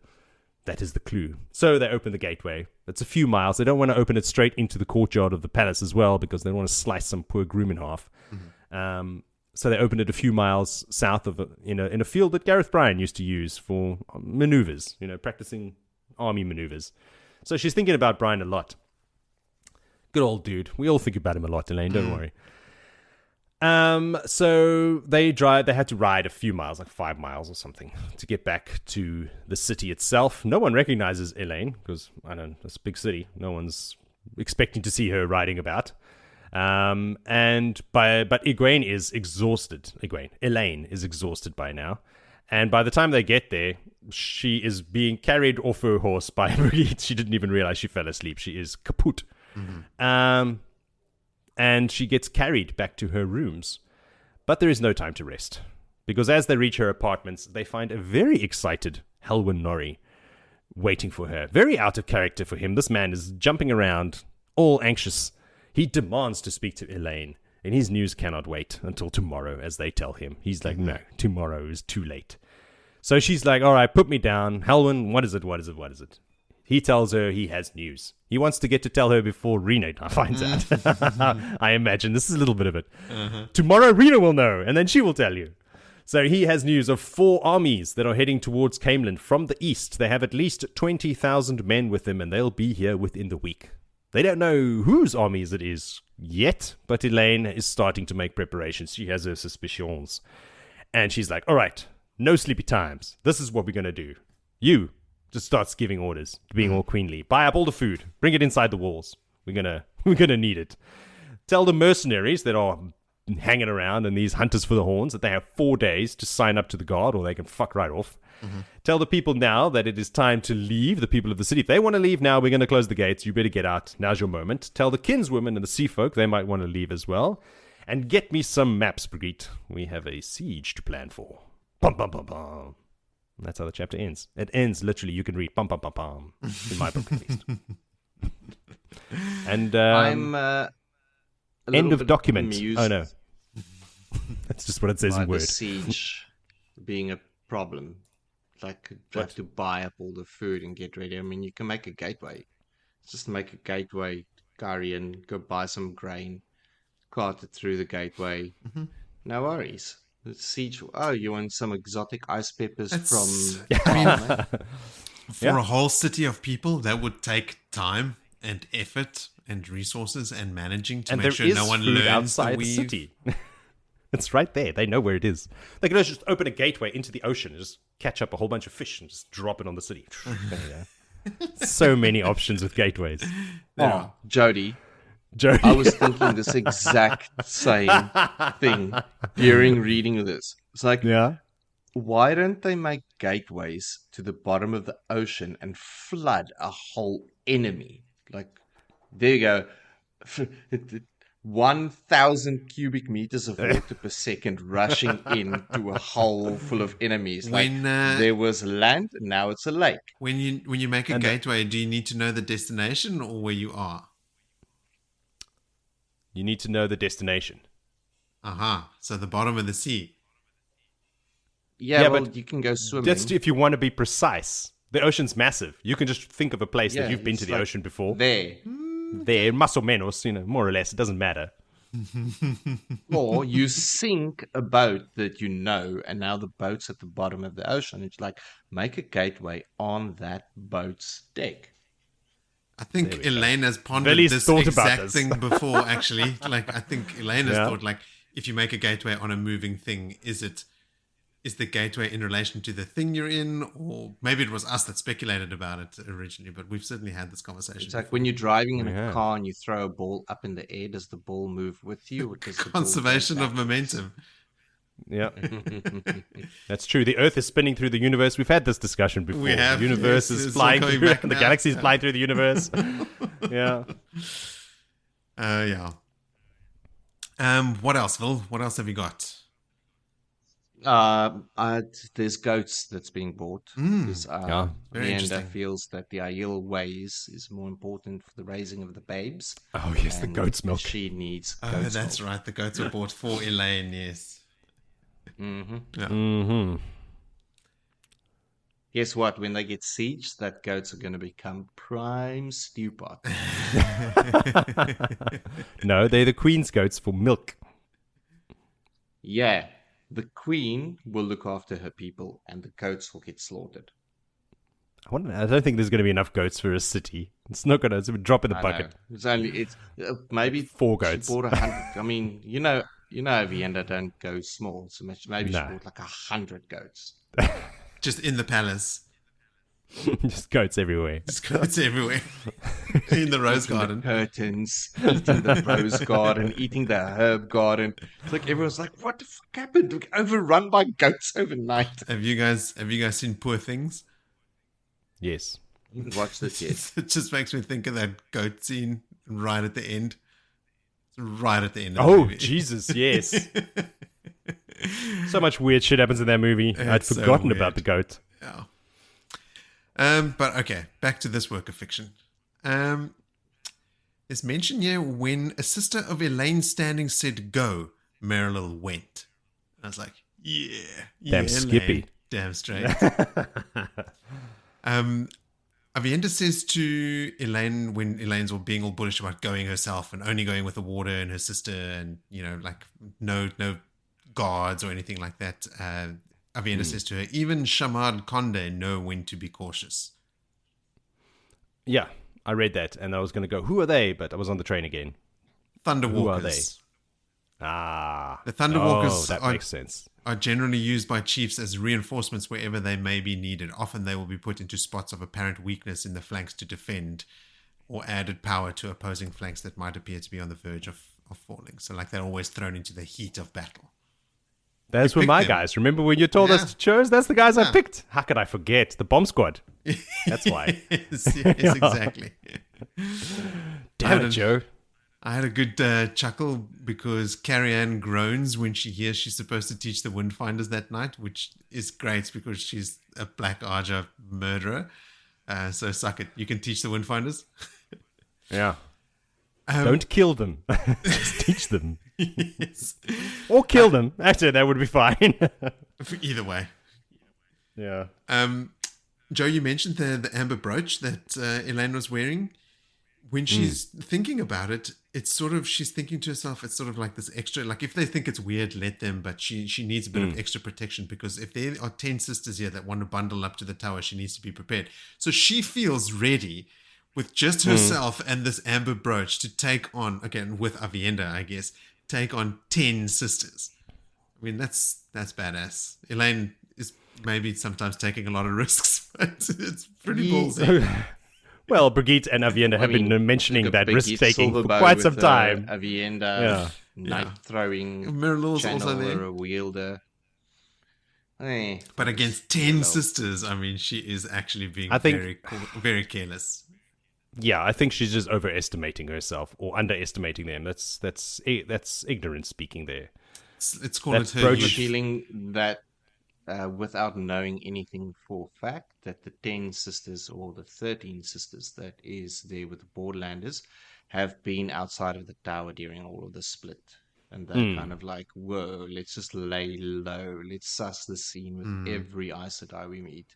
that is the clue. So they open the gateway. It's a few miles. They don't want to open it straight into the courtyard of the palace as well, because they don't want to slice some poor groom in half. Mm-hmm. So they opened it a few miles south of, in a field that Gareth Bryan used to use for maneuvers, practicing army maneuvers. So she's thinking about Bryan a lot. Good old dude. We all think about him a lot, Elayne, don't worry. So they had to ride a few miles, like 5 miles or something, to get back to the city itself. No one recognizes Elayne, because, it's a big city. No one's expecting to see her riding about. But Elayne is exhausted. Elayne is exhausted by now. And by the time they get there, she is being carried off her horse by Brigitte. She didn't even realize she fell asleep. She is kaput. Mm-hmm. And she gets carried back to her rooms. But there is no time to rest. Because as they reach her apartments, they find a very excited Helwyn Norrie waiting for her. Very out of character for him. This man is jumping around, all anxious. He demands to speak to Elayne, and his news cannot wait until tomorrow, as they tell him. He's like, no, tomorrow is too late. So she's like, all right, put me down. Helwyn, what is it? He tells her he has news. He wants to get to tell her before Rena finds out. I imagine this is a little bit of it. Uh-huh. Tomorrow Rena will know, and then she will tell you. So he has news of 4 armies that are heading towards Camelin from the east. They have at least 20,000 men with them, and they'll be here within the week. They don't know whose armies it is yet, but Elayne is starting to make preparations. She has her suspicions. And she's like, all right, no sleepy times. This is what we're going to do. You just starts giving orders, being all queenly. Buy up all the food. Bring it inside the walls. We're gonna need it. Tell the mercenaries that are hanging around and these hunters for the horns that they have 4 days to sign up to the guard, or they can fuck right off. Mm-hmm. Tell the people now that it is time to leave, the people of the city. If they want to leave now, we're going to close the gates. You better get out. Now's your moment. Tell the kinswomen and the sea folk they might want to leave as well. And get me some maps, Brigitte. We have a siege to plan for. Bum, bum, bum, bum. That's how the chapter ends. It ends literally, you can read bum, bum, bum, bum. In my book, at least. And I'm end of document. Amused. Oh, no. That's just what it says in Word. The siege being a problem. Like, you have to buy up all the food and get ready. I mean, you can make a gateway. Just make a gateway, carry in, go buy some grain, cart it through the gateway. Mm-hmm. No worries. The siege. Oh, you want some exotic ice peppers from... For a whole city of people, that would take time and effort and resources and managing to make sure no one learns outside the city. It's right there. They know where it is. They can just open a gateway into the ocean and just catch up a whole bunch of fish and just drop it on the city. So many options with gateways. Oh, Jody. I was thinking this exact same thing during reading this. It's like, why don't they make gateways to the bottom of the ocean and flood a whole enemy? Like, there you go. 1,000 cubic meters of water per second rushing into a hole full of enemies. Like, there was land, now it's a lake. When you make a gateway, do you need to know the destination or where you are? You need to know the destination. Aha. So the bottom of the sea. Yeah, but you can go swimming. That's if you want to be precise. The ocean's massive. You can just think of a place that you've been to the ocean before. There, más o menos, more or less. It doesn't matter. Or you sink a boat that you know, and now the boat's at the bottom of the ocean. It's like, make a gateway on that boat's deck. I think Elayne has pondered this exact thing before, actually. Like, I think Elayne has thought, like, if you make a gateway on a moving thing, is the gateway in relation to the thing you're in? Or maybe it was us that speculated about it originally, but we've certainly had this conversation. It's like when you're driving in a car and you throw a ball up in the air, does the ball move with you? Or does the conservation of momentum. Yeah, that's true. The Earth is spinning through the universe. We've had this discussion before. We have. The universe is flying through, the galaxy is flying through the universe. Yeah. Yeah. What else, Phil? What else have you got? There's goats that's being bought. Because Yeah, very Leander interesting. feels that the Aiel ways is more important for the raising of the babes. Oh, yes, the and goat's milk. She needs Oh, goat's that's milk. right. The goats were bought for Elayne, yes. Mm-hmm. Yeah. Mm-hmm. Guess what? When they get sieged, that goats are going to become prime stew pot. No, they're the queen's goats for milk. Yeah, the queen will look after her people, and the goats will get slaughtered. I don't think there's going to be enough goats for a city. It's not going to. It's a drop in the I bucket. know. It's maybe 4 goats. She bought 100. I mean, Vienna don't go small, so maybe No. she bought like 100 goats. Just in the palace. Just goats everywhere. Just goats everywhere. In the rose garden. The curtains, eating the rose garden, eating the herb garden. It's like everyone's like, "What the fuck happened? We got overrun by goats overnight." Have you guys seen Poor Things? Yes. I haven't watched this yet. It just makes me think of that goat scene right at the end. Right at the end of the Oh, movie. Jesus, yes. So much weird shit happens in that movie. I'd It's so forgotten weird. about the goat. Yeah. But okay, back to this work of fiction. There's mention here when a sister of Elayne Standing said go, Merilille went. I was like, yeah. Damn Skippy. Elayne. Damn straight. Avienda says to Elayne when Elaine's all being all bullish about going herself and only going with the water and her sister and, like no guards or anything like that. Avienda says to her, even Shamad Conde know when to be cautious. Yeah, I read that, and I was going to go, who are they? But I was on the train again. Thunderwalkers. Who are they? Ah. The Thunderwalkers Oh, that makes sense. are generally used by chiefs as reinforcements wherever they may be needed. Often they will be put into spots of apparent weakness in the flanks to defend or added power to opposing flanks that might appear to be on the verge of falling. So like they're always thrown into the heat of battle. Those You were picked my them. guys. Remember when you told Yeah. us to choose? That's the guys I Yeah. picked. How could I forget? The bomb squad. That's why. yes, exactly. Damn I it, Joe. I had a good chuckle because Carrie-Anne groans when she hears she's supposed to teach the Windfinders that night, which is great because she's a Black Arja murderer. So suck it. You can teach the Windfinders. Yeah. Don't kill them. Just teach them. Yes. Or kill them. Actually, that would be fine. Either way. Yeah. Joe, you mentioned the amber brooch that Elayne was wearing. When she's thinking about it, it's sort of, she's thinking to herself, it's sort of like this extra, like if they think it's weird, let them, but she needs a bit of extra protection because if there are 10 sisters here that want to bundle up to the tower, she needs to be prepared. So she feels ready with just herself and this amber brooch to take on, again, with Avienda, I guess, take on 10 sisters. I mean, that's badass. Elayne is maybe sometimes taking a lot of risks, but it's pretty ballsy. Well, Brigitte and Avienda have been mentioning that risk-taking for Silverbow quite with, some time. Avienda, Yeah. knife-throwing, Merilille's also there. channeler, a wielder. But against 10 sisters, I mean, she is actually being I think- very careless. Yeah, I think she's just overestimating herself or underestimating them. That's ignorance speaking there. Let's call it That's her brooch. The youth. feeling that without knowing anything for fact, that the 10 sisters or the 13 sisters that is there with the Borderlanders have been outside of the tower during all of the split. And they're kind of like, whoa, let's just lay low. Let's suss the scene with every Aes Sedai we meet.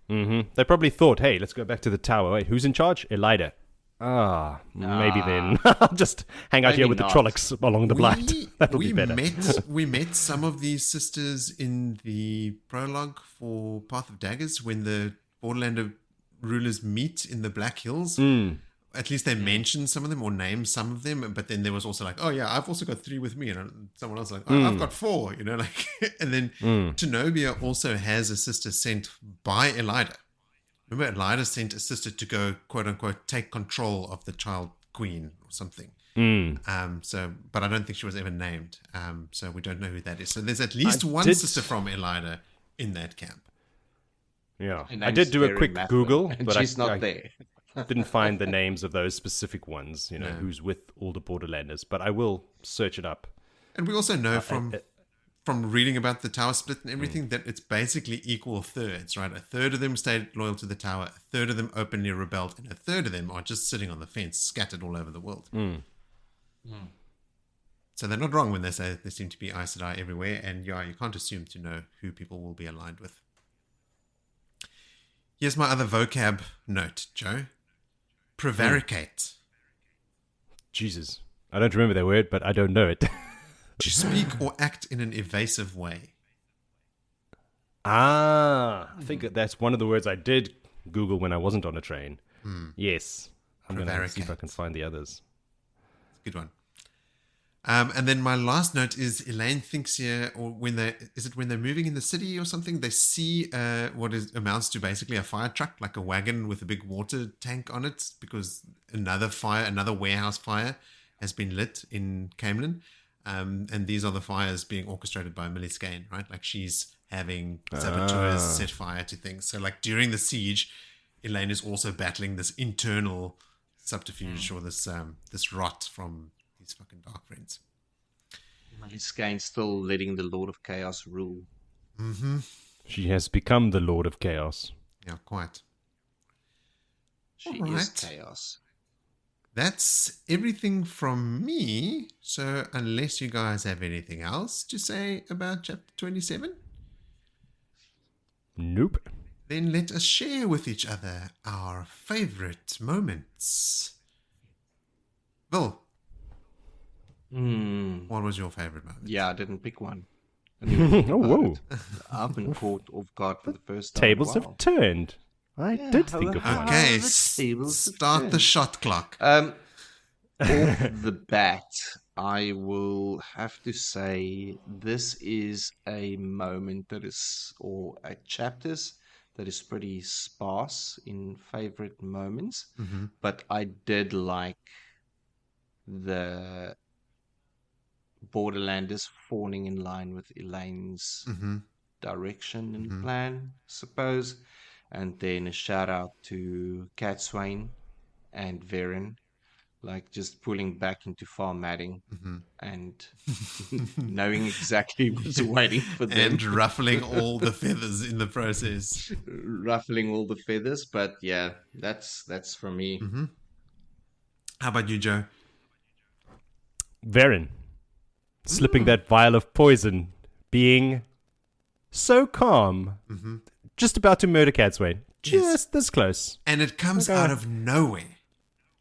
Mm-hmm. They probably thought, hey, let's go back to the tower. Wait, who's in charge? Elayne. Maybe then. I'll just hang out Maybe here with not. the Trollocs along the blight. That'll be better. We met some of these sisters in the prologue for Path of Daggers when the Borderlander rulers meet in the Black Hills. At least they mentioned some of them or named some of them, but then there was also like, oh yeah, I've also got 3 with me, and someone else like, oh, I've got 4, like, and then Tenobia also has a sister sent by Elayne. Remember, Elayne sent a sister to go, quote unquote, take control of the child queen or something. But I don't think she was ever named. So we don't know who that is. So there's at least one sister from Elayne in that camp. Yeah. Her I name's did do a Verin quick Mathman, Google, and but she's not I there. didn't find the names of those specific ones, who's with all the Borderlanders. But I will search it up. And we also know from from reading about the tower split and everything, that it's basically equal thirds, right? A third of them stayed loyal to the tower, a third of them openly rebelled, and a third of them are just sitting on the fence, scattered all over the world. So they're not wrong when they say there seem to be Aes Sedai everywhere, and yeah, you can't assume to know who people will be aligned with. Here's my other vocab note, Joe. Prevaricate. Jesus. I don't remember that word, but I don't know it. To speak or act in an evasive way. I think that's one of the words I did Google when I wasn't on a train. Yes. I'm going to see if I can find the others. Good one. And then my last note is Elayne thinks here, or when they're moving in the city or something, they see what amounts to basically a fire truck, like a wagon with a big water tank on it, because another warehouse fire has been lit in Camelin. And these are the fires being orchestrated by Millie Skane, right? Like she's having saboteurs set fire to things. So like during the siege, Elayne is also battling this internal subterfuge or this rot from these fucking dark friends. Millie Skane still letting the Lord of Chaos rule. Mm-hmm. She has become the Lord of Chaos. Yeah, quite. She is chaos. That's everything from me. So unless you guys have anything else to say about chapter 27, nope. Then let us share with each other our favorite moments. Bill, what was your favorite moment? Yeah, I didn't pick one. Oh, whoa. I've been caught off guard for the first time. Tables have turned. I did think of one. Okay, start the shot clock. Off the bat, I will have to say this is a moment that is, or a chapters that is pretty sparse in favorite moments. But I did like the Borderlanders falling in line with Elayne's direction and plan, I suppose. And then a shout out to Cadsuane and Verin, like just pulling back into farm matting and knowing exactly what's waiting for them. And ruffling all the feathers in the process. Ruffling all the feathers, but yeah, that's for me. How about you, Joe? Verin. Slipping that vial of poison. Being so calm. Just about to murder Cadsuane. Just this close. And it comes out of nowhere.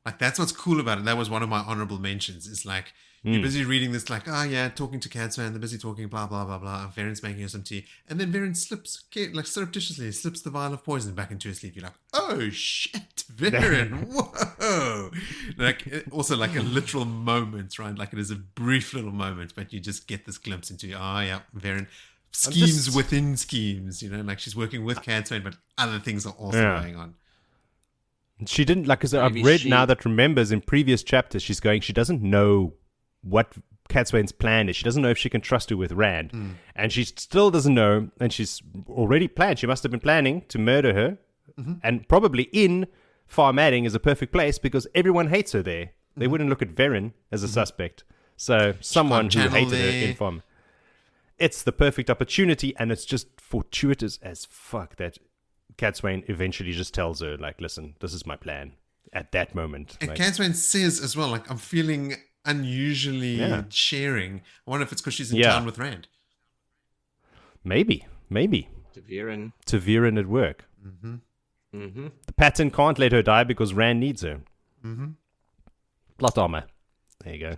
Like, that's what's cool about it. That was one of my honorable mentions. It's like, you're busy reading this, like, oh yeah, talking to Cadsuane, they're busy talking, blah, blah, blah, blah. Verin's making her some tea. And then Verin slips, like, surreptitiously slips the vial of poison back into her sleeve. You're like, oh shit, Verin, whoa. Like, also like a literal moment, right? Like, it is a brief little moment, but you just get this glimpse into, oh yeah, Verin. Schemes within schemes, you know, like she's working with Cadsuane, but other things are also going on. She didn't, like, because I've read now that remembers in previous chapters, she doesn't know what Cadsuane's plan is. She doesn't know if she can trust her with Rand. And she still doesn't know, and she's already planned. She must have been planning to murder her. And probably in Farm Adding is a perfect place because everyone hates her there. They wouldn't look at Verin as a suspect. So someone who hated her in Farm. It's the perfect opportunity, and it's just fortuitous as fuck that Cadsuane eventually just tells her, like, listen, this is my plan at that moment. And like, Cadsuane says as well, like, I'm feeling unusually sharing. I wonder if it's because she's in town with Rand. Maybe. To Verin at work. The pattern can't let her die because Rand needs her. Plot armor. There you go.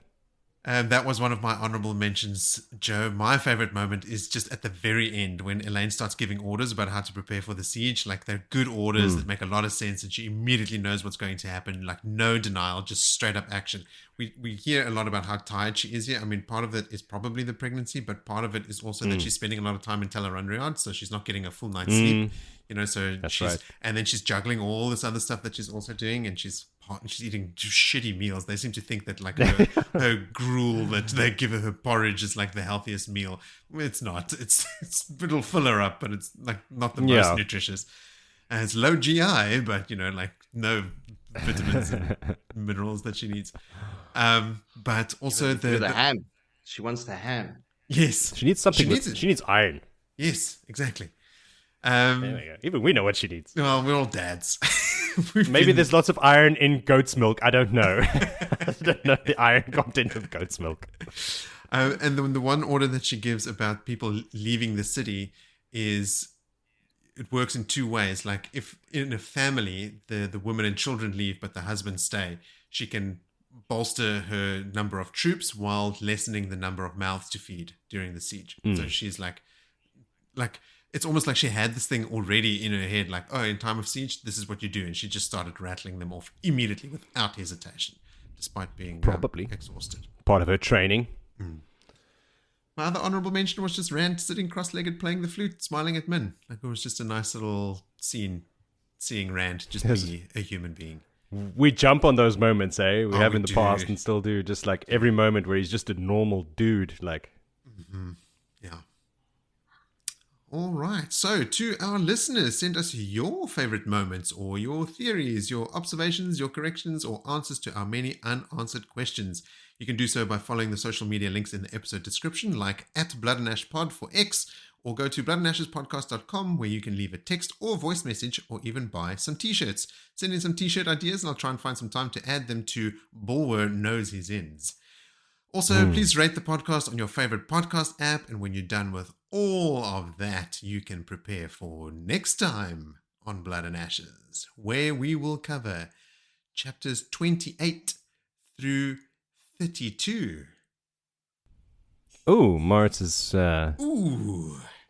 That was one of my honorable mentions, Joe. My favorite moment is just at the very end when Elayne starts giving orders about how to prepare for the siege. Like, they're good orders that make a lot of sense, and she immediately knows what's going to happen. Like, no denial, just straight up action. We hear a lot about how tired she is here. I mean, part of it is probably the pregnancy, but part of it is also that she's spending a lot of time in Tel'aran'rhiod, so she's not getting a full night's sleep. You know, so and then she's juggling all this other stuff that she's also doing, and she's eating shitty meals. They seem to think that, like, her gruel that they give her porridge is like the healthiest meal. It's not. It'll fill her up, but it's like not the most nutritious. And it's low GI, but, you know, like, no vitamins and minerals that she needs. But also the ham. She wants the ham. Yes. She needs something. She needs iron. Yes, exactly. There we go. Even we know what she needs. Well, we're all dads. Maybe there's lots of iron in goat's milk. I don't know. I don't know the iron content of goat's milk. And the one order that she gives about people leaving the city is, it works in two ways. Like if in a family, the women and children leave, but the husband stay, she can bolster her number of troops while lessening the number of mouths to feed during the siege. So she's like, it's almost like she had this thing already in her head, like, oh, in time of siege, this is what you do. And she just started rattling them off immediately without hesitation, despite being probably exhausted. Part of her training. My other honorable mention was just Rand sitting cross-legged playing the flute, smiling at Min. Like, it was just a nice little scene, seeing Rand just be a human being. We jump on those moments, eh? We have in the do. past and still do. Just like every moment where he's just a normal dude. Like, Yeah. All right. So, to our listeners, send us your favorite moments or your theories, your observations, your corrections, or answers to our many unanswered questions. You can do so by following the social media links in the episode description, like @BloodandAshPod for X, or go to bloodandashespodcast.com where you can leave a text or voice message or even buy some t-shirts. Send in some t-shirt ideas and I'll try and find some time to add them to Bulwer Knows His Ends. Also, please rate the podcast on your favorite podcast app, and when you're done with all of that, you can prepare for next time on Blood and Ashes, where we will cover chapters 28 through 32. oh, Moritz is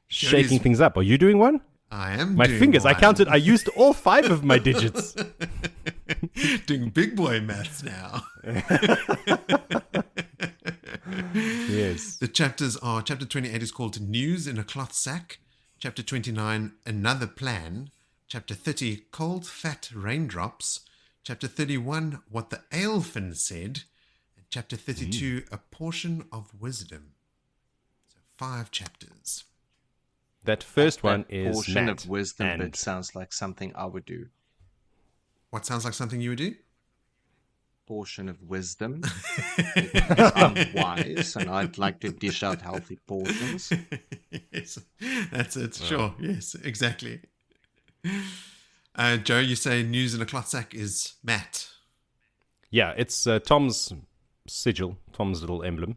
shaking things up. Are you doing one? I am My doing fingers, one. I counted. I used all 5 of my digits. Doing big boy maths now. Yes. The chapters are, chapter 28 is called News in a Cloth Sack. Chapter 29, Another Plan. Chapter 30, Cold Fat Raindrops. Chapter 31, What the Alefin Said. And chapter 32, A Portion of Wisdom. So 5 chapters. That first one is portion Matt, of wisdom, and but sounds like something I would do. What sounds like something you would do? Portion of wisdom. I'm wise, and I'd like to dish out healthy portions. Yes, that's it. Sure. Yes, exactly. Joe, you say news in a cloth sack is Matt. yeah, it's Tom's sigil, Tom's little emblem.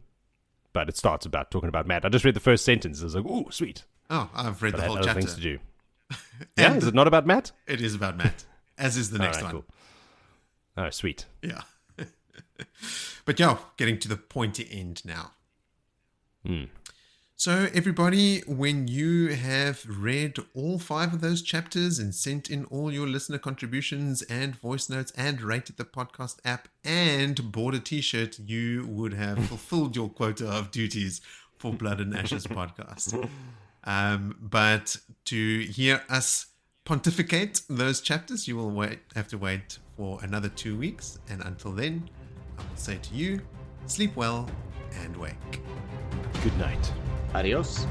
But it starts about talking about Matt. I just read the first sentence. I was like, ooh, sweet. Oh, I've read But the I had whole other chapter. things to do. Yeah, And is it not about Matt? it is about Matt, as is the next All right, one. cool. Oh, sweet. Yeah. But yeah, getting to the pointy end now. So everybody, when you have read all 5 of those chapters and sent in all your listener contributions and voice notes and rated the podcast app and bought a t-shirt, you would have fulfilled your quota of duties for Blood and Ashes podcast. But to hear us pontificate those chapters, you will have to wait for another 2 weeks. And until then, I will say to you, sleep well and wake. Good night. Adios.